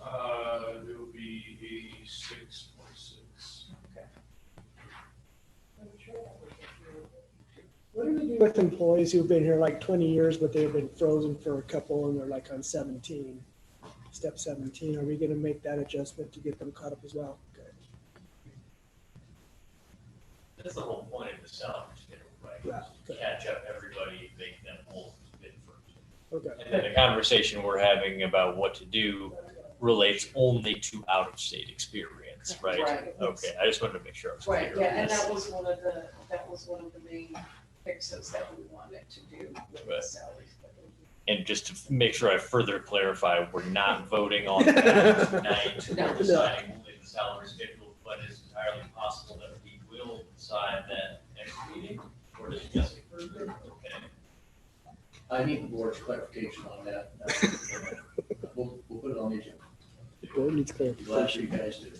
S15: It will be 86.6.
S1: Okay.
S18: What do we do with employees who've been here like 20 years, but they've been frozen for a couple and they're like on 17, step 17? Are we going to make that adjustment to get them caught up as well? Okay.
S13: That's the whole point of the salary schedule, right?
S18: Yeah, okay.
S13: Catch up everybody, make them whole bit first.
S18: Okay.
S13: And then the conversation we're having about what to do relates only to out-of-state experience, right?
S1: Right.
S13: Okay, I just wanted to make sure I was clear.
S1: Right, yeah, and that was one of the main fixes that we wanted to do with the
S13: Right.
S1: salaries.
S13: And just to make sure I further clarify, we're not voting on that tonight.
S1: No.
S13: We're deciding only the salary schedule, but it's entirely possible that we will decide that next meeting or discuss it further. Okay.
S6: I need the board's clarification on that. We'll put it on the agenda.
S18: The board needs
S6: Glad you
S18: clarification.
S6: guys do.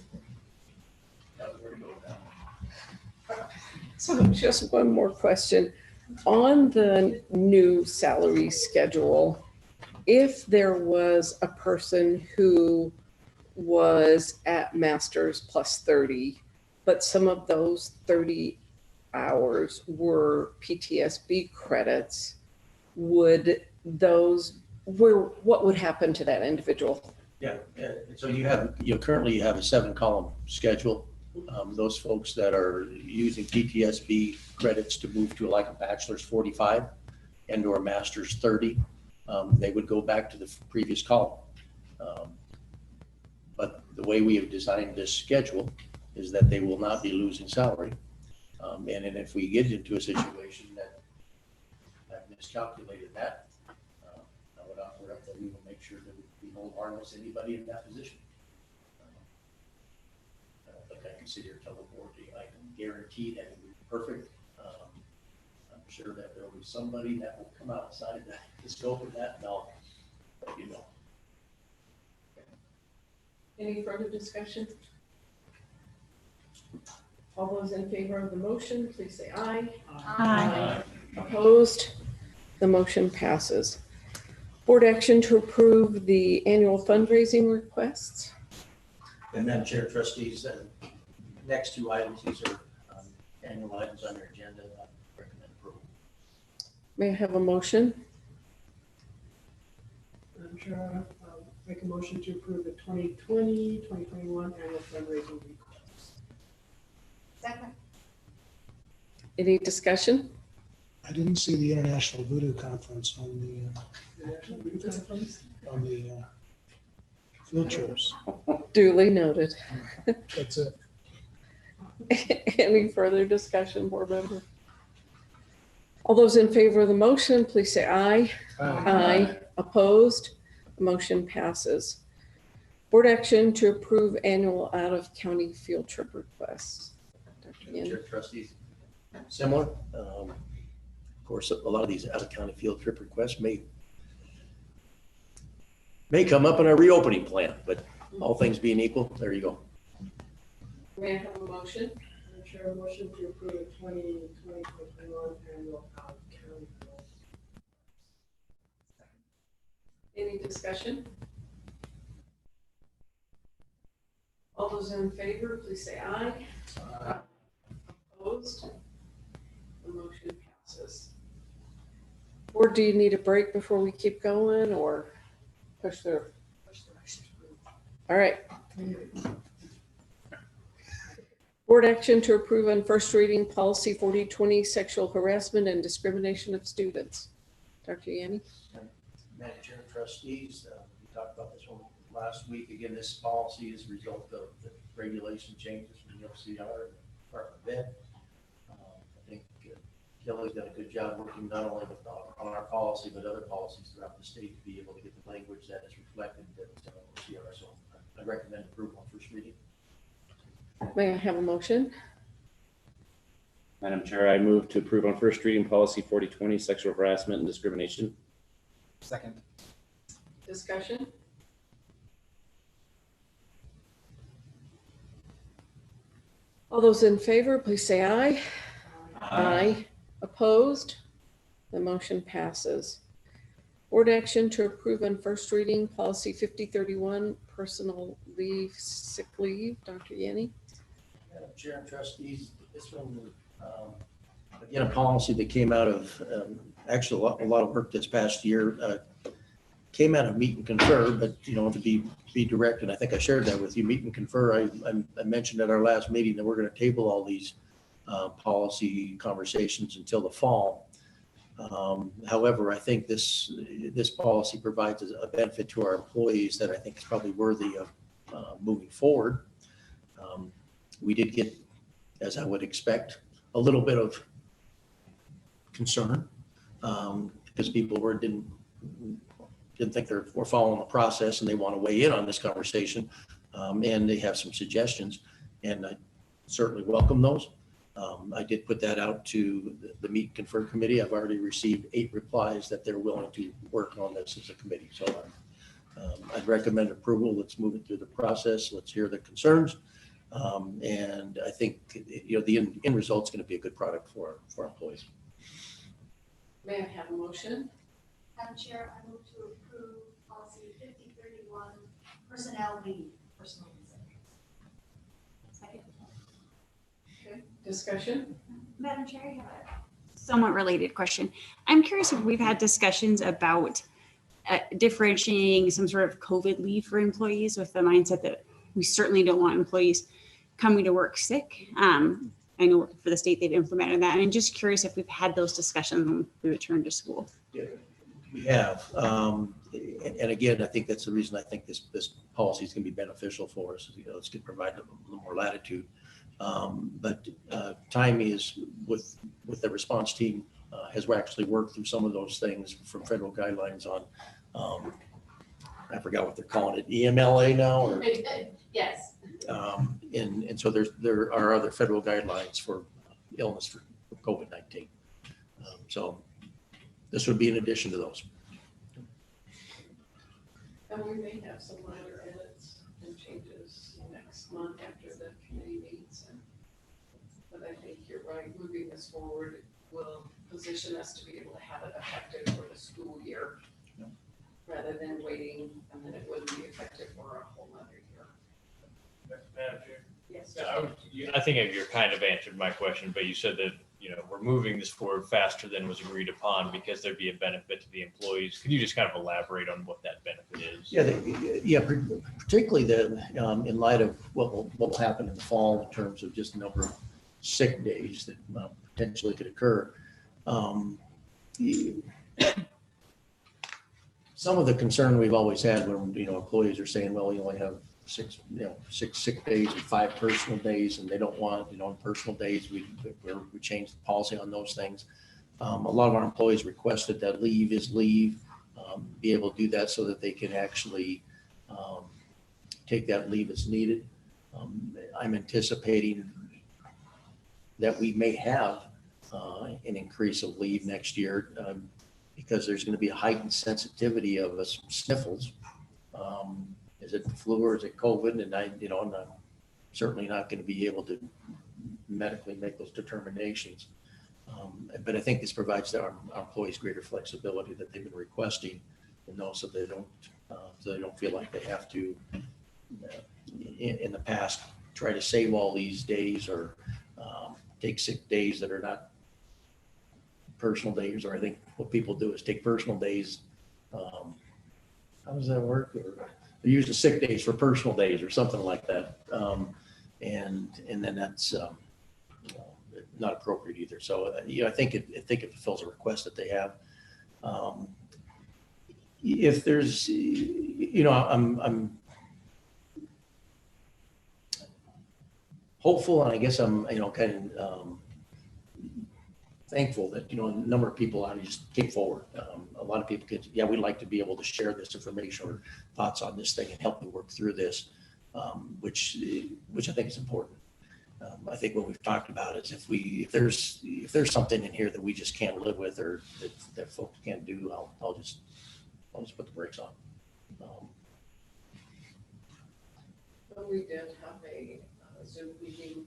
S6: Where to go now?
S1: So just one more question. On the new salary schedule, if there was a person who was at master's plus 30, but some of those 30 hours were PTSB credits, what would happen to that individual?
S6: Yeah, so currently you have a 7-column schedule. Those folks that are using PTSB credits to move to like a bachelor's 45 and or a master's 30, they would go back to the previous column. But the way we have designed this schedule is that they will not be losing salary. And then if we get into a situation that I've miscalculated that, I would offer up that we will make sure that we won't harness anybody in that position. I don't think I can sit here and tell the board, I can guarantee that it will be perfect. I'm sure that there will be somebody that will come outside the scope of that, and I'll let you know.
S1: Any further discussion? All those in favor of the motion, please say aye.
S2: Aye.
S1: Opposed? The motion passes. Board action to approve the annual fundraising requests.
S6: And Madam Chair, trustees, next 2 items, these are annual items on your agenda. I recommend approval.
S1: May I have a motion?
S18: I'm sure I'll make a motion to approve the 2020, 2021 annual fundraising request.
S3: Second.
S1: Any discussion?
S5: I didn't see the International Voodoo Conference on the field trips.
S1: Duly noted.
S5: That's it.
S1: Any further discussion, board member? All those in favor of the motion, please say aye. Aye. Opposed? The motion passes. Board action to approve annual out-of-county field trip requests. Dr.
S6: Madam
S1: Yin.
S6: Chair, trustees, similar. Of course, a lot of these out-of-county field trip requests may come up in our reopening plan, but all things being equal, there you go.
S1: May I have a motion?
S18: I'm sure a motion to approve the 2020, 2021 annual out-of-county.
S1: Any discussion? All those in favor, please say aye. Opposed? The motion passes. Board, do you need a break before we keep going or push through? All right. Board action to approve on first reading policy 4020 sexual harassment and discrimination of students. Dr. Yanni?
S6: Madam Chair, trustees, we talked about this one last week. Again, this policy is a result of the regulation changes from the OCR and Department of Ed. I think Kelly's done a good job working not only on our policy, but other policies throughout the state to be able to get the language that is reflected in the OCR. So I recommend approval on first reading.
S1: May I have a motion?
S11: Madam Chair, I move to approve on first reading policy 4020, sexual harassment and discrimination.
S4: Second.
S1: Discussion? All those in favor, please say aye. Aye. Opposed? The motion passes. Board action to approve on first reading policy 5031, personal leave, sick leave. Dr. Yanni?
S6: Madam Chair and trustees, this one, again, a policy that came out of actually a lot of work this past year. Came out of meet and confer, but to be direct, and I think I shared that with you. Meet and confer. I mentioned at our last meeting that we're going to table all these policy conversations until the fall. However, I think this policy provides a benefit to our employees that I think is probably worthy of moving forward. We did get, as I would expect, a little bit of concern because people didn't think we're following the process and they want to weigh in on this conversation, and they have some suggestions, and I certainly welcome those. I did put that out to the Meet and Confer Committee. I've already received 8 replies that they're willing to work on this as a committee. So I'd recommend approval. Let's move it through the process. Let's hear the concerns. And I think the end result's going to be a good product for employees.
S1: May I have a motion?
S3: Madam Chair, I move to approve policy 5031, personnel leave, personal reason.
S14: Second.
S1: Okay, discussion?
S14: Madam Chair, I have a somewhat related question. I'm curious if we've had discussions about differentiating some sort of COVID leave for employees with the mindset that we certainly don't want employees coming to work sick. I know for the state they've implemented that. And I'm just curious if we've had those discussions when we return to school.
S6: Yeah, we have. And again, I think that's the reason I think this policy is going to be beneficial for us. It's going to provide a little more latitude. But Timey is with the response team has actually worked through some of those things from federal guidelines on, I forgot what they're calling it, EMLA now? Or,
S19: Yes.
S6: and so there are other federal guidelines for illness for COVID-19. So this would be in addition to those.
S1: And we may have some minor edits and changes next month after the committee meets. But I think you're right, moving this forward will position us to be able to have it effective for the school year rather than waiting, and then it wouldn't be effective for a whole other year.
S12: Madam Chair?
S1: Yes.
S13: I think you kind of answered my question, but you said that, we're moving this forward faster than was agreed upon because there'd be a benefit to the employees. Could you just kind of elaborate on what that benefit is?
S6: Yeah, particularly in light of what will happen in the fall in terms of just the number of sick days that potentially could occur. Some of the concern we've always had when, employees are saying, well, we only have 6 sick days and 5 personal days, and they don't want, personal days, we changed the policy on those things. A lot of our employees requested that leave is leave, be able to do that so that they can actually take that leave as needed. I'm anticipating that we may have an increase of leave next year because there's going to be a heightened sensitivity of sniffles. Is it the flu or is it COVID? And I'm certainly not going to be able to medically make those determinations. But I think this provides our employees greater flexibility that they've been requesting, so they don't feel like they have to, in the past, try to save all these days or take sick days that are not personal days. Or I think what people do is take personal days. How does that work? Or they use the sick days for personal days or something like that. And then that's not appropriate either. So, I think it fulfills a request that they have. If there's, I'm hopeful, and I guess I'm, kind of thankful that, a number of people out just came forward. A lot of people we'd like to be able to share this information or thoughts on this thing and help me work through this, which I think is important. I think what we've talked about is if there's something in here that we just can't live with or that folks can't do, I'll just put the brakes on.
S1: But we did have a Zoom meeting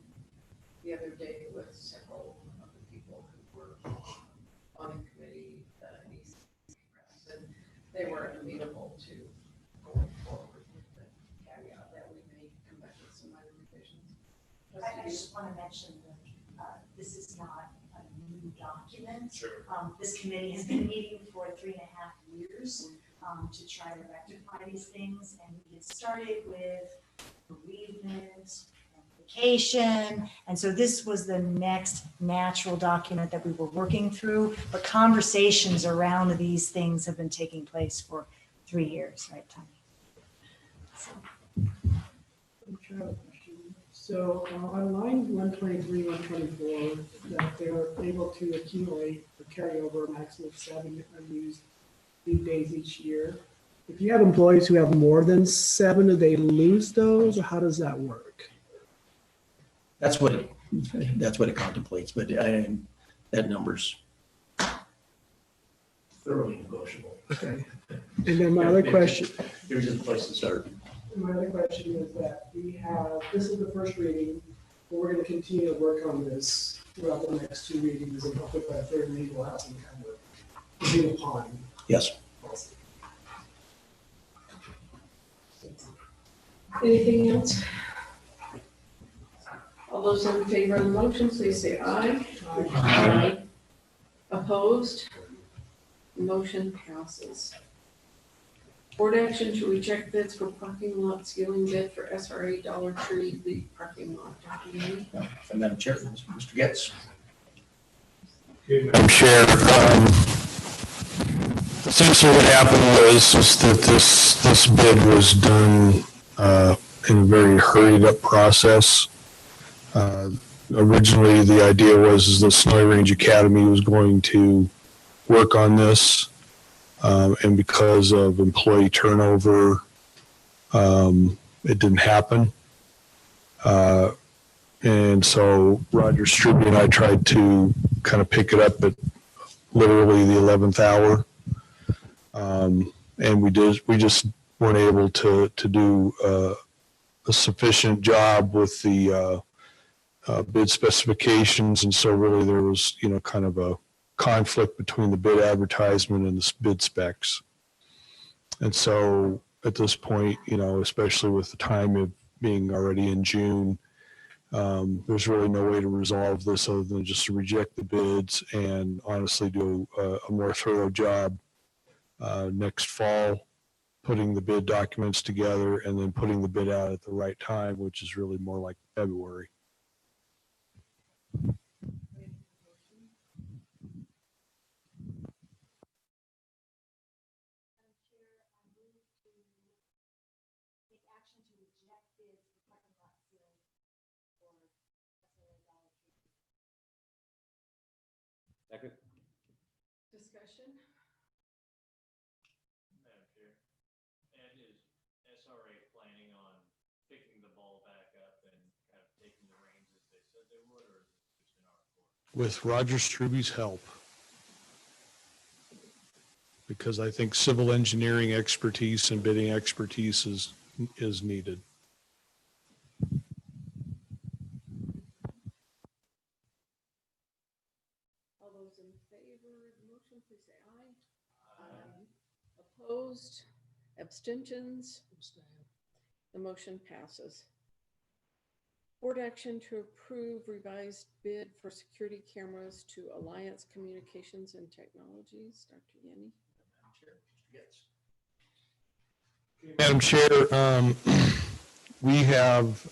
S1: the other day with several of the people who were on the committee, and they were amenable to going forward with the caveat that we may come back with some minor revisions.
S3: I just want to mention that this is not a new document.
S10: Sure.
S3: This committee has been meeting for 3.5 years to try to rectify these things, and we get started with bereavement and certification. And so this was the next natural document that we were working through, but conversations around these things have been taking place for 3 years, right, Tony?
S8: So on line 123, 124, that they're able to accumulate or carry over a maximum of 7 unused leave days each year. If you have employees who have more than 7, do they lose those, or how does that work?
S6: That's what it contemplates, but that number's thoroughly negotiable.
S8: Okay. And then my other question.
S6: Here's a place to start.
S8: My other question is that this is the first reading, but we're going to continue to work on this throughout the next 2 readings, and hopefully by the third reading we'll have some kind of agreed upon.
S6: Yes.
S1: Anything else? All those in favor of the motion, please say aye. Aye. Opposed? Motion passes. Board action to reject bids for parking lot ceiling bid for SRA Dollar Tree lead parking lot. Dr. Yee?
S6: Madam Chair, Mr. Getz.
S15: Madam Chair, essentially what happened was that this bid was done in a very hurried up process. Originally, the idea was that Snowy Range Academy was going to work on this, and because of employee turnover, it didn't happen. And so Roger Struby and I tried to kind of pick it up at literally the 11th hour. And we just weren't able to do a sufficient job with the bid specifications. And so really there was, kind of a conflict between the bid advertisement and the bid specs. And so at this point, especially with the time of being already in June, there's really no way to resolve this other than just to reject the bids and honestly do a more thorough job next fall, putting the bid documents together and then putting the bid out at the right time, which is really more like February.
S11: Second.
S1: Discussion?
S13: Madam Chair, and is SRA planning on picking the ball back up and kind of taking the reins as they said they would, or is it just in our court?
S15: With Roger Struby's help, because I think civil engineering expertise and bidding expertise is needed.
S1: All those in favor of the motion, please say aye. Aye. Opposed? Abstentions? The motion passes. Board action to approve revised bid for security cameras to Alliance Communications and Technologies. Dr. Yenny?
S15: Madam Chair, we have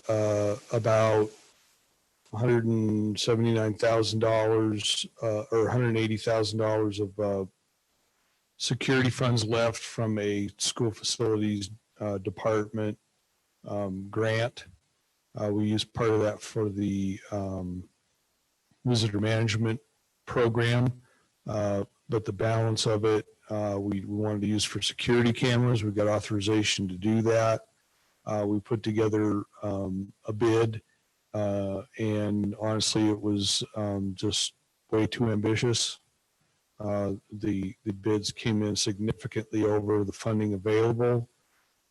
S15: about $179,000 or $180,000 of security funds left from a school facilities department grant. We used part of that for the visitor management program, but the balance of it we wanted to use for security cameras. We got authorization to do that. We put together a bid, and honestly, it was just way too ambitious. The bids came in significantly over the funding available,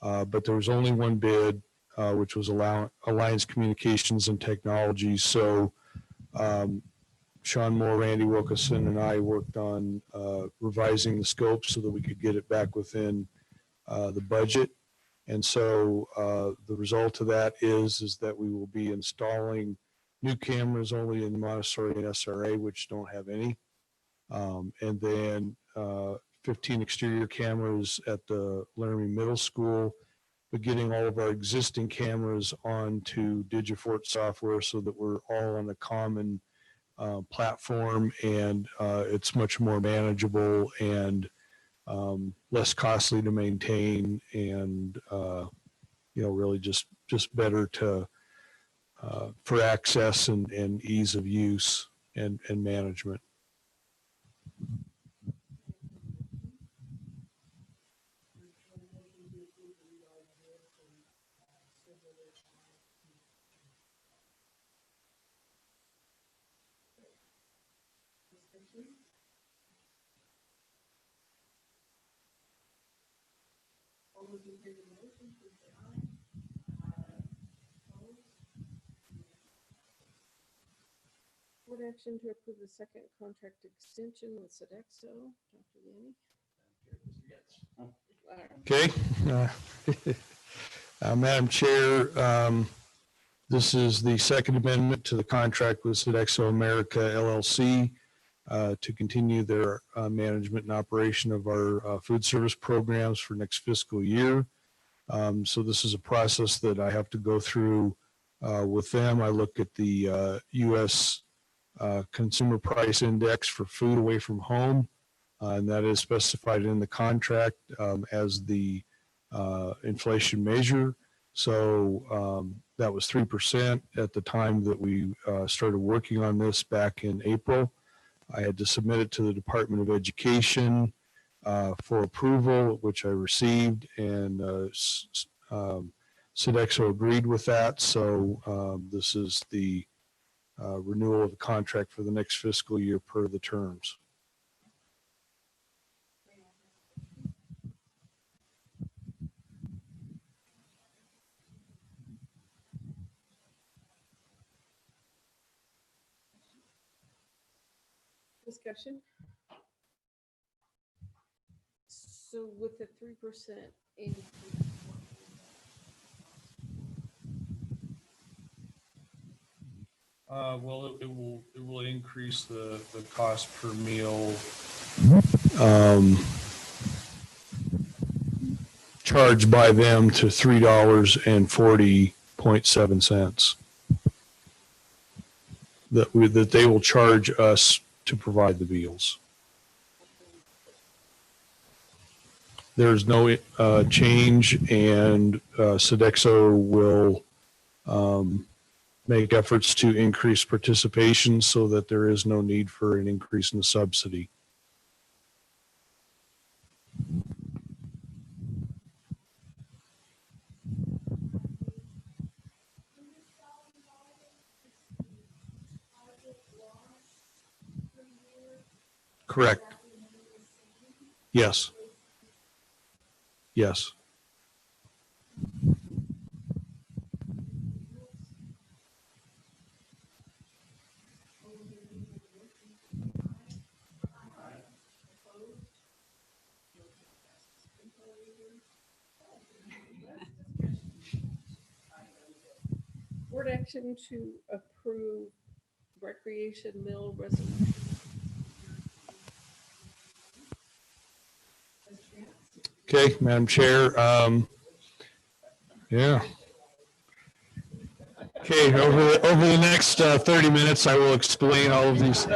S15: but there was only one bid, which was Alliance Communications and Technologies. So Sean Moore, Randy Wilkinson, and I worked on revising the scope so that we could get it back within the budget. And so the result of that is that we will be installing new cameras only in Montessori and SRA, which don't have any. And then 15 exterior cameras at the Laramie Middle School
S5: but getting all of our existing cameras onto Digifort software so that we're all on a common platform, and it's much more manageable and less costly to maintain, and really just better to for access and ease of use and management.
S1: All those in favor of the motion, please say aye. Opposed? Board action to approve the second contract extension with Sodexo. Dr. Yanni?
S5: Okay. Madam Chair, this is the second amendment to the contract with Sodexo America LLC to continue their management and operation of our food service programs for next fiscal year. So this is a process that I have to go through with them. I look at the U.S. Consumer Price Index for food away from home, and that is specified in the contract as the inflation measure. So that was 3% at the time that we started working on this back in April. I had to submit it to the Department of Education for approval, which I received, and Sodexo agreed with that. So this is the renewal of the contract for the next fiscal year per the terms.
S1: Discussion? So with the 3% increase,
S5: Well, it will increase the cost per meal charged by them to $3.40.7 that they will charge us to provide the meals. There's no change, and Sodexo will make efforts to increase participation so that there is no need for an increase in the subsidy. Correct. Yes. Yes.
S1: board action to approve recreation mill resolution.
S5: Okay, Madam Chair. Yeah. Okay, over the next 30 minutes, I will explain all of these.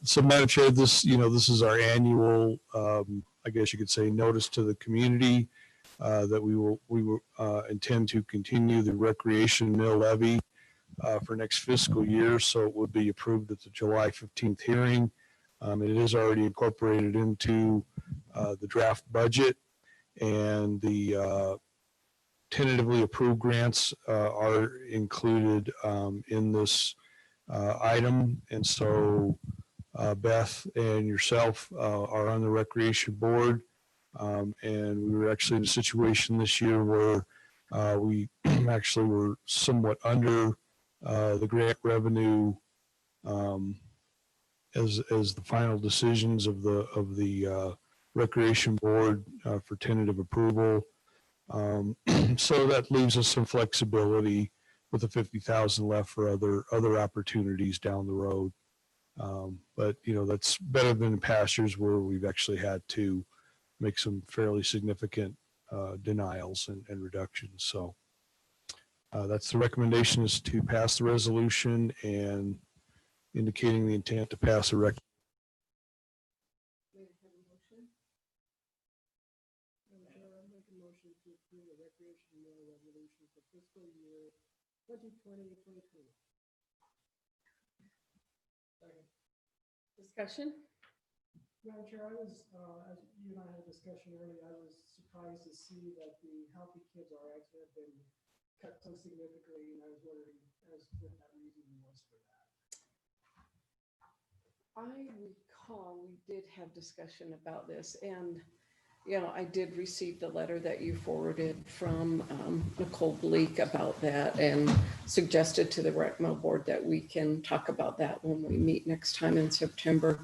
S5: So, Madam Chair, this is our annual, I guess you could say, notice to the community that we will intend to continue the recreation mill levy for next fiscal year. So it would be approved at the July 15th hearing. It is already incorporated into the draft budget, and the tentatively approved grants are included in this item. And so Beth and yourself are on the recreation board, and we were actually in a situation this year where we actually were somewhat under the grant revenue as the final decisions of the recreation board for tentative approval. So that leaves us some flexibility with the $50,000 left for other opportunities down the road.
S20: But, that's better than in past years where we've actually had to make some fairly significant denials and reductions. So that's the recommendation, is to pass the resolution and indicating the intent to pass a
S1: Discussion?
S8: Madam Chair, I was, as you and I had a discussion earlier, I was surprised to see that the Healthy Kids RX have been cut so significantly, and I was wondering as what that reason was for that.
S1: I recall we did have discussion about this, and, I did receive the letter that you forwarded from Nicole Bleak about that, and suggested to the RecMo board that we can talk about that when we meet next time in September.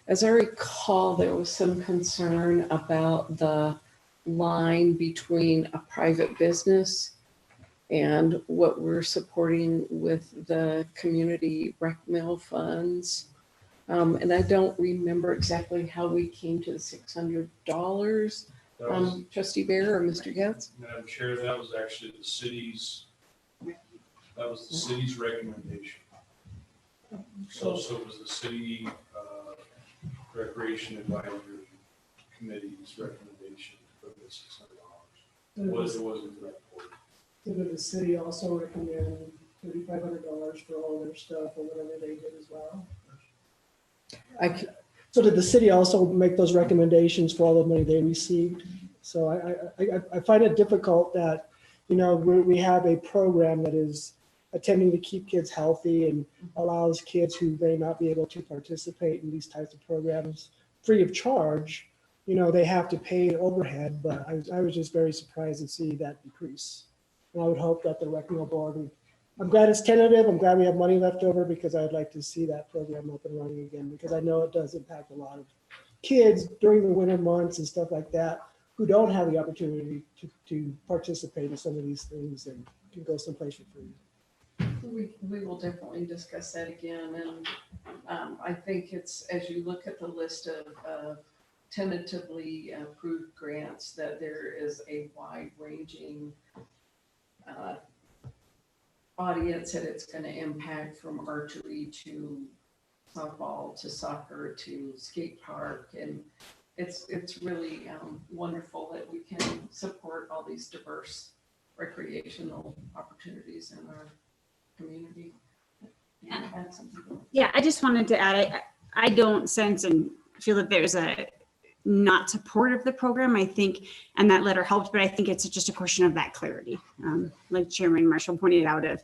S1: As I recall, there was some concern about the line between a private business and what we're supporting with the community rec mill funds. And I don't remember exactly how we came to the $600. Trustee Bear or Mr. Getz?
S15: Madam Chair, that was actually the city's recommendation. So it was the city Recreation Advisory Committee's recommendation for the $600. It wasn't the report.
S8: So did the city also recommend $3,500 for all their stuff or whatever they did as well? So did the city also make those recommendations for all the money they received? So I find it difficult that, we have a program that is attempting to keep kids healthy and allows kids who may not be able to participate in these types of programs free of charge. They have to pay overhead, but I was just very surprised to see that decrease. And I would hope that the RecMo board I'm glad it's tentative. I'm glad we have money left over, because I'd like to see that program up and running again, because I know it does impact a lot of kids during the winter months and stuff like that who don't have the opportunity to participate in some of these things and can go someplace for free.
S1: We will definitely discuss that again. And I think it's, as you look at the list of tentatively approved grants, that there is a wide ranging audience that it's going to impact, from archery to softball to soccer to skate park. And it's really wonderful that we can support all these diverse recreational opportunities in our community.
S14: Yeah, I just wanted to add, I don't sense and feel that there's a not support of the program. I think, and that letter helped, but I think it's just a question of that clarity. Like Chairman Marshall pointed out, of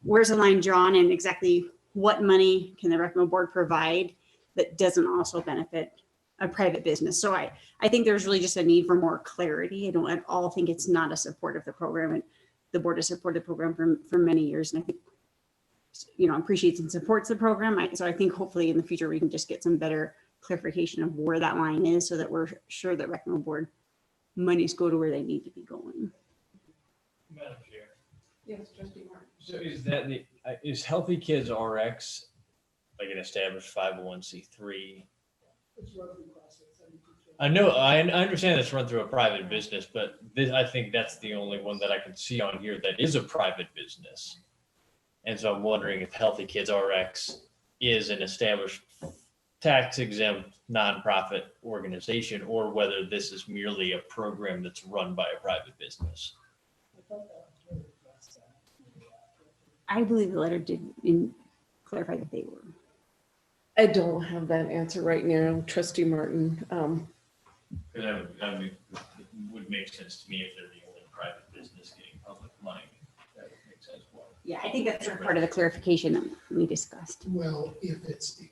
S14: where's the line drawn and exactly what money can the RecMo board provide that doesn't also benefit a private business. So I think there's really just a need for more clarity. I don't at all think it's not a support of the program, and the board has supported the program for many years. And I think, appreciates and supports the program. So I think hopefully in the future, we can just get some better clarification of where that line is, so that we're sure that RecMo board monies go to where they need to be going.
S12: Madam Chair.
S1: Yes, Trustee Martin.
S13: So is Healthy Kids RX like an established 501c3?
S8: It's run through process.
S13: I know, I understand it's run through a private business, but I think that's the only one that I can see on here that is a private business. And so I'm wondering if Healthy Kids RX is an established tax exempt nonprofit organization, or whether this is merely a program that's run by a private business.
S14: I believe the letter did clarify that they were.
S1: I don't have that answer right now, Trustee Martin.
S13: Because I mean, it would make sense to me if they're the only private business getting public money. That would make sense.
S14: Yeah, I think that's part of the clarification that we discussed.
S5: Well, if it's a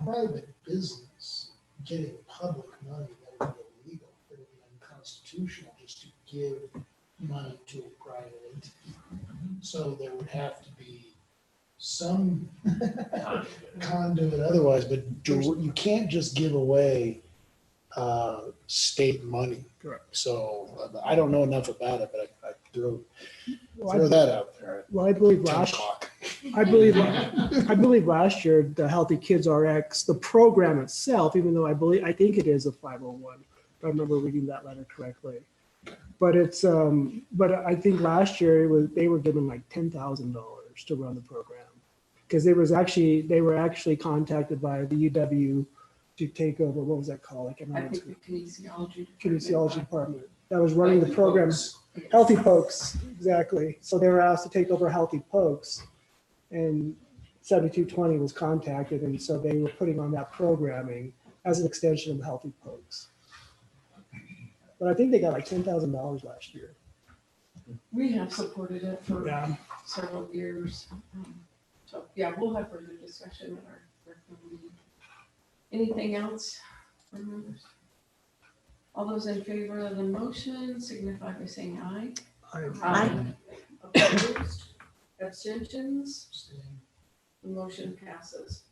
S5: private business getting public money, that would be illegal. It would be unconstitutional just to give money to a private entity. So there would have to be some conduit otherwise, but you can't just give away state money.
S20: Correct.
S5: So I don't know enough about it, but Throw
S18: Well,
S5: that out there.
S18: Well, I believe
S5: 10
S18: last,
S5: o'clock.
S18: I believe last year, the Healthy Kids RX, the program itself, even though I think it is a 501, if I remember reading that letter correctly. But it's, but I think last year they were given like $10,000 to run the program. Because they were actually contacted by the UW to take over, what was that called? I can't
S1: I
S18: remember.
S1: think the kinesiology.
S18: Kinesiology department that was running the program. Healthy Pokes, exactly. So they were asked to take over Healthy Pokes, and 7220 was contacted, and so they were putting on that programming as an extension of Healthy Pokes. But I think they got like $10,000 last year.
S1: We have supported it for
S18: Yeah.
S1: several years. So, yeah, we'll have further discussion at our meeting. Anything else from members? All those in favor of the motion signify by saying aye.
S18: Aye.
S1: Opposed? Abstentions? The motion passes.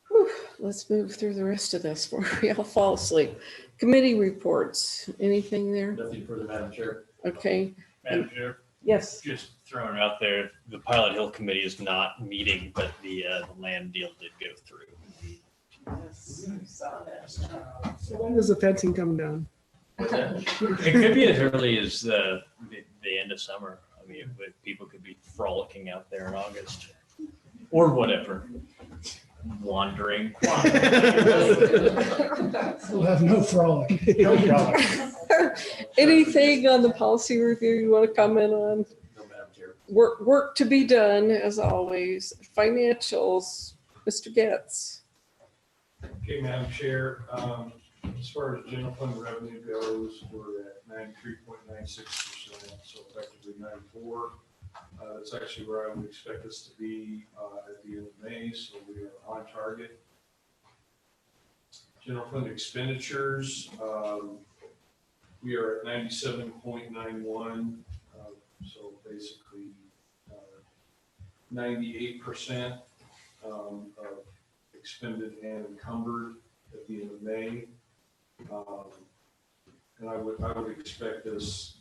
S1: Whew, let's move through the rest of this before we all fall asleep. Committee reports, anything there?
S13: Nothing further, Madam Chair.
S1: Okay.
S13: Madam Chair,
S1: Yes.
S13: just throwing it out there, the Pilot Hill Committee is not meeting, but the land deal did go through.
S1: Yes, I saw that.
S18: So when does the fencing come down?
S13: It could be as early as the end of summer. I mean, people could be frolicking out there in August or whatever, wandering.
S5: We'll have no frolic.
S13: No frolic.
S1: Anything on the policy review you want to comment on?
S13: No, Madam Chair.
S1: Work to be done, as always. Financials, Mr. Getz.
S15: Okay, Madam Chair, as far as general fund revenue goes, we're at 93.96%, so effectively 94. That's actually where I would expect us to be at the end of May, so we are on target. General fund expenditures, we are at 97.91, so basically 98% of expended and encumbered at the end of May. And I would expect this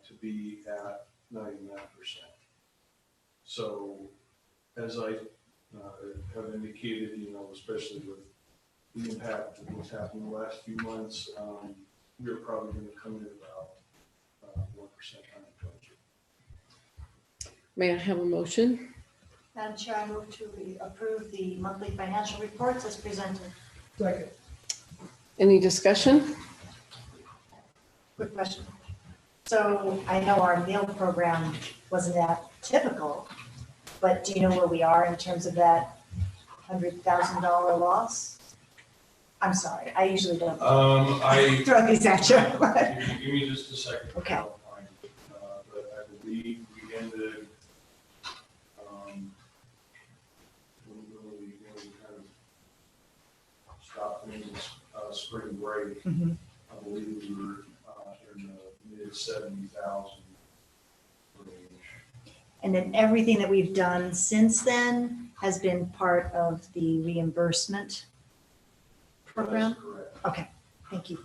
S15: to be at 99%. So as I have indicated, especially with the impact of what's happened in the last few months, we're probably going to come in about 1% on the budget.
S1: May I have a motion?
S3: Madam Chair, I move to approve the monthly financial reports as presented.
S18: Second.
S1: Any discussion?
S3: Quick question. So I know our meal program wasn't that typical, but do you know where we are in terms of that $100,000 loss? I'm sorry, I usually don't throw these at you.
S15: Give me just a second.
S3: Okay.
S15: But I believe we ended, when we kind of stopped in spring break, I believe we were in the mid 70,000 range.
S3: And then everything that we've done since then has been part of the reimbursement program?
S15: That's correct.
S3: Okay, thank you.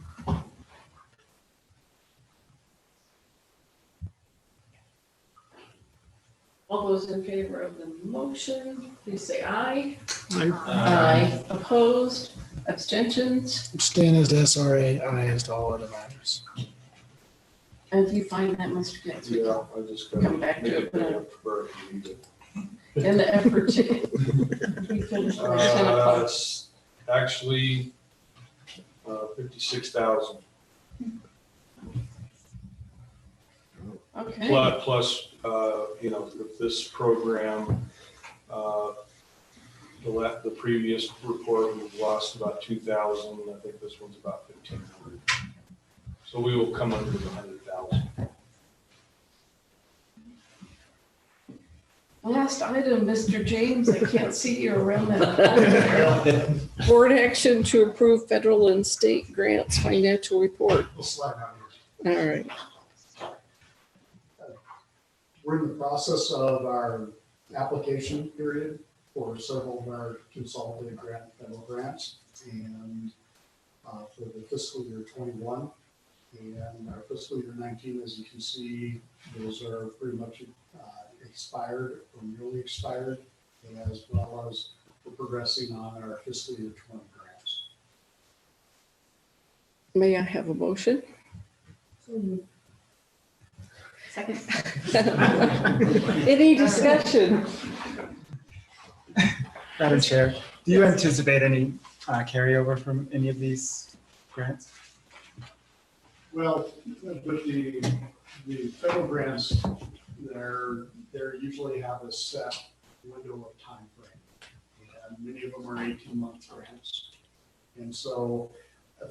S1: All those in favor of the motion, please say aye.
S5: Aye.
S1: Opposed? Abstentions?
S5: Abstain as to SRA, aye as to all other matters.
S1: And if you find that, Mr. Getz, we
S15: Yeah, I just
S1: Come back to it, but I-
S15: prefer if you need it.
S1: in the effort to be finished by 10 o'clock.
S15: It's actually 56,000
S1: Okay.
S15: plus, with this program, the previous report, we've lost about 2,000. I think this one's about 1,500. So we will come under the 100,000.
S1: Last item, Mr. James, I can't see you around that. Board action to approve federal and state grants financial report.
S5: We'll slide down
S1: All right.
S5: here. We're in the process of our application period for several of our consolidated federal grants. And for the fiscal year 21, And our fiscal year 19, as you can see, those are pretty much expired or nearly expired, as well as we're progressing on our fiscal year 20 grants.
S1: May I have a motion?
S3: Second.
S1: Any discussion?
S4: Madam Chair, do you anticipate any carryover from any of these grants?
S5: Well, with the federal grants, they're usually have a set window of time frame. And many of them are 18-month grants. And so,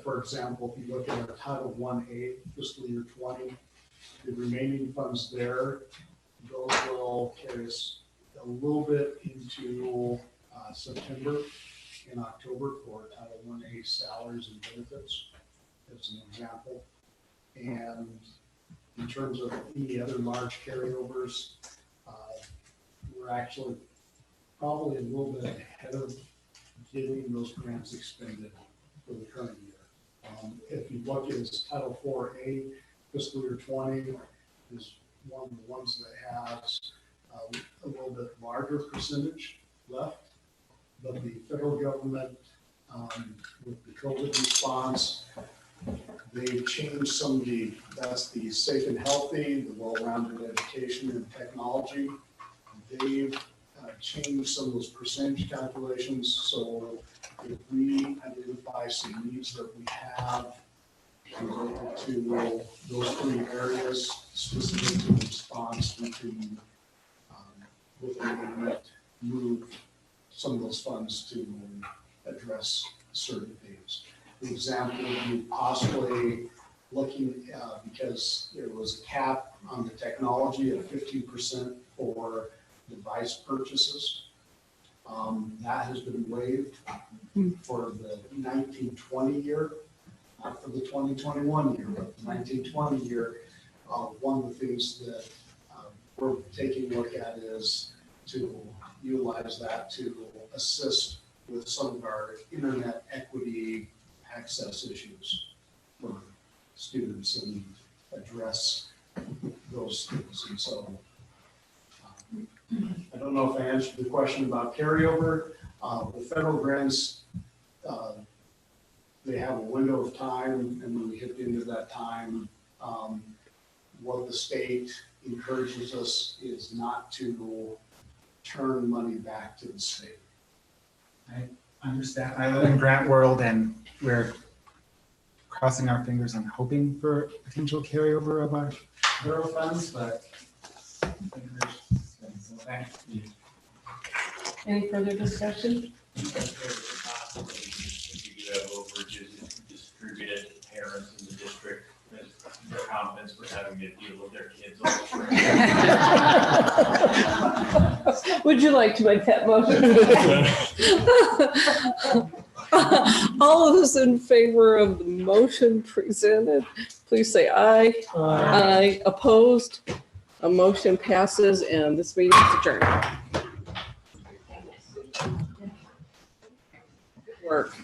S5: for example, if you look at our Title 1A fiscal year 20, the remaining funds there, those will carry us a little bit into September and October for Title 1A salaries and benefits, as an example. And in terms of any other large carryovers, we're actually probably a little bit ahead of getting those grants expended for the current year. If you look at Title 4A, fiscal year 20 is one of the ones that has a little bit larger percentage left. But the federal government, with the COVID response, they've changed some of that's the safe and healthy, the well-rounded education and technology. They've changed some of those percentage calculations. So if we identify some needs that we have related to those three areas, specific to response, we can, within the amendment, move some of those funds to address certain things. The example would be possibly looking, because there was a cap on the technology of 15% for device purchases. That has been waived for the 1920 year, not for the 2021 year, but the 1920 year. One of the things that we're taking a look at is to utilize that to assist with some of our internet equity access issues for students and address those things. And so I don't know if I answered the question about carryover. The federal grants, they have a window of time, and when we hit the end of that time, what the state encourages us is not to turn money back to the state.
S4: I understand. I live in grant world, and we're crossing our fingers and hoping for potential carryover of our federal funds, but thank you.
S1: Any further discussion?
S12: If you do have overages, distribute it to parents in the district, their confidence for having to deal with their kids.
S1: Would you like to make that motion? All those in favor of the motion presented, please say aye. Aye. Opposed? A motion passes and this meeting is adjourned. Good work.